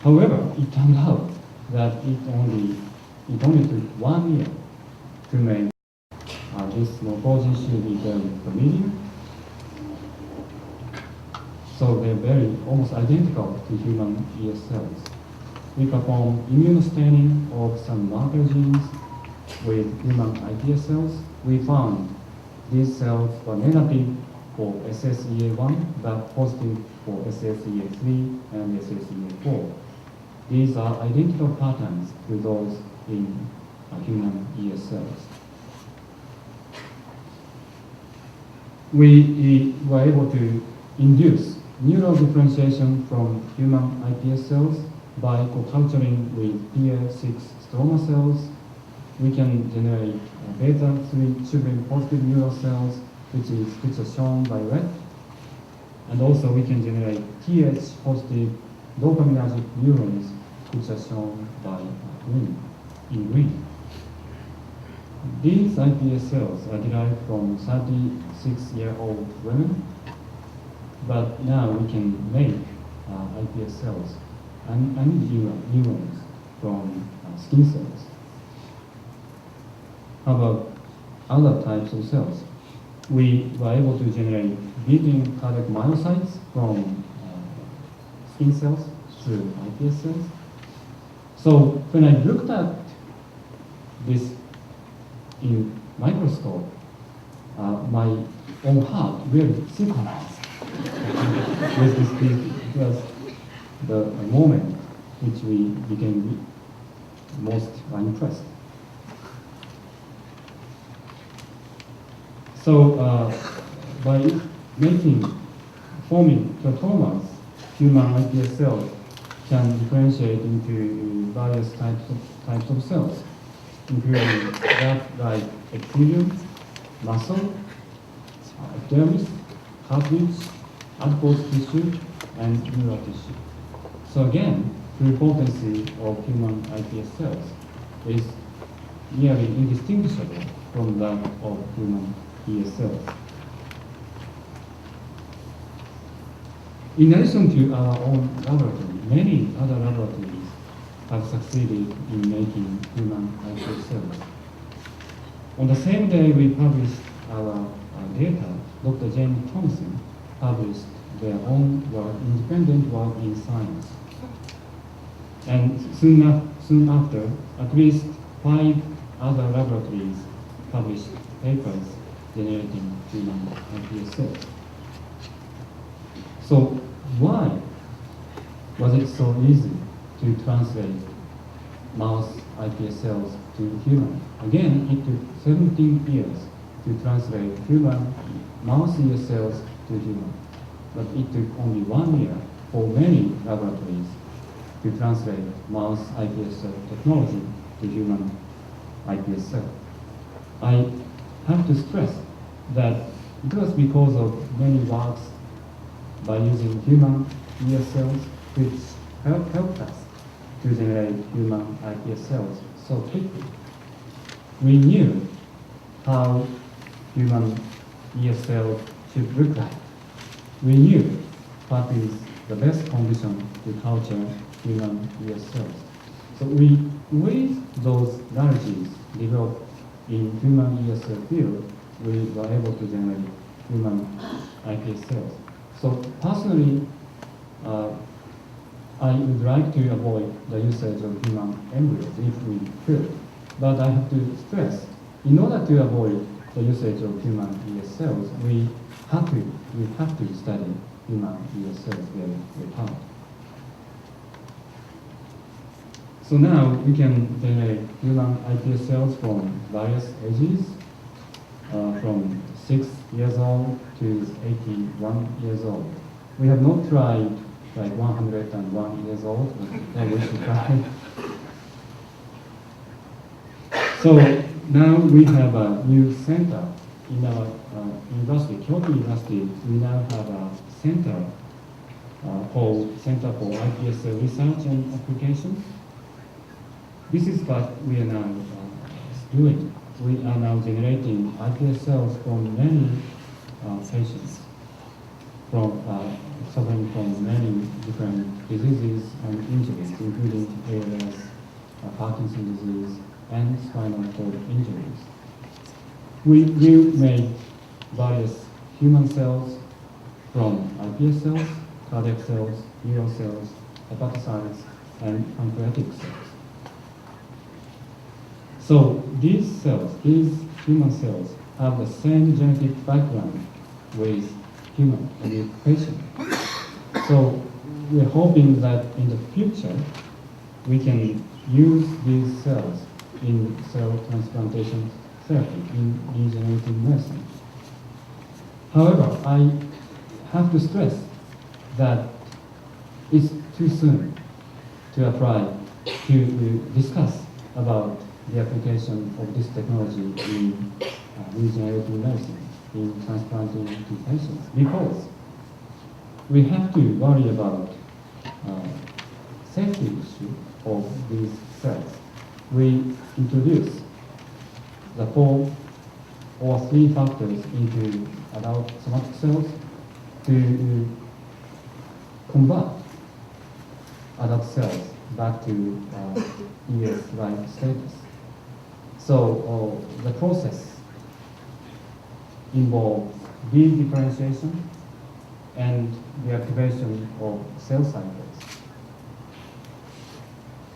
However, it turned out that it only took 1 year to make this morphology should become familiar. So they're very almost identical to human ear cells. We perform immunostaining of some marker genes with human iPS cells. We found these cells were negative for SSEA1 but positive for SSEA3 and SSEA4. These are identical patterns to those in human ear cells. We were able to induce neural differentiation from human iPS cells by co-culturing with PR6 stroma cells. We can generate beta-3 tubulin positive neural cells, which are shown by red. And also we can generate TH positive dopaminergic neurons, which are shown by green, in green. These iPS cells are derived from 36-year-old women, but now we can make iPS cells and neurons from skin cells. How about other types of cells? We were able to generate built-in cardiac myocytes from skin cells through iPS cells. So when I looked at this in microscope, my own heart really synchronized with this beat. It was the moment which we became most impressed. So by forming teratomas, human iPS cells can differentiate into various types of cells, including that like epithelium, muscle, epidermis, cartilage, adipose tissue, and neural tissue. So again, pluripotency of human iPS cells is nearly indistinguishable from that of human ear cells. In addition to our own laboratory, many other laboratories have succeeded in making human iPS cells. On the same day we published our data, Dr. James Thompson published their own work, independent work in Science. And soon after, at least 5 other laboratories published papers generating human iPS cells. So why was it so easy to translate mouse iPS cells to human? Again, it took 17 years to translate human mouse ear cells to human. But it took only 1 year for many laboratories to translate mouse iPS cell technology to human iPS cell. I have to stress that it was because of many works by using human ear cells which helped us to generate human iPS cells so quickly. We knew how human ear cells should look like. We knew what is the best condition to culture human ear cells. So with those knowledges developed in human ear cell field, we were able to generate human iPS cells. So personally, I would like to avoid the usage of human embryos if we could. But I have to stress, in order to avoid the usage of human ear cells, we have to study human ear cells very, very hard. So now we can generate human iPS cells from various ages, from 6 years old to 81 years old. We have not tried like 101 years old, but we should try. So now we have a new center in our university, Kyoto University. We now have a center called Center for iPS Cell Research and Application. This is what we are now doing. We are now generating iPS cells from many patients. from suffering from many different diseases and injuries, including ALS, Parkinson's disease, and spinal cord injuries. We will make various human cells from iPS cells, cardiac cells, neural cells, hepatocytes, and pancreatic cells. So these cells, these human cells, have the same genetic background with human and with patient. So we're hoping that in the future we can use these cells in cell transplantation therapy, in regenerative medicine. However, I have to stress that it's too soon to apply, to discuss about the application of this technology in regenerative medicine, in transplanting to patients, because we have to worry about safety issue of these cells. We introduce the 4 or 3 factors into adult somatic cells to convert adult cells back to ES-like status. So the process involves de-differentiation and the activation of cell cycles.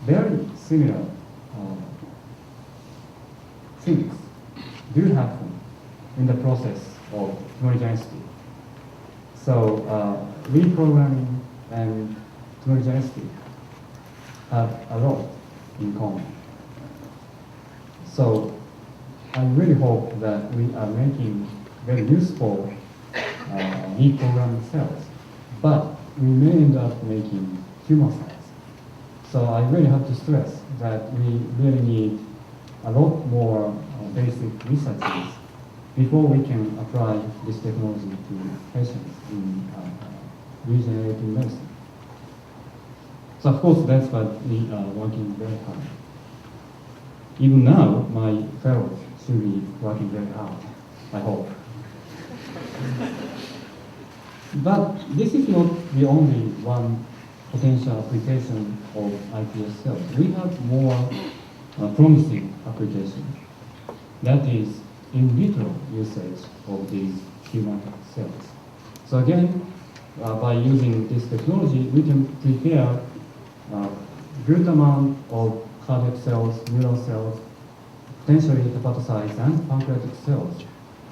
Very similar things do happen in the process of tumorigenicity. So reprogramming and tumorigenicity have a lot in common. So I really hope that we are making very useful reprogrammed cells, but we may end up making tumor cells. So I really have to stress that we really need a lot more basic researches before we can apply this technology to patients in regenerative medicine. So of course that's what we are working very hard. Even now, my fellows should be working very hard, I hope. But this is not the only one potential application of iPS cells. We have more promising application. That is in vitro usage of these human cells. So again, by using this technology, we can prepare good amount of cardiac cells, neural cells, potentially hepatocytes and pancreatic cells,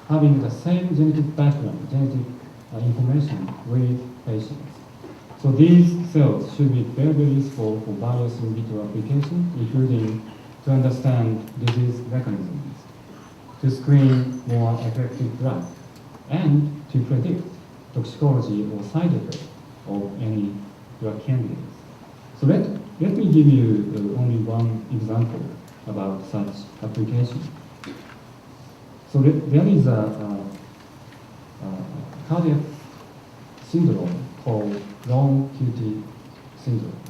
having the same genetic background, genetic information with patients. So these cells should be very, very useful for various in vitro applications, including to understand disease mechanisms, to screen more effective drugs, and to predict toxicology or side effects of any drug candidates. So let me give you only one example about such application. So there is a cardiac syndrome called long QT syndrome.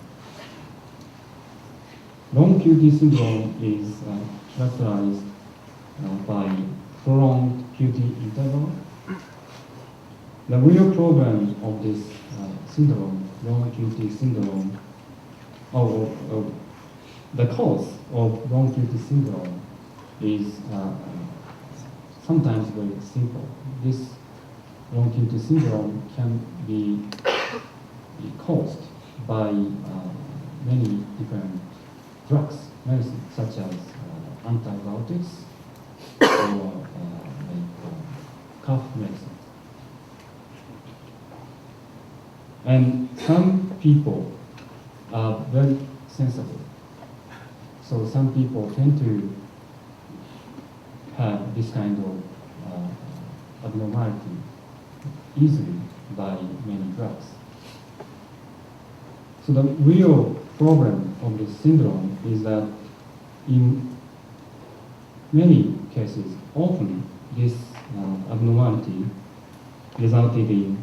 Long QT syndrome is characterized by prolonged QT interval. The real problem of this syndrome, long QT syndrome, the cause of long QT syndrome is sometimes very simple. This long QT syndrome can be caused by many different drugs, medicines, such as antibiotics or cough medicine. And some people are very sensitive. So some people tend to have this kind of abnormality easily by many drugs. So the real problem of this syndrome is that in many cases, often this abnormality resulted in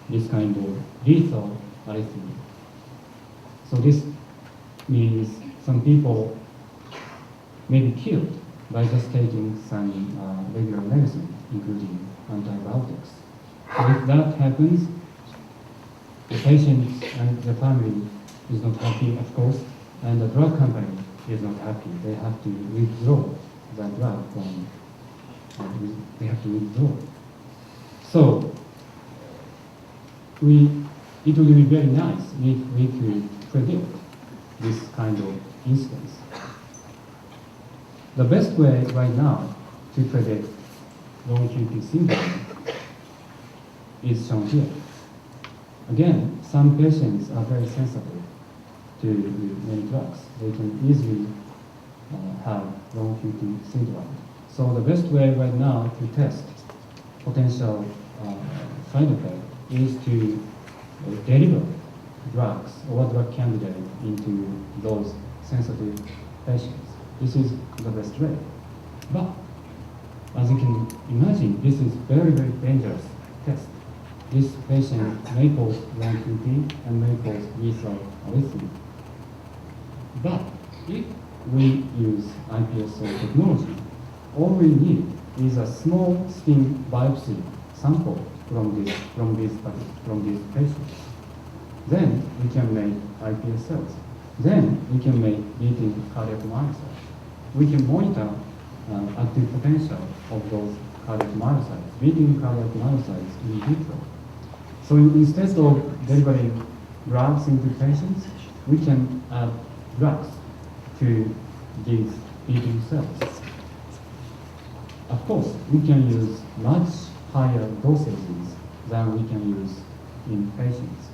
this kind of lethal arrhythmia. So this means some people may be killed by just taking some regular medicine, including antibiotics. So if that happens, the patient and the family is not happy, of course, and the drug company is not happy. They have to withdraw the drug from, they have to withdraw. So, it would be very nice if we could predict this kind of instance. The best way right now to predict long QT syndrome is shown here. Again, some patients are very sensitive to many drugs. They can easily have long QT syndrome. So the best way right now to test potential side effect is to deliver drugs or drug candidate into those sensitive patients. This is the best way. But as you can imagine, this is very, very dangerous test. This patient may cause long QT and may cause lethal arrhythmia. But if we use iPSO technology, all we need is a small skin biopsy sample from these patients. Then we can make iPS cells. Then we can make beating cardiac myocytes. We can monitor active potential of those cardiac myocytes, beating cardiac myocytes in vitro. So instead of delivering drugs into patients, we can add drugs to these beating cells. Of course, we can use much higher dosages than we can use in patients.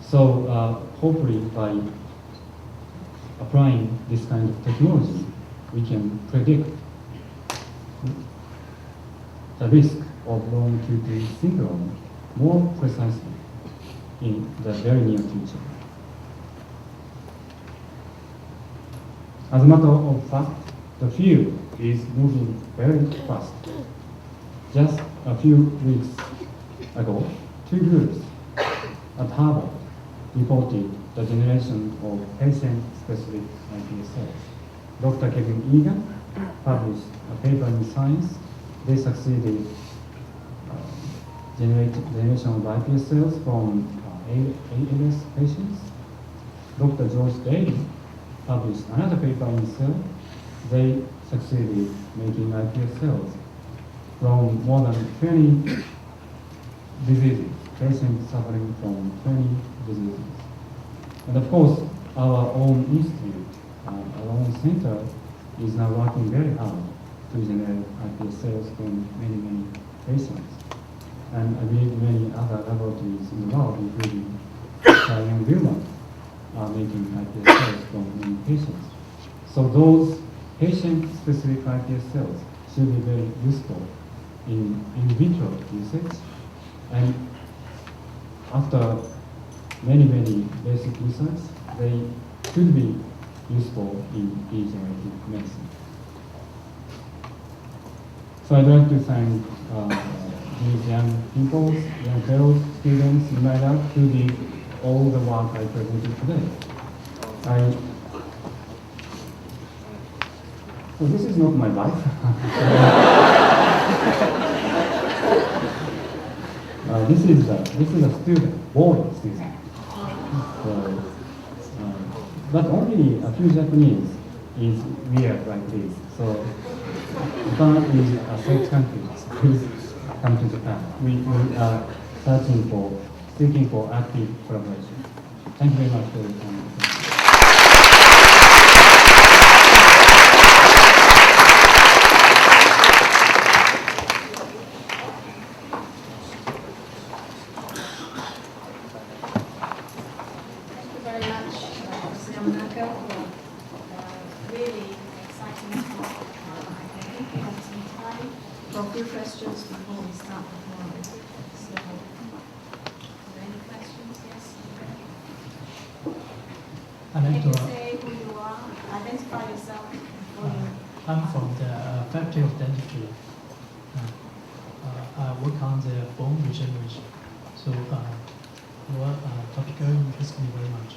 So hopefully by applying this kind of technology, we can predict the risk of long QT syndrome more precisely in the very near future. As a matter of fact, the field is moving very fast. Just a few weeks ago, two groups at Harvard reported the generation of patient-specific iPS cells. Dr. Kevin Egan published a paper in Science. They succeeded generation of iPS cells from ALS patients. Dr. George Daly published another paper in Cell. They succeeded making iPS cells from more than 20 diseases, patients suffering from 20 diseases. And of course, our own institute, our own center is now working very hard to generate iPS cells from many, many patients. And I believe many other laboratories in the world, including China Wilmot, are making iPS cells from many patients. So those patient-specific iPS cells should be very useful in vitro usage. And after many, many basic research, they could be useful in regenerative medicine. So I'd like to thank these young people, young fellow students in my lab who did all the work I presented today. So this is not my life. This is a student, boring student. So, but only a few Japanese is weird like this. So Japan is a safe country. Please come to Japan. We are seeking for active collaboration. Thank you very much for your time. Thank you very much, Mr. Yamanaka, for really exciting talk. I think we have some time for a few questions before we start the forum. So, are there any questions? Yes? I'd like Can you to, say who you are? Identify yourself. I'm from the Faculty of Dentistry. I work on the bone regeneration. So your topic interests me very much.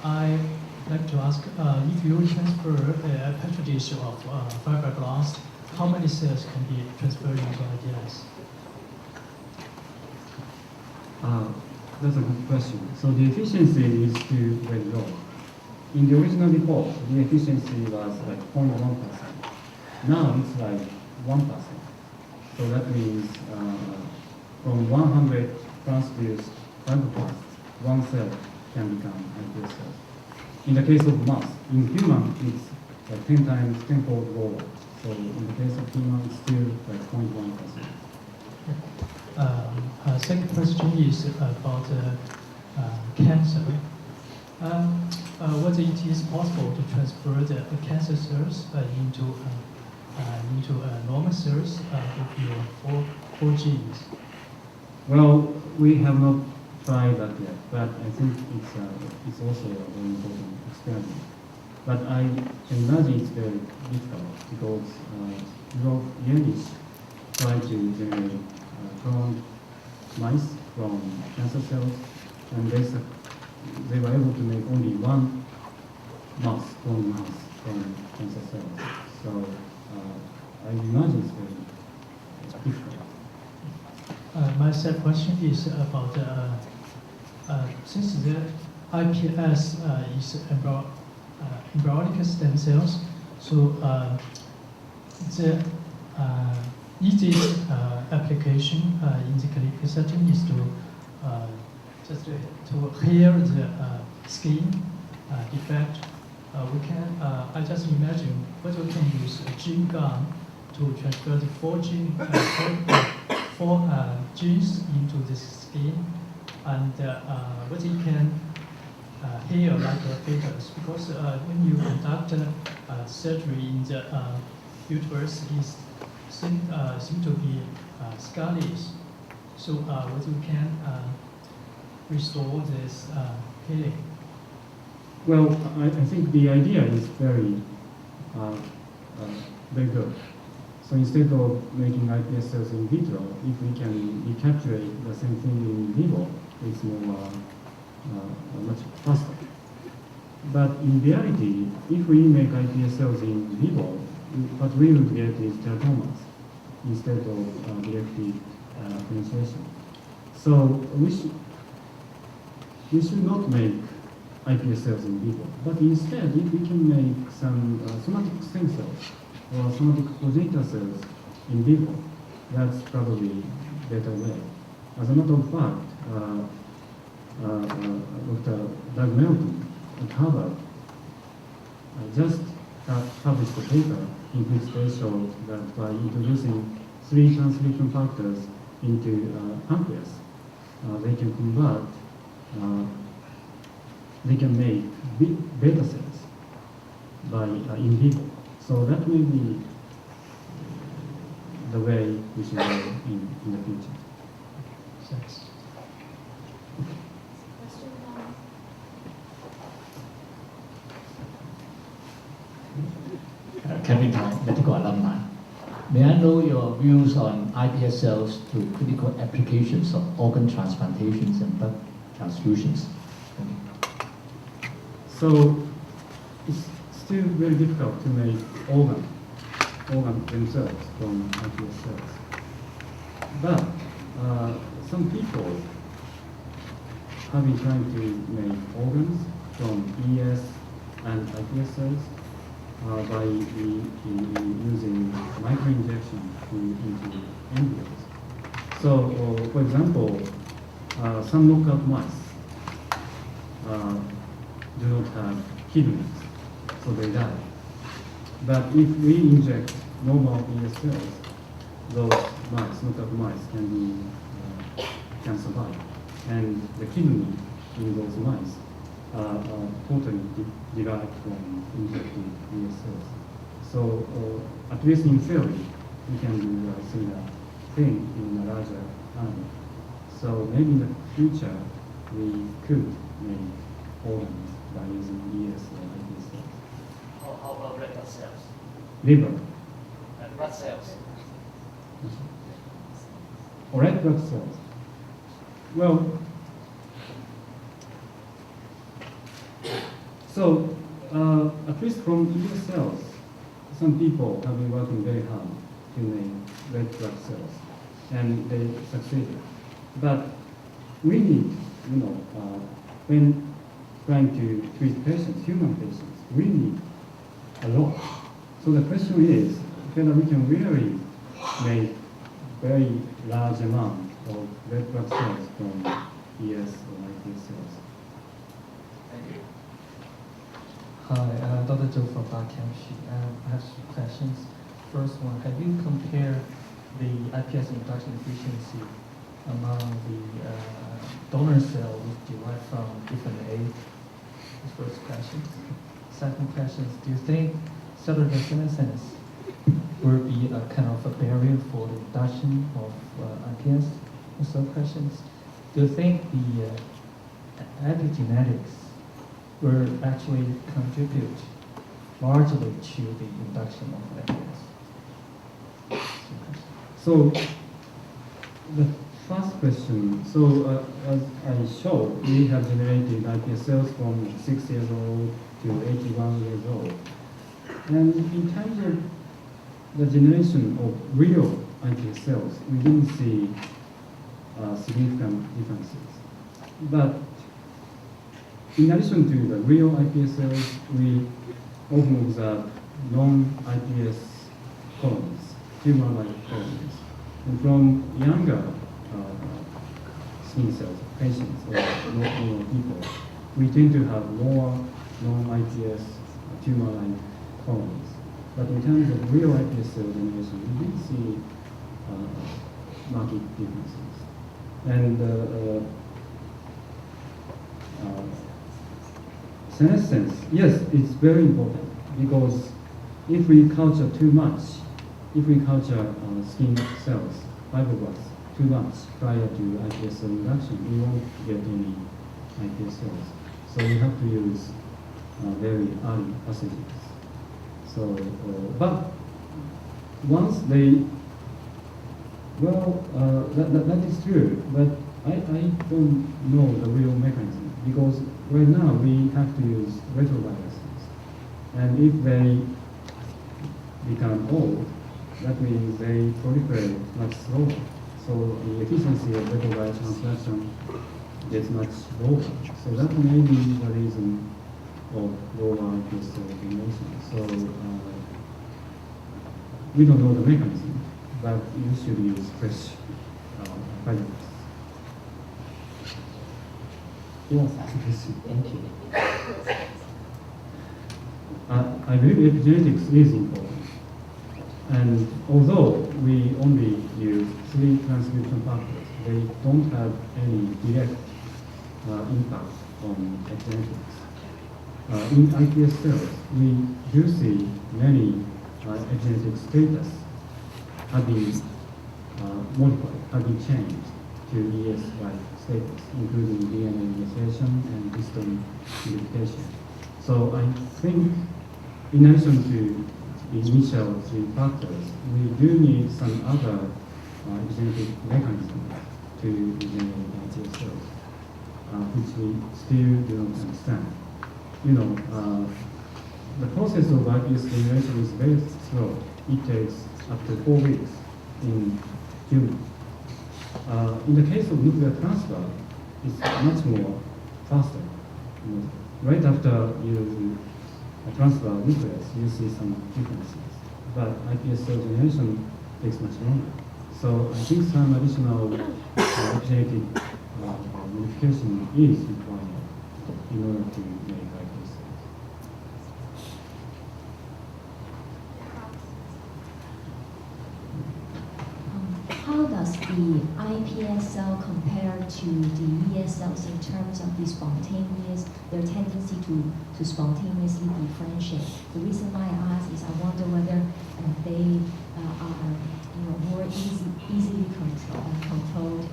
I'd like to ask if you transfer a petri dish of fibroblast, how many cells can be transferred into IDS? That's a good question. So the efficiency is still very low. In the original report, the efficiency was like 0.1%. Now it's like 1%. So that means from 100 transduced fibroblasts, one cell can become iPS cells. In the case of mouse, in human, it's like 10-fold lower. So in the case of human, it's still like 0.1%. Second question is about cancer. Whether it is possible to transfer the cancer cells into normal cells with your four genes? Well, we have not tried that yet, but I think it's also a very important experiment. But I can imagine it's very difficult because Yanis try to generate cloned mice from cancer cells, and they were able to make only one cloned mouse from cancer cells. So I imagine it's very difficult. My third question is about since the iPS is embryonic stem cells, so the easiest application in the clinical setting is to just to heal the skin defect. I just imagine what we can use a gene gun to transfer the four genes into the skin, and what it can heal like a fetus. Because when you conduct surgery in the uterus, it seems to be scarless. So what you can restore this healing. Well, I think the idea is very good. So instead of making iPS cells in vitro, if we can recapitulate the same thing in vivo, it's more much faster. But in reality, if we make iPS cells in vivo, what we will get is teratomas instead of directly penetration. So we should not make iPS cells in vivo, but instead, if we can make some somatic stem cells or somatic progenitor cells in vivo, that's probably better way. As a matter of fact, Dr. Doug Melton at Harvard just published a paper in which they showed that by introducing 3 transcription factors into pancreas, they can convert, they can make beta cells by in vivo. So that may be the way we should go in the future. Thanks. Kevin Tong, medical alumni. May I know your views on iPS cells to critical applications of organ transplantations and blood transfusions? Thank you. So it's still very difficult to make organ themselves from iPS cells. But some people have been trying to make organs from ES and iPS cells by using microinjection into embryos. So, for example, some knockout mice do not have kidneys, so they die. But if we inject normal ES cells, those mice, knockout mice, can survive, and the kidney in those mice are totally derived from injected ES cells. So, at least in theory, we can do a similar thing in a larger animal. So maybe in the future, we could make organs by using ES or iPS cells. How about red blood cells? Liver. And blood cells? Or red blood cells. Well, so at least from ES cells, some people have been working very hard to make red blood cells, and they succeeded. But we need when trying to treat patients, human patients, we need a lot. So the question is whether we can really make very large amount of red blood cells from ES or iPS cells. Thank you. Hi, Dr. Zhou from biochemistry. I have two questions. First one, have you compared the iPS induction efficiency among the donor cell derived from different age? The first question. Second question is, do you think cellular senescence will be a kind of a barrier for the induction of iPS? The third question is, do you think the epigenetics will actually contribute largely to the induction of iPS? So the first question, as I showed, we have generated iPS cells from 6 years old to 81 years old. And in terms of the generation of real iPS cells, we didn't see significant differences. But in addition to the real iPS cells, we often observe non-iPS colonies, tumor-like colonies. And from younger skin cells, patients, or normal people, we tend to have more non-iPS tumor-like colonies. But in terms of real iPS cell generation, we didn't see marked differences. And senescence, yes, it's very important because if we culture too much, if we culture skin cells, fibroblasts, too much prior to iPS cell induction, we won't get any iPS cells. So we have to use very early passages. So, but once they, well, that is true, but I don't know the real mechanism because right now we have to use retroviruses. And if they become old, that means they proliferate much slower. So the efficiency of retrovirus transduction gets much lower. So that may be the reason of lower iPS cell generation. So we don't know the mechanism, but you should use fresh fibroblasts. Yes, Thank you. I believe epigenetics is important. And although we only use 3 transcription factors, they don't have any direct impact on epigenetics. In iPS cells, we do see many epigenetic status have been modified, have been changed to ES-like status, including DNA initiation and histone modification. So I think, in addition to the initial 3 factors, we do need some other genetic mechanisms to generate iPS cells, which we still do not understand. The process of iPS generation is very slow. It takes up to 4 weeks in humans. In the case of nuclear transfer, it's much more faster. Right after you transfer nucleus, you see some differences. But iPS cell generation takes much longer. So I think some additional epigenetic modification is required in order to make iPS cells. How does the iPS cell compare to the ES cells in terms of the spontaneous, their tendency to spontaneously differentiate? The reason why I ask is I wonder whether they are more easily controlled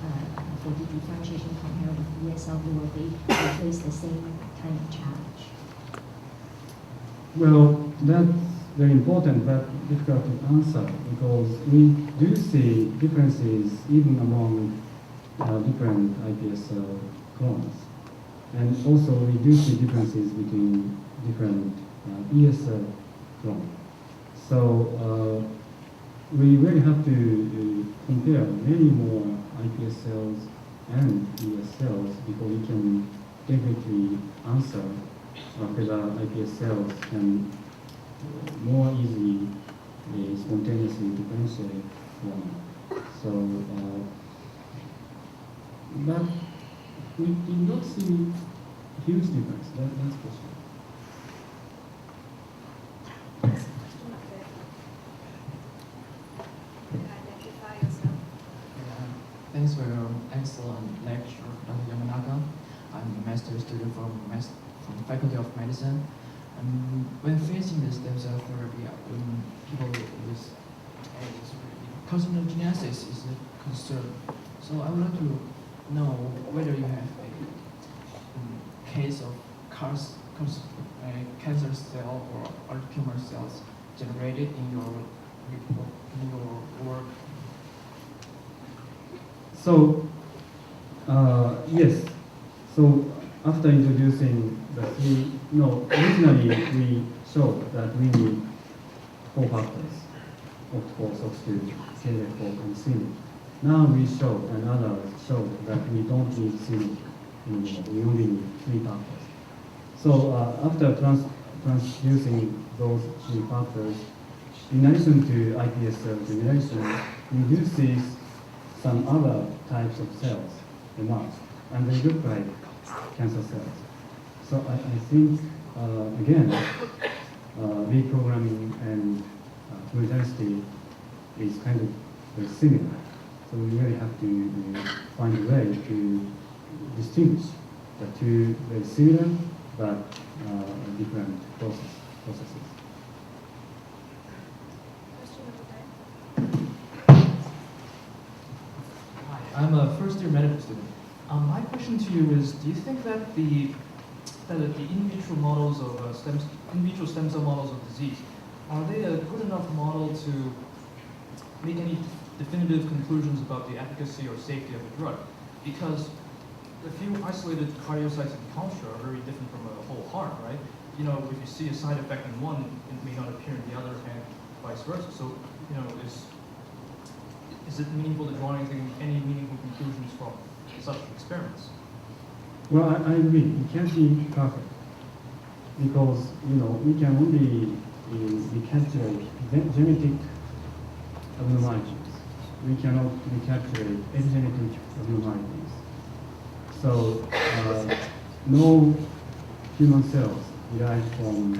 for the differentiation compared with ES cell, or they face the same kind of challenge. Well, that's very important but difficult to answer because we do see differences even among different iPS cell clones. And also we do see differences between different ES cell clones. So we really have to compare many more iPS cells and ES cells before we can definitely answer whether iPS cells can more easily spontaneously differentiate or not. So, but we did not see huge difference. That's for sure. Identify yourself. Thanks for your excellent lecture, Dr. Yamanaka. I'm a master's student from Faculty of Medicine. When facing the stem cell therapy, people with carcinogenesis is a concern. So I would like to know whether you have a case of cancer cell or other tumor cells generated in your report, in your work. So, yes. So after introducing the three, no, originally we showed that we need 4 factors, OCT4, SOX2, CLF4, and CINIC. Now we show, and others show that we don't need CINIC anymore. We only need 3 factors. So after transducing those 3 factors, in addition to iPS cell generation, we do see some other types of cells emerge, and they look like cancer cells. So I think, again, reprogramming and fluid density is kind of very similar. So we really have to find a way to distinguish the 2 very similar but different processes. I'm a first-year medical student. My question to you is: do you think that the in vitro models of in vitro stem cell models of disease, are they a good enough model to make any definitive conclusions about the efficacy or safety of a drug? Because a few isolated cardiocytes in culture are very different from a whole heart, right? You know, if you see a side effect in one, it may not appear in the other, and vice versa. So, you know, is it meaningful to draw any meaningful conclusions from such experiments? Well, I agree. It can't be perfect because, you know, we can only recapitulate genetic abnormalities. We cannot recapitulate epigenetic abnormalities. So, no human cells derived from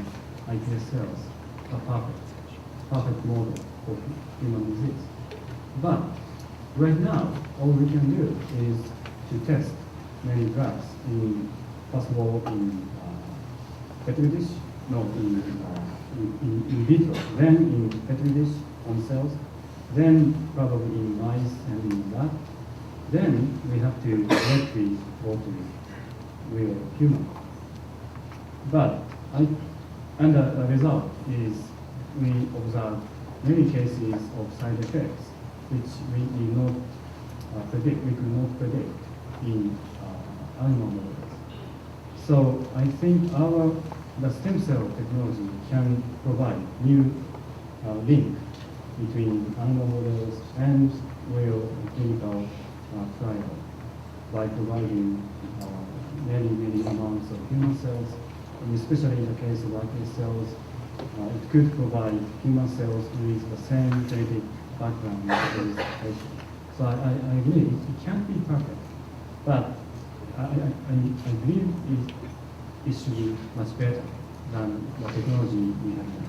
iPS cells are perfect model for human disease. But right now, all we can do is to test many drugs first of all in petri dish, in vitro, then in petri dish on cells, then probably in mice and in rat. Then we have to directly go to real human. But and the result is we observe many cases of side effects which we did not predict. We could not predict in animal models. So I think the stem cell technology can provide new link between animal models and real clinical trial by providing many amounts of human cells, and especially in the case of iPS cells, it could provide human cells with the same genetic background as these patients. So I agree, it can't be perfect, but I believe it should be much better than the technology we have now.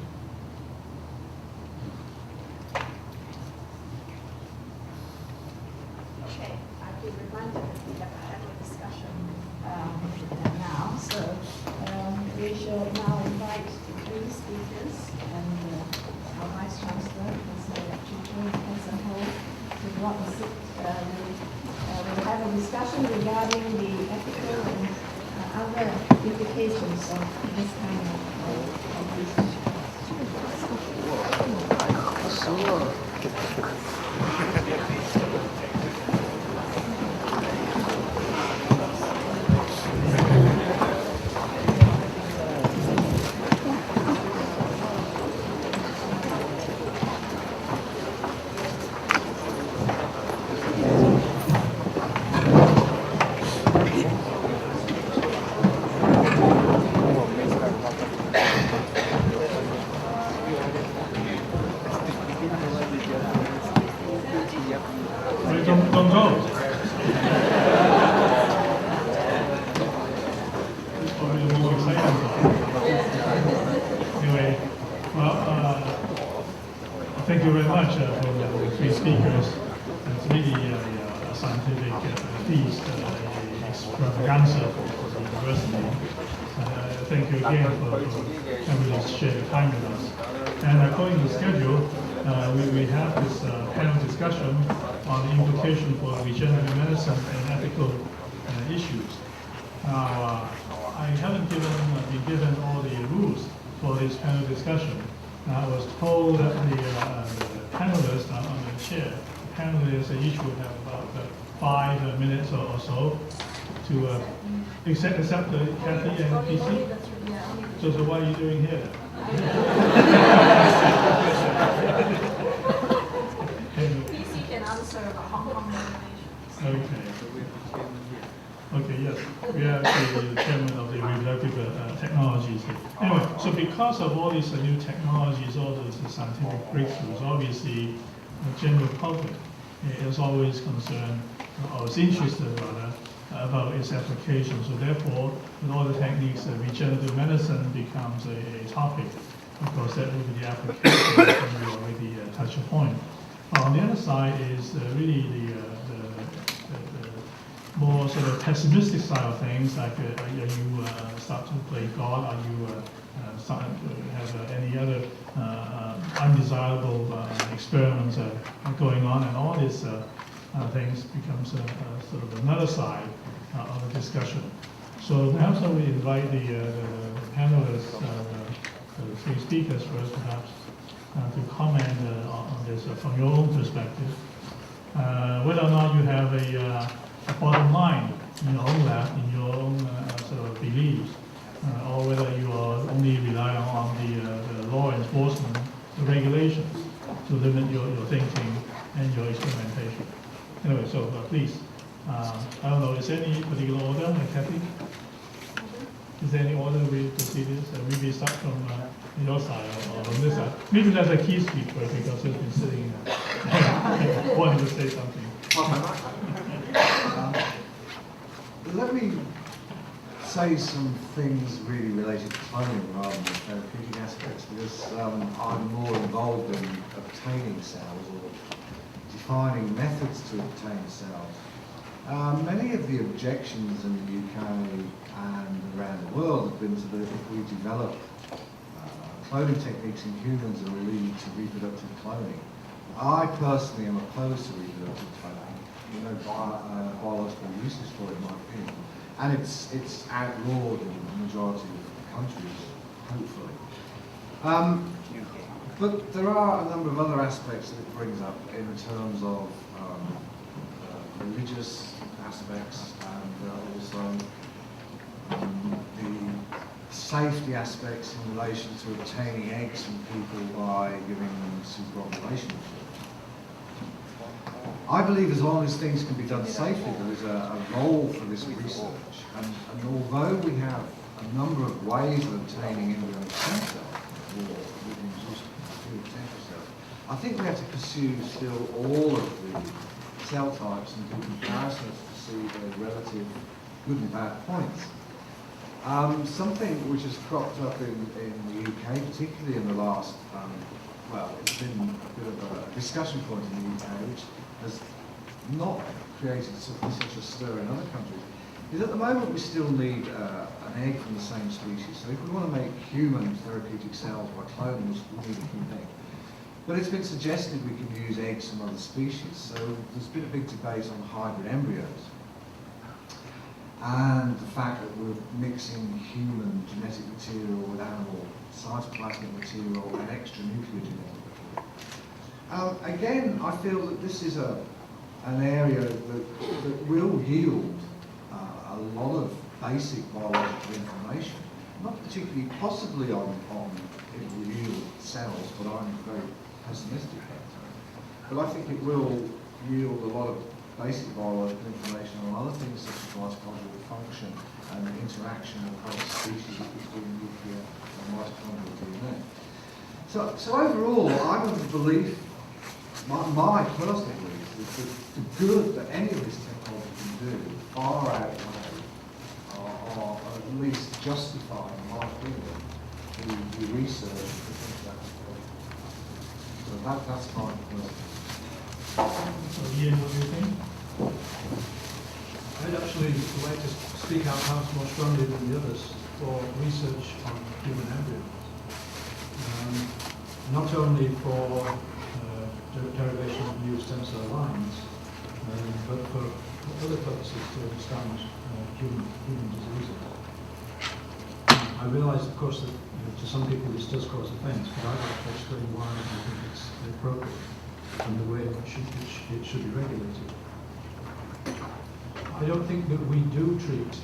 Okay, I've been reminded that we have to have a discussion now. So we shall now invite the 3 speakers and our Vice Chancellor, Professor Chicho, Professor Ho, to what was it. We'll have a discussion regarding the ethical and other implications of this kind of research. Don't go. Probably the more exciting part. Anyway, well, thank you very much for the three speakers. It's really a scientific feast, extravaganza for the university. Thank you again for having us share your time with us. And according to the schedule, we have this panel discussion on the implication for regenerative medicine and ethical issues. Now, I haven't been given all the rules for this panel discussion. I was told that the panelists are on the chair. The panelists each would have about 5 minutes or so to except Kathy and PC. So what are you doing here? PC can answer about Hong Kong regulations. Okay, yes. We are actually the chairman of the reproductive technologies. Anyway, so because of all these new technologies, all those scientific breakthroughs, obviously the general public is always concerned, or is interested rather, about its application. So therefore, with all the techniques, regenerative medicine becomes a topic. Of course, that would be the application that we already touched upon. On the other side is really the more sort of pessimistic side of things, like are you start to play God, are you start to have any other undesirable experiments going on, and all these things becomes sort of another side of the discussion. So now we invite the panelists, the three speakers first perhaps, to comment on this from your own perspective. Whether or not you have a bottom line in your own lab, in your own sort of beliefs, or whether you are only relying on the law enforcement, the regulations to limit your thinking and your experimentation. Anyway, so please, I don't know, is there any particular order, Kathy? Is there any order we proceed this? Maybe start from your side or from this side. Maybe there's a key speaker because he's been sitting wanting to say something. Let me say some things really related to cloning rather than therapeutic aspects, because I'm more involved in obtaining cells or defining methods to obtain cells. Many of the objections in the UK and around the world have been to that if we develop cloning techniques in humans that will lead to reproductive cloning. I personally am opposed to reproductive cloning. Biological uses for it, in my opinion, and it's outlawed in the majority of countries, hopefully. But there are a number of other aspects that it brings up in terms of religious aspects and also the safety aspects in relation to obtaining eggs from people by giving them superovulation. I believe as long as things can be done safely, there is a role for this research. And although we have a number of ways of obtaining embryonic stem cells, or within potential cells, I think we have to pursue still all of the cell types and do comparisons to see their relative good and bad points. Something which has cropped up in the UK, particularly in the last, well, it's been a bit of a discussion point in the UK, which has not created such a stir in other countries, is at the moment we still need an egg from the same species. So if we want to make human therapeutic cells by cloning, we need a human egg. But it's been suggested we can use eggs from other species, so there's been a big debate on hybrid embryos. And the fact that we're mixing human genetic material with animal cytoplasmic material and extranuclear genetic material. Again, I feel that this is an area that will yield a lot of basic biological information, not particularly possibly on it will yield cells, but I'm very pessimistic about that. But I think it will yield a lot of basic biological information on other things such as mitochondrial function and the interaction across species between nuclear and mitochondrial DNA. So overall, I'm of the belief, my personal belief, is that the good that any of this technology can do far outweigh or at least justify, in my opinion, the research and potential application. So that's my personal. So Ian, what do you think? I'd actually like to speak out perhaps more strongly than the others for research on human embryos. Not only for derivation of new stem cell lines, but for other purposes to understand human diseases. I realise, of course, that to some people this does cause offence, but I'd like to explain why I think it's appropriate and the way it should be regulated. I don't think that we do treat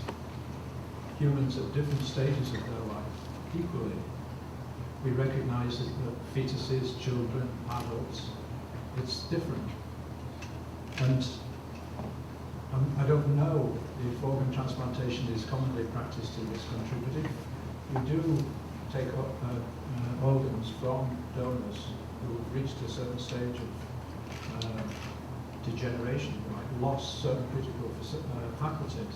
humans at different stages of their life equally. We recognise that fetuses, children, adults, it's different. And I don't know if organ transplantation is commonly practiced in this country, but if we do take organs from donors who have reached a certain stage of degeneration, like lost certain critical faculties,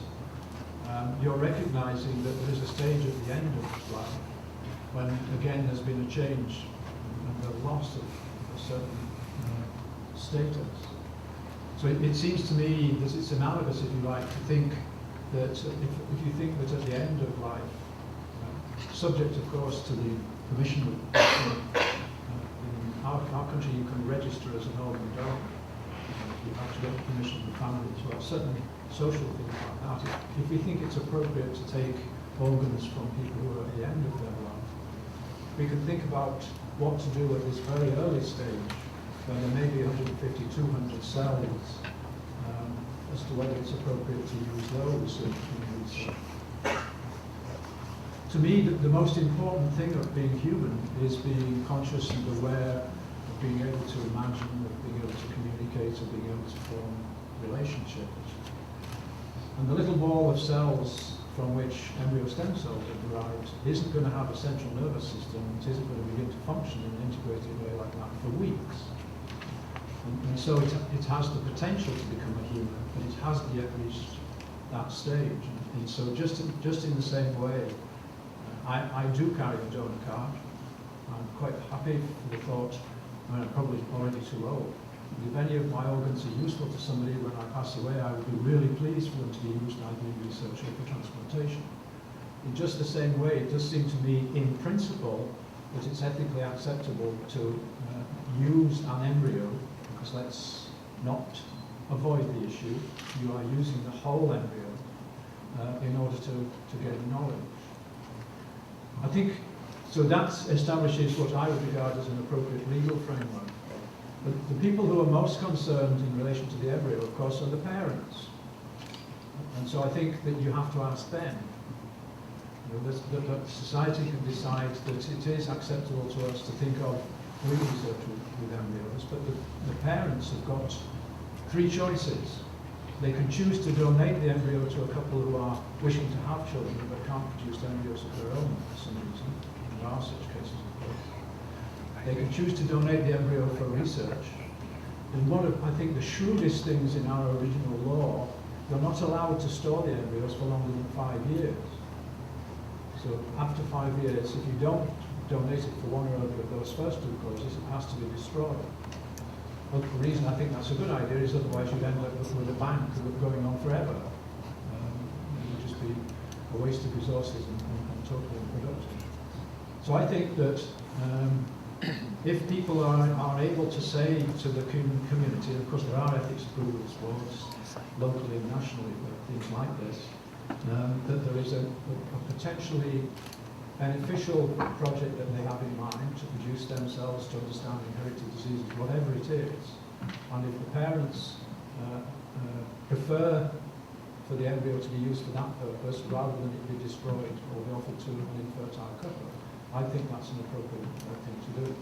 you're recognising that there is a stage at the end of life when, again, there's been a change and the loss of a certain status. So it seems to me that it's analogous, if you like, to think that if you think that at the end of life, subject, of course, to the permission of in our country, you can register as an organ donor. You have to get permission from the family as well. Certain social things like that. If we think it's appropriate to take organs from people who are at the end of their life, we can think about what to do at this very early stage, when there may be 150, 200 cells, as to whether it's appropriate to use those in research. To me, the most important thing of being human is being conscious and aware of being able to imagine, of being able to communicate, of being able to form relationships. And the little ball of cells from which embryo stem cells are derived isn't going to have a central nervous system. It isn't going to begin to function in an integrated way like that for weeks. And so it has the potential to become a human, but it hasn't yet reached that stage. And so just in the same way, I do carry a donor card. I'm quite happy for the thought, I'm probably already too old. If any of my organs are useful to somebody when I pass away, I would be really pleased for them to be used either in research or for transplantation. In just the same way, it does seem to me, in principle, that it's ethically acceptable to use an embryo, because let's not avoid the issue. You are using the whole embryo in order to gain knowledge. I think, so that establishes what I would regard as an appropriate legal framework. But the people who are most concerned in relation to the embryo, of course, are the parents. And so I think that you have to ask them. That society can decide that it is acceptable to us to think of doing research with embryos, but the parents have got three choices. They can choose to donate the embryo to a couple who are wishing to have children but can't produce embryos of their own for some reason. There are such cases, of course. They can choose to donate the embryo for research. And one of, I think, the shrewdest things in our original law, you're not allowed to store the embryos for longer than 5 years. So after 5 years, if you don't donate it for one or other of those first two causes, it has to be destroyed. Well, the reason I think that's a good idea is otherwise you'd end up with a bank going on forever. It would just be a waste of resources and totally unproductive. So I think that if people are able to say to the community, and of course there are ethics approvals boards locally and nationally for things like this, that there is a potentially beneficial project that they have in mind to produce stem cells to understand inherited diseases, whatever it is. And if the parents prefer for the embryo to be used for that purpose rather than it be destroyed or be offered to an infertile couple, I think that's an appropriate thing to do.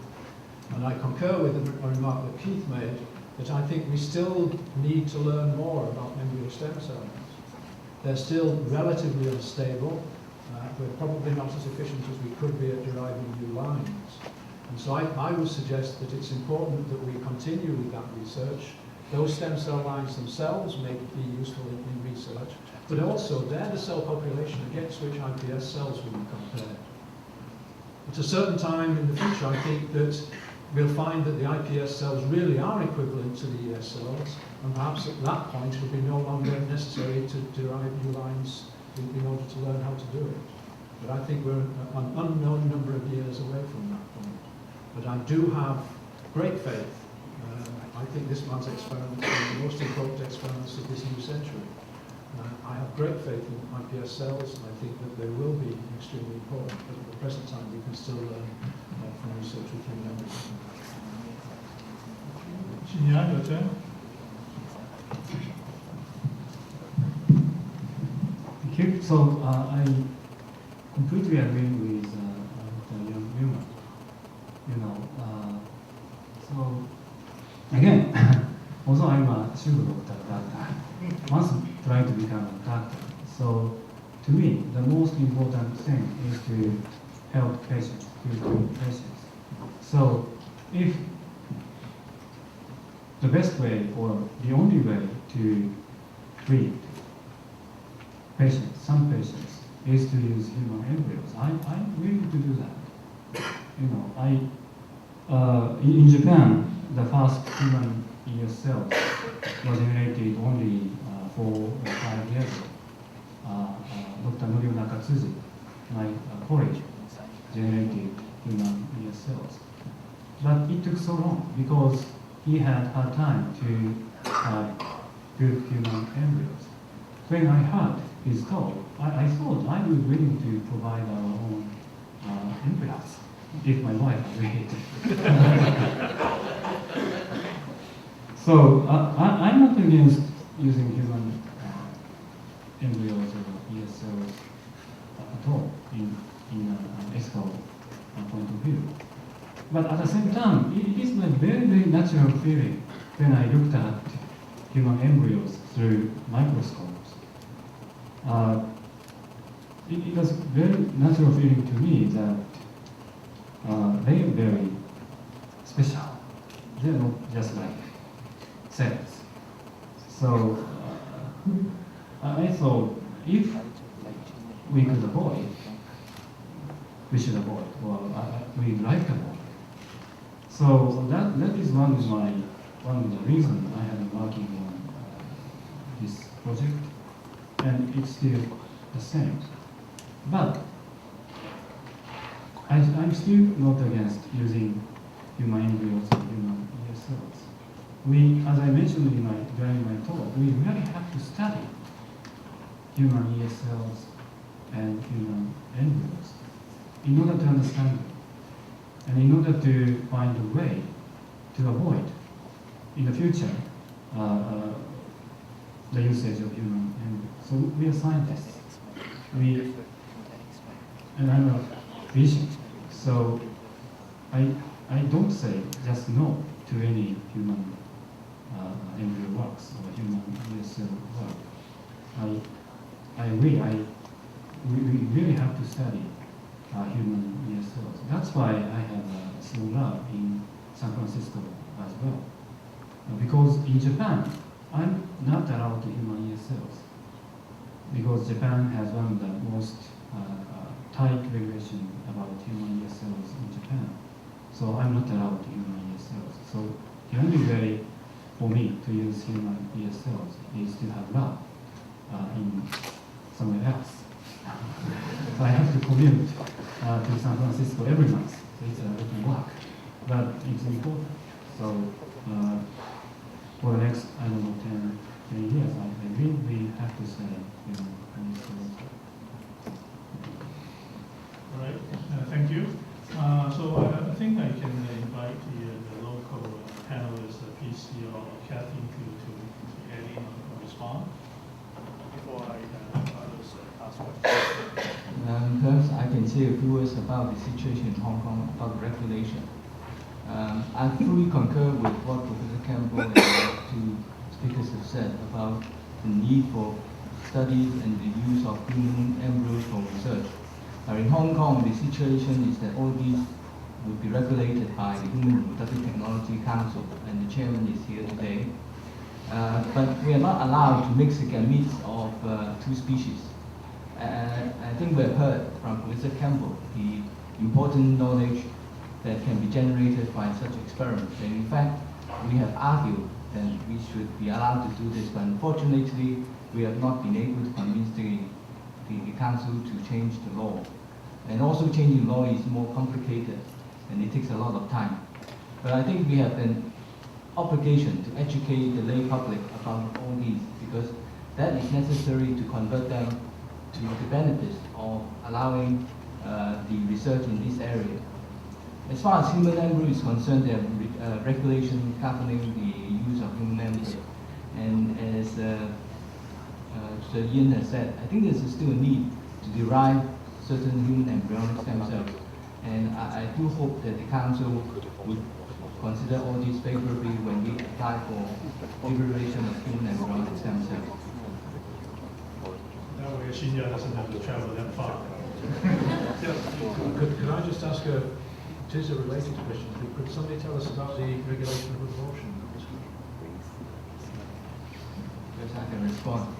And I concur with a remark that Keith made that I think we still need to learn more about embryo stem cells. They're still relatively unstable. We're probably not as efficient as we could be at deriving new lines. And so I would suggest that it's important that we continue with that research. Those stem cell lines themselves may be useful in research, but also they're the cell population against which iPS cells will be compared. At a certain time in the future, I think that we'll find that the iPS cells really are equivalent to the ES cells, and perhaps at that point it will be no longer necessary to derive new lines in order to learn how to do it. But I think we're an unknown number of years away from that point. But I do have great faith. I think this man's experiment is one of the most important experiments of this new century. I have great faith in iPS cells, and I think that they will be extremely important. But at the present time, we can still learn from research with human embryos. Xinyan, your turn. Thank you. So I completely agree with the young woman. You know, so again, although I'm a sugar doctor, but once trying to become a doctor. So to me, the most important thing is to help patients, to treat patients. So if the best way or the only way to treat patients, some patients, is to use human embryos, I'm willing to do that. You know, in Japan, the first human ES cells was generated only 4 or 5 years ago. Dr. Yamanaka, my colleague, generated human ES cells. But it took so long because he had time to build human embryos. When I heard his talk, I thought I was willing to provide our own embryos if my wife agreed. So I'm not against using human embryos or ES cells at all in an ethical point of view. But at the same time, it is my very, very natural feeling when I looked at human embryos through microscopes. It was very natural feeling to me that they are very special. They're not just like cells. So I thought if we could avoid, we should avoid, or we'd like to avoid. So that is one of the reasons I have been working on this project, and it's still the same. But I'm still not against using human embryos and human ES cells. As I mentioned during my talk, we really have to study human ES cells and human embryos in order to understand them, and in order to find a way to avoid, in the future, the usage of human embryos. So we are scientists. And I'm a physician, so I don't say just no to any human embryo works or human ES cell work. I agree. We really have to study human ES cells. That's why I have a small lab in San Francisco as well. Because in Japan, I'm not allowed to human ES cells. Because Japan has one of the most tight regulation about human ES cells in Japan. So I'm not allowed to human ES cells. So the only way for me to use human ES cells is to have lab in somewhere else. So I have to commute to San Francisco every month. So it's a lot of work, but it's important. So for the next, I don't know, 10 years, I believe we have to study human ES cells. All right, thank you. So I think I can invite the local panelists, PC or Kathy, to add in or respond before I have others ask questions. Perhaps I can say a few words about the situation in Hong Kong about regulation. I fully concur with what Professor Campbell and the two speakers have said about the need for studies and the use of human embryos for research. In Hong Kong, the situation is that all these would be regulated by the Human Reproductive Technology Council, and the chairman is here today. But we are not allowed to mix the gametes of two species. I think we have heard from Professor Campbell the important knowledge that can be generated by such experiments. And in fact, we have argued that we should be allowed to do this, but unfortunately, we have not been able to convince the council to change the law. And also changing law is more complicated, and it takes a lot of time. But I think we have an obligation to educate the lay public about all these, because that is necessary to convert them to the benefits of allowing the research in this area. As far as human embryo is concerned, there are regulations governing the use of human embryo. And as Sir Ian has said, I think there's still a need to derive certain human embryonic stem cells. And I do hope that the council would consider all these favorably when we apply for liberation of human embryonic stem cells. Now we're senior doesn't have to travel that far. Could I just ask it is a related question. Could somebody tell us about the regulation of abortion? Yes, I can respond.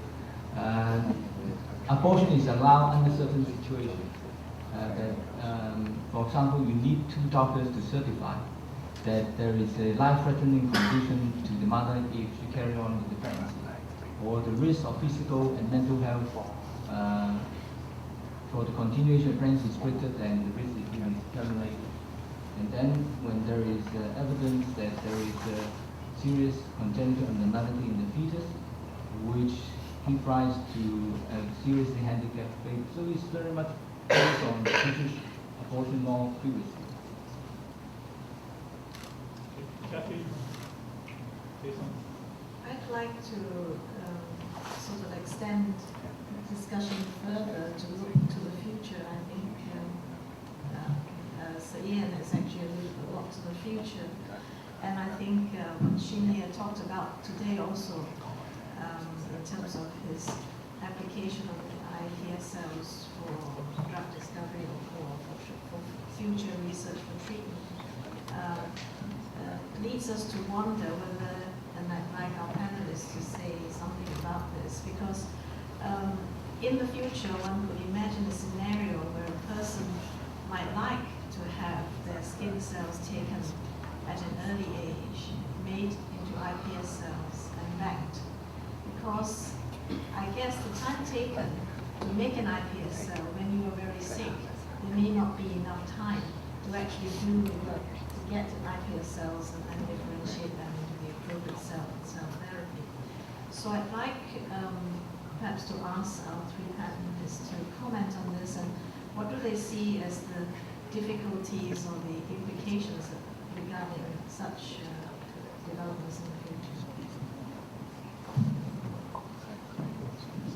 Abortion is allowed under certain situations. For example, you need two doctors to certify that there is a life-threatening condition to the mother if she carries on with the pregnancy, or the risk of physical and mental health for the continuation of pregnancy is greater than the risk if it is terminated. And then when there is evidence that there is a serious congenital abnormality in the fetus, which gives rise to a seriously handicapped baby. So it's very much based on the British abortion law previously. I'd like to sort of extend the discussion further to look to the future. I think Sir Ian has actually alluded a lot to the future. And I think what Shinya talked about today also, in terms of his application of the iPS cells for drug discovery or for future research for treatment, leads us to wonder whether, and I'd like our panelists to say something about this, because in the future one could imagine a scenario where a person might like to have their skin cells taken at an early age, made into iPS cells and banked. Because I guess the time taken to make an iPS cell when you are very sick, there may not be enough time to actually do the work to get iPS cells and then differentiate them into the appropriate cell therapy. So I'd like perhaps to ask our three panelists to comment on this, and what do they see as the difficulties or the implications regarding such developments in the future?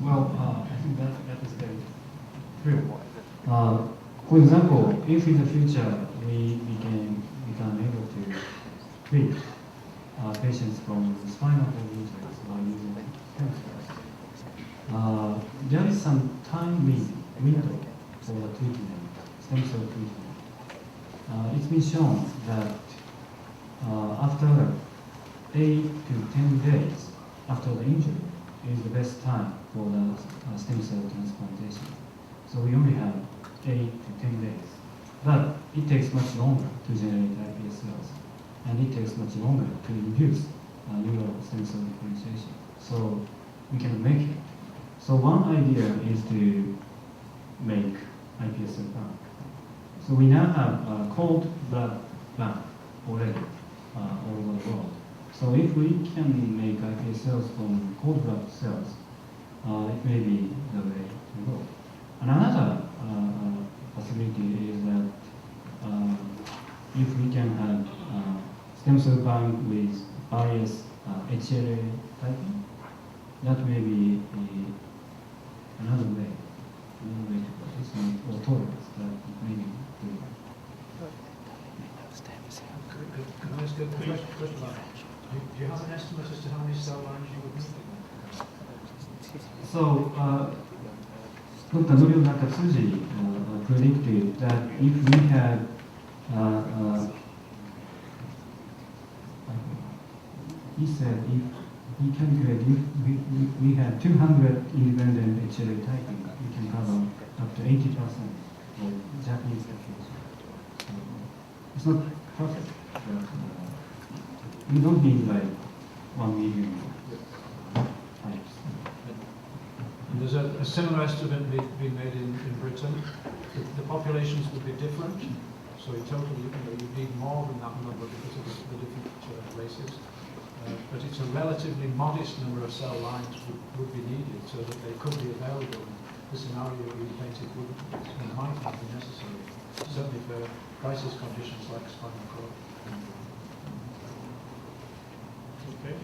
Well, I think that is very true. For example, if in the future we become able to treat patients from spinal cord injuries by using stem cells, there is some time window for the treatment, stem cell treatment. It's been shown that after 8 to 10 days after the injury is the best time for the stem cell transplantation. So we only have 8 to 10 days. But it takes much longer to generate iPS cells, and it takes much longer to induce neural stem cell differentiation. So we can make it. So one idea is to make iPS cell bank. So we now have a cold blood bank already all over the world. So if we can make iPS cells from cold blood cells, it may be the way to go. And another possibility is that if we can have stem cell bank with various HLA typing, that may be another way to go. It's not autologous, but it may be good. So, Dr. Norio Nakatsuji predicted that if we had he said if we calculate if we had 200 independent HLA typing, we can cover up to 80% of Japanese population. It's not perfect, but we don't need like 1 million types. And there's a similar estimate being made in Britain. The populations would be different, so in total you need more than that number because of the different races. But it's a relatively modest number of cell lines would be needed so that they could be available. The scenario you painted might not be necessary, certainly for crisis conditions like spinal cord. Okay.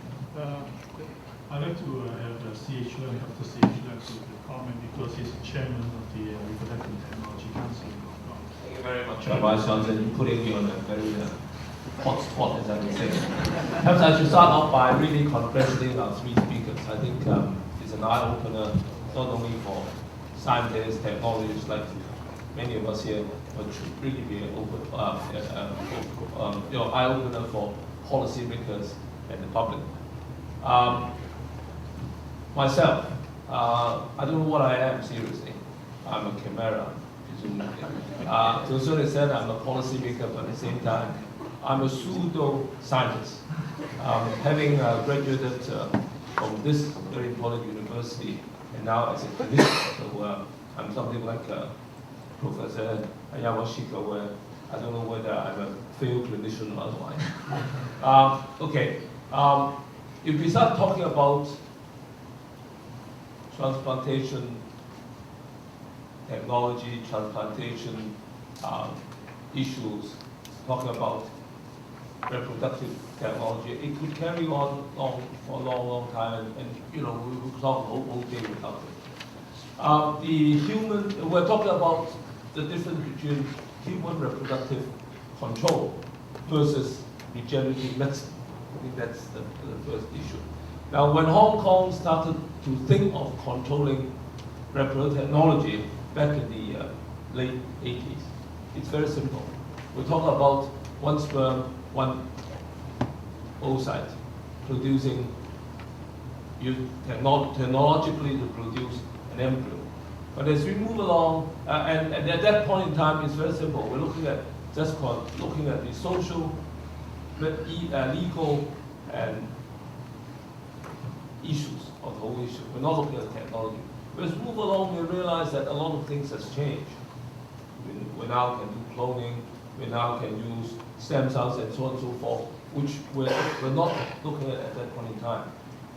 I'd like to have C.H. Leung, Dr. C.H. Leung, to comment because he's the chairman of the Reproductive Technology Council in Hong Kong. Thank you very much, Vice Chancellor. You putting me on a very hot spot, as I would say. Perhaps I should start off by really congratulating our three speakers. I think it's an eye-opener, not only for scientists, technologists like many of us here, but should really be an eye-opener for policymakers and the public. Myself, I don't know what I am seriously. I'm a chimera, presumably. To a certain extent, I'm a policymaker, but at the same time, I'm a pseudo-scientist. Having graduated from this very important university, and now as a clinician, so I'm something like Professor Yamashika, where I don't know whether I'm a failed clinician or otherwise. Okay, if we start talking about transplantation technology, transplantation issues, talking about reproductive technology, it could carry on for a long time, and we could talk the whole day without it. We're talking about the difference between human reproductive control versus regenerative medicine. I think that's the first issue. Now, when Hong Kong started to think of controlling reproductive technology back in the late 80s, it's very simple. We're talking about one sperm, one oocyte, producing, technologically to produce an embryo. But as we move along, and at that point in time, it's very simple. We're looking at looking at the social, legal, and issues of the whole issue. We're not looking at technology. As we move along, we realize that a lot of things has changed. We now can do cloning. We now can use stem cells and so on and so forth, which we're not looking at that point in time.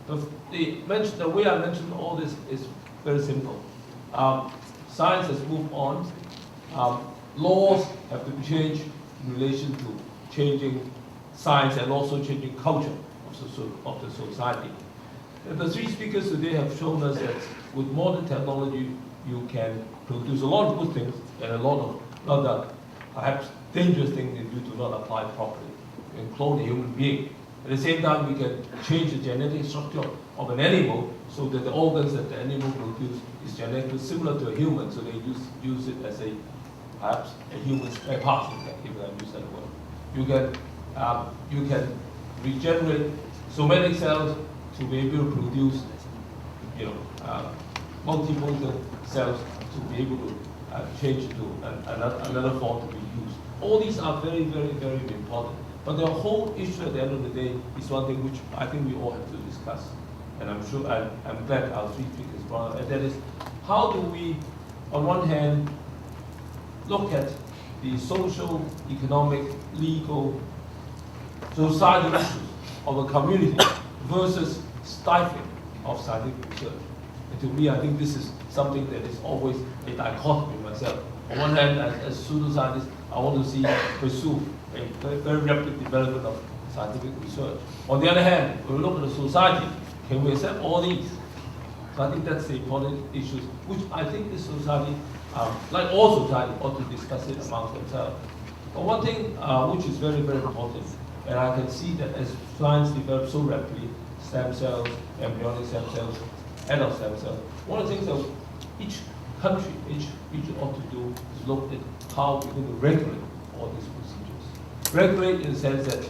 The way I mentioned all this is very simple. Science has moved on. Laws have to change in relation to changing science and also changing culture of the society. And the three speakers today have shown us that with modern technology, you can produce a lot of good things and a lot of other, perhaps, dangerous things if you do not apply properly. You can clone a human being. At the same time, we can change the genetic structure of an animal so that the organs that the animal produces is genetically similar to a human, so they use it as perhaps a human spare part, if I use that word. You can regenerate somatic cells to be able to produce, multiple cells to be able to change to another form to be used. All these are very, very, very important. But the whole issue at the end of the day is one thing which I think we all have to discuss. And I'm sure, I'm glad our three speakers brought up, and that is, how do we, on one hand, look at the social, economic, legal, societal issues of a community versus stifling of scientific research. And to me, I think this is something that is always a dichotomy myself. On one hand, as a pseudoscientist, I want to pursue a very rapid development of scientific research. On the other hand, when we look at the society, can we accept all these? So I think that's the important issues, which I think this society, like all society, ought to discuss it amongst themselves. But one thing which is very, very important, and I can see that as science develops so rapidly, stem cells, embryonic stem cells, adult stem cells. One of the things that each country, each region ought to do is look at how we're going to regulate all these procedures. Regulate in the sense that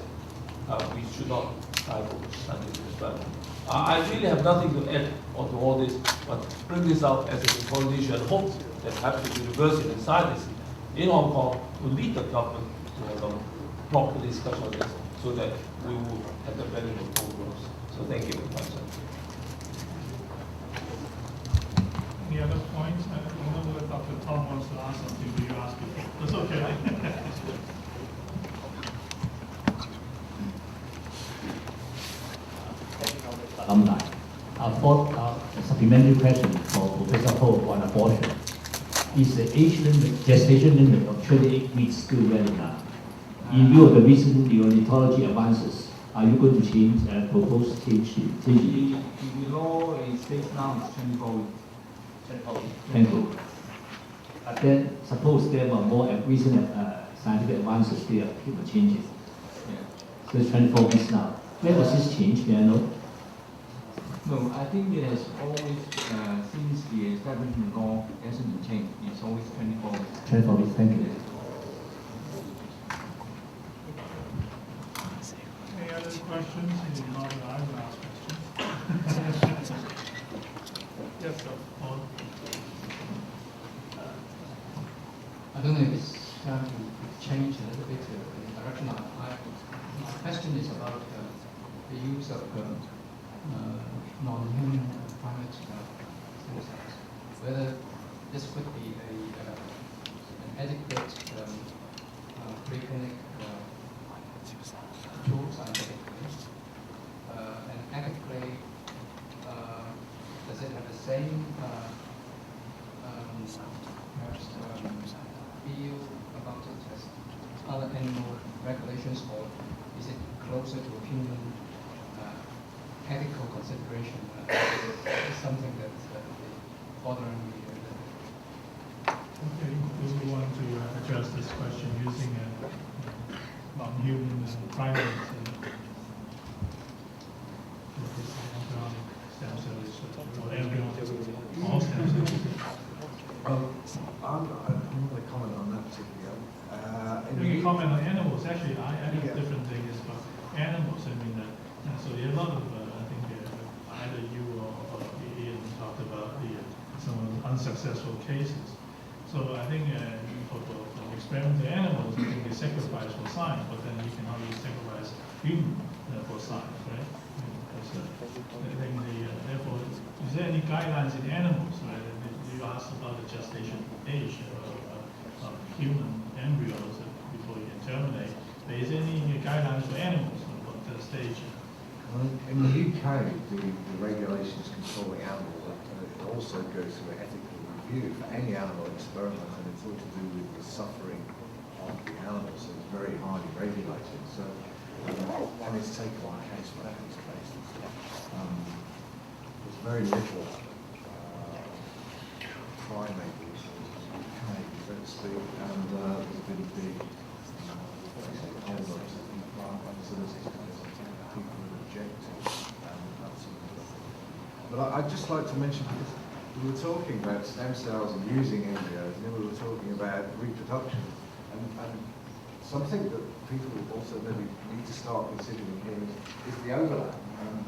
we should not try for scientific experiment. I really have nothing to add onto all this, but bring this out as a consolidation and hope that perhaps the university and scientists in Hong Kong will lead the government to have a proper discussion on this so that we will have the benefit of all growth. So thank you very much. Any other points? I don't know whether Dr. Tom wants to ask something, but you asked before. That's okay. Alumni. A supplementary question for Professor Ho on abortion. Is the age limit, gestation limit of 28 weeks still valid now? In view of the recent neonatology advances, are you going to change propose change? The law is states now is 24 weeks. 24 weeks. But then suppose there were more recent scientific advances, there are people changes. So it's 24 weeks now. When was this change? May I know? No, I think it has always, since the establishment law hasn't been changed, it's always 24 weeks. 24 weeks, thank you. Any other questions? If not, I will ask questions. Yes, sir. Paul. I don't know if it's time to change a little bit the direction. My question is about the use of non-human primate stem cells. Whether this would be an adequate preclinical tool scientifically, and ethically, does it have the same perhaps feel about it as other animal regulations, or is it closer to a human ethical consideration? Is something that bothering me. Okay, do we want to address this question using non-human primates and embryonic stem cells or embryonic all stem cells? I'm not going to comment on that particularly. You can comment on animals. Actually, I have different things about animals. I mean, so there are a lot of, I think, either you or Ian talked about some of the unsuccessful cases. So I think for experimental animals, you can be sacrificed for science, but then you can only sacrifice human for science, right? Therefore, is there any guidelines in animals, right? You asked about the gestation age of human embryos before you can terminate. But is there any guidelines for animals about that stage? In the UK, the regulations controlling animals also go through an ethical review for any animal experiment, and it's all to do with the suffering of the animal, so it's very highly regulated. So, and it's taken on a case-by-case basis. There's very little primate research in the UK, so to speak, and there's been a big onwards of people who object to that sort of thing. But I'd just like to mention, because we were talking about stem cells and using embryos, and then we were talking about reproduction, and something that people also maybe need to start considering here is the overlap. And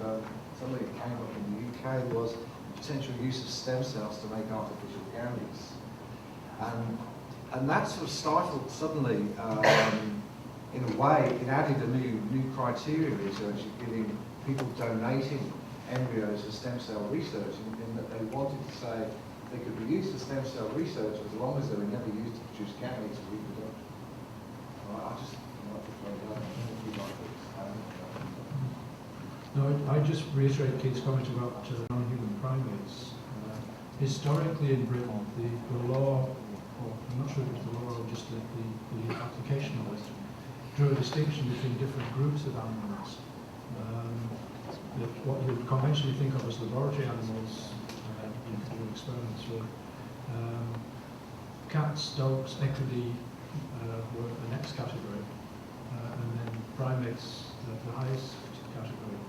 something that came up in the UK was the potential use of stem cells to make artificial gametes. And that sort of stifled suddenly, in a way, it added a new criteria research, giving people donating embryos for stem cell research, in that they wanted to say they could be used for stem cell research as long as they were never used to produce gametes for reproduction. I just like to throw that out. No, I just reiterate Keith's comment about non-human primates. Historically in Britain, the law, or I'm not sure if it's the law or just the application of it, drew a distinction between different groups of animals. What you would conventionally think of as laboratory animals in doing experiments with. Cats, dogs, equidae were the next category, and then primates, the highest category.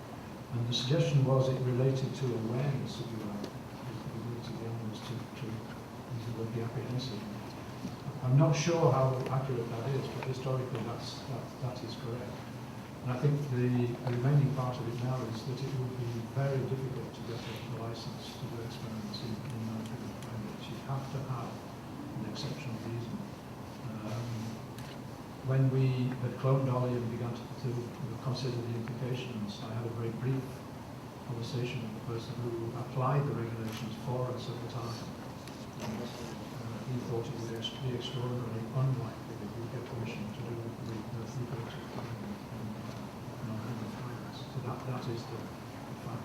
And the suggestion was it related to awareness, if you like, the ability of the animals to use the word be apprehensive. I'm not sure how accurate that is, but historically that is correct. And I think the remaining part of it now is that it would be very difficult to get a license to do experiments in non-human primates. You have to have an exceptional reason. When we had cloned Dolly and began to consider the implications, I had a very brief conversation with the person who applied the regulations for us at the time. He thought it would be extraordinarily unlikely that we'd get permission to do the reproductive cloning in non-human primates. So that is the fact.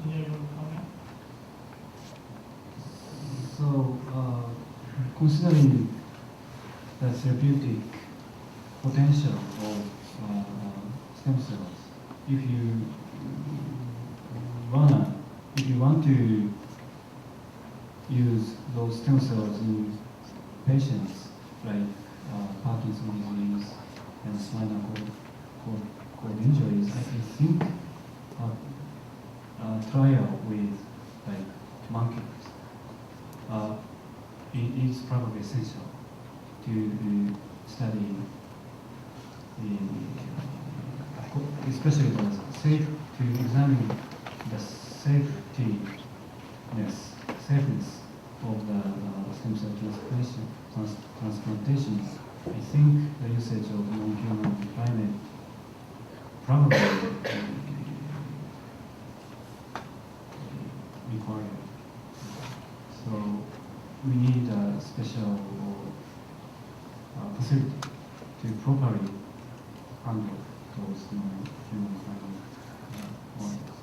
Any other comment? So, considering the therapeutic potential of stem cells, if you want to use those stem cells in patients like Parkinson's disease and spinal cord injuries, I think a trial with like monkeys it is probably essential to study especially to examine the safeness of the stem cell transplantations. I think the usage of non-human primate probably required. So we need a special facility to properly handle those non-human primate models.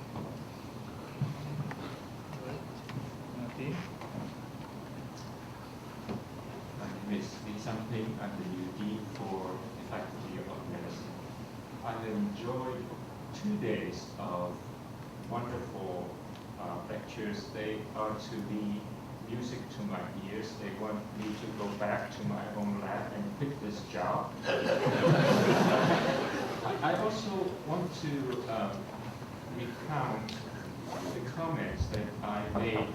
My name is something at the UD for the Faculty of Medicine. I enjoyed 2 days of wonderful lectures. They are to be music to my ears. They want me to go back to my own lab and quit this job. I also want to recount the comments that I made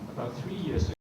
about 3 years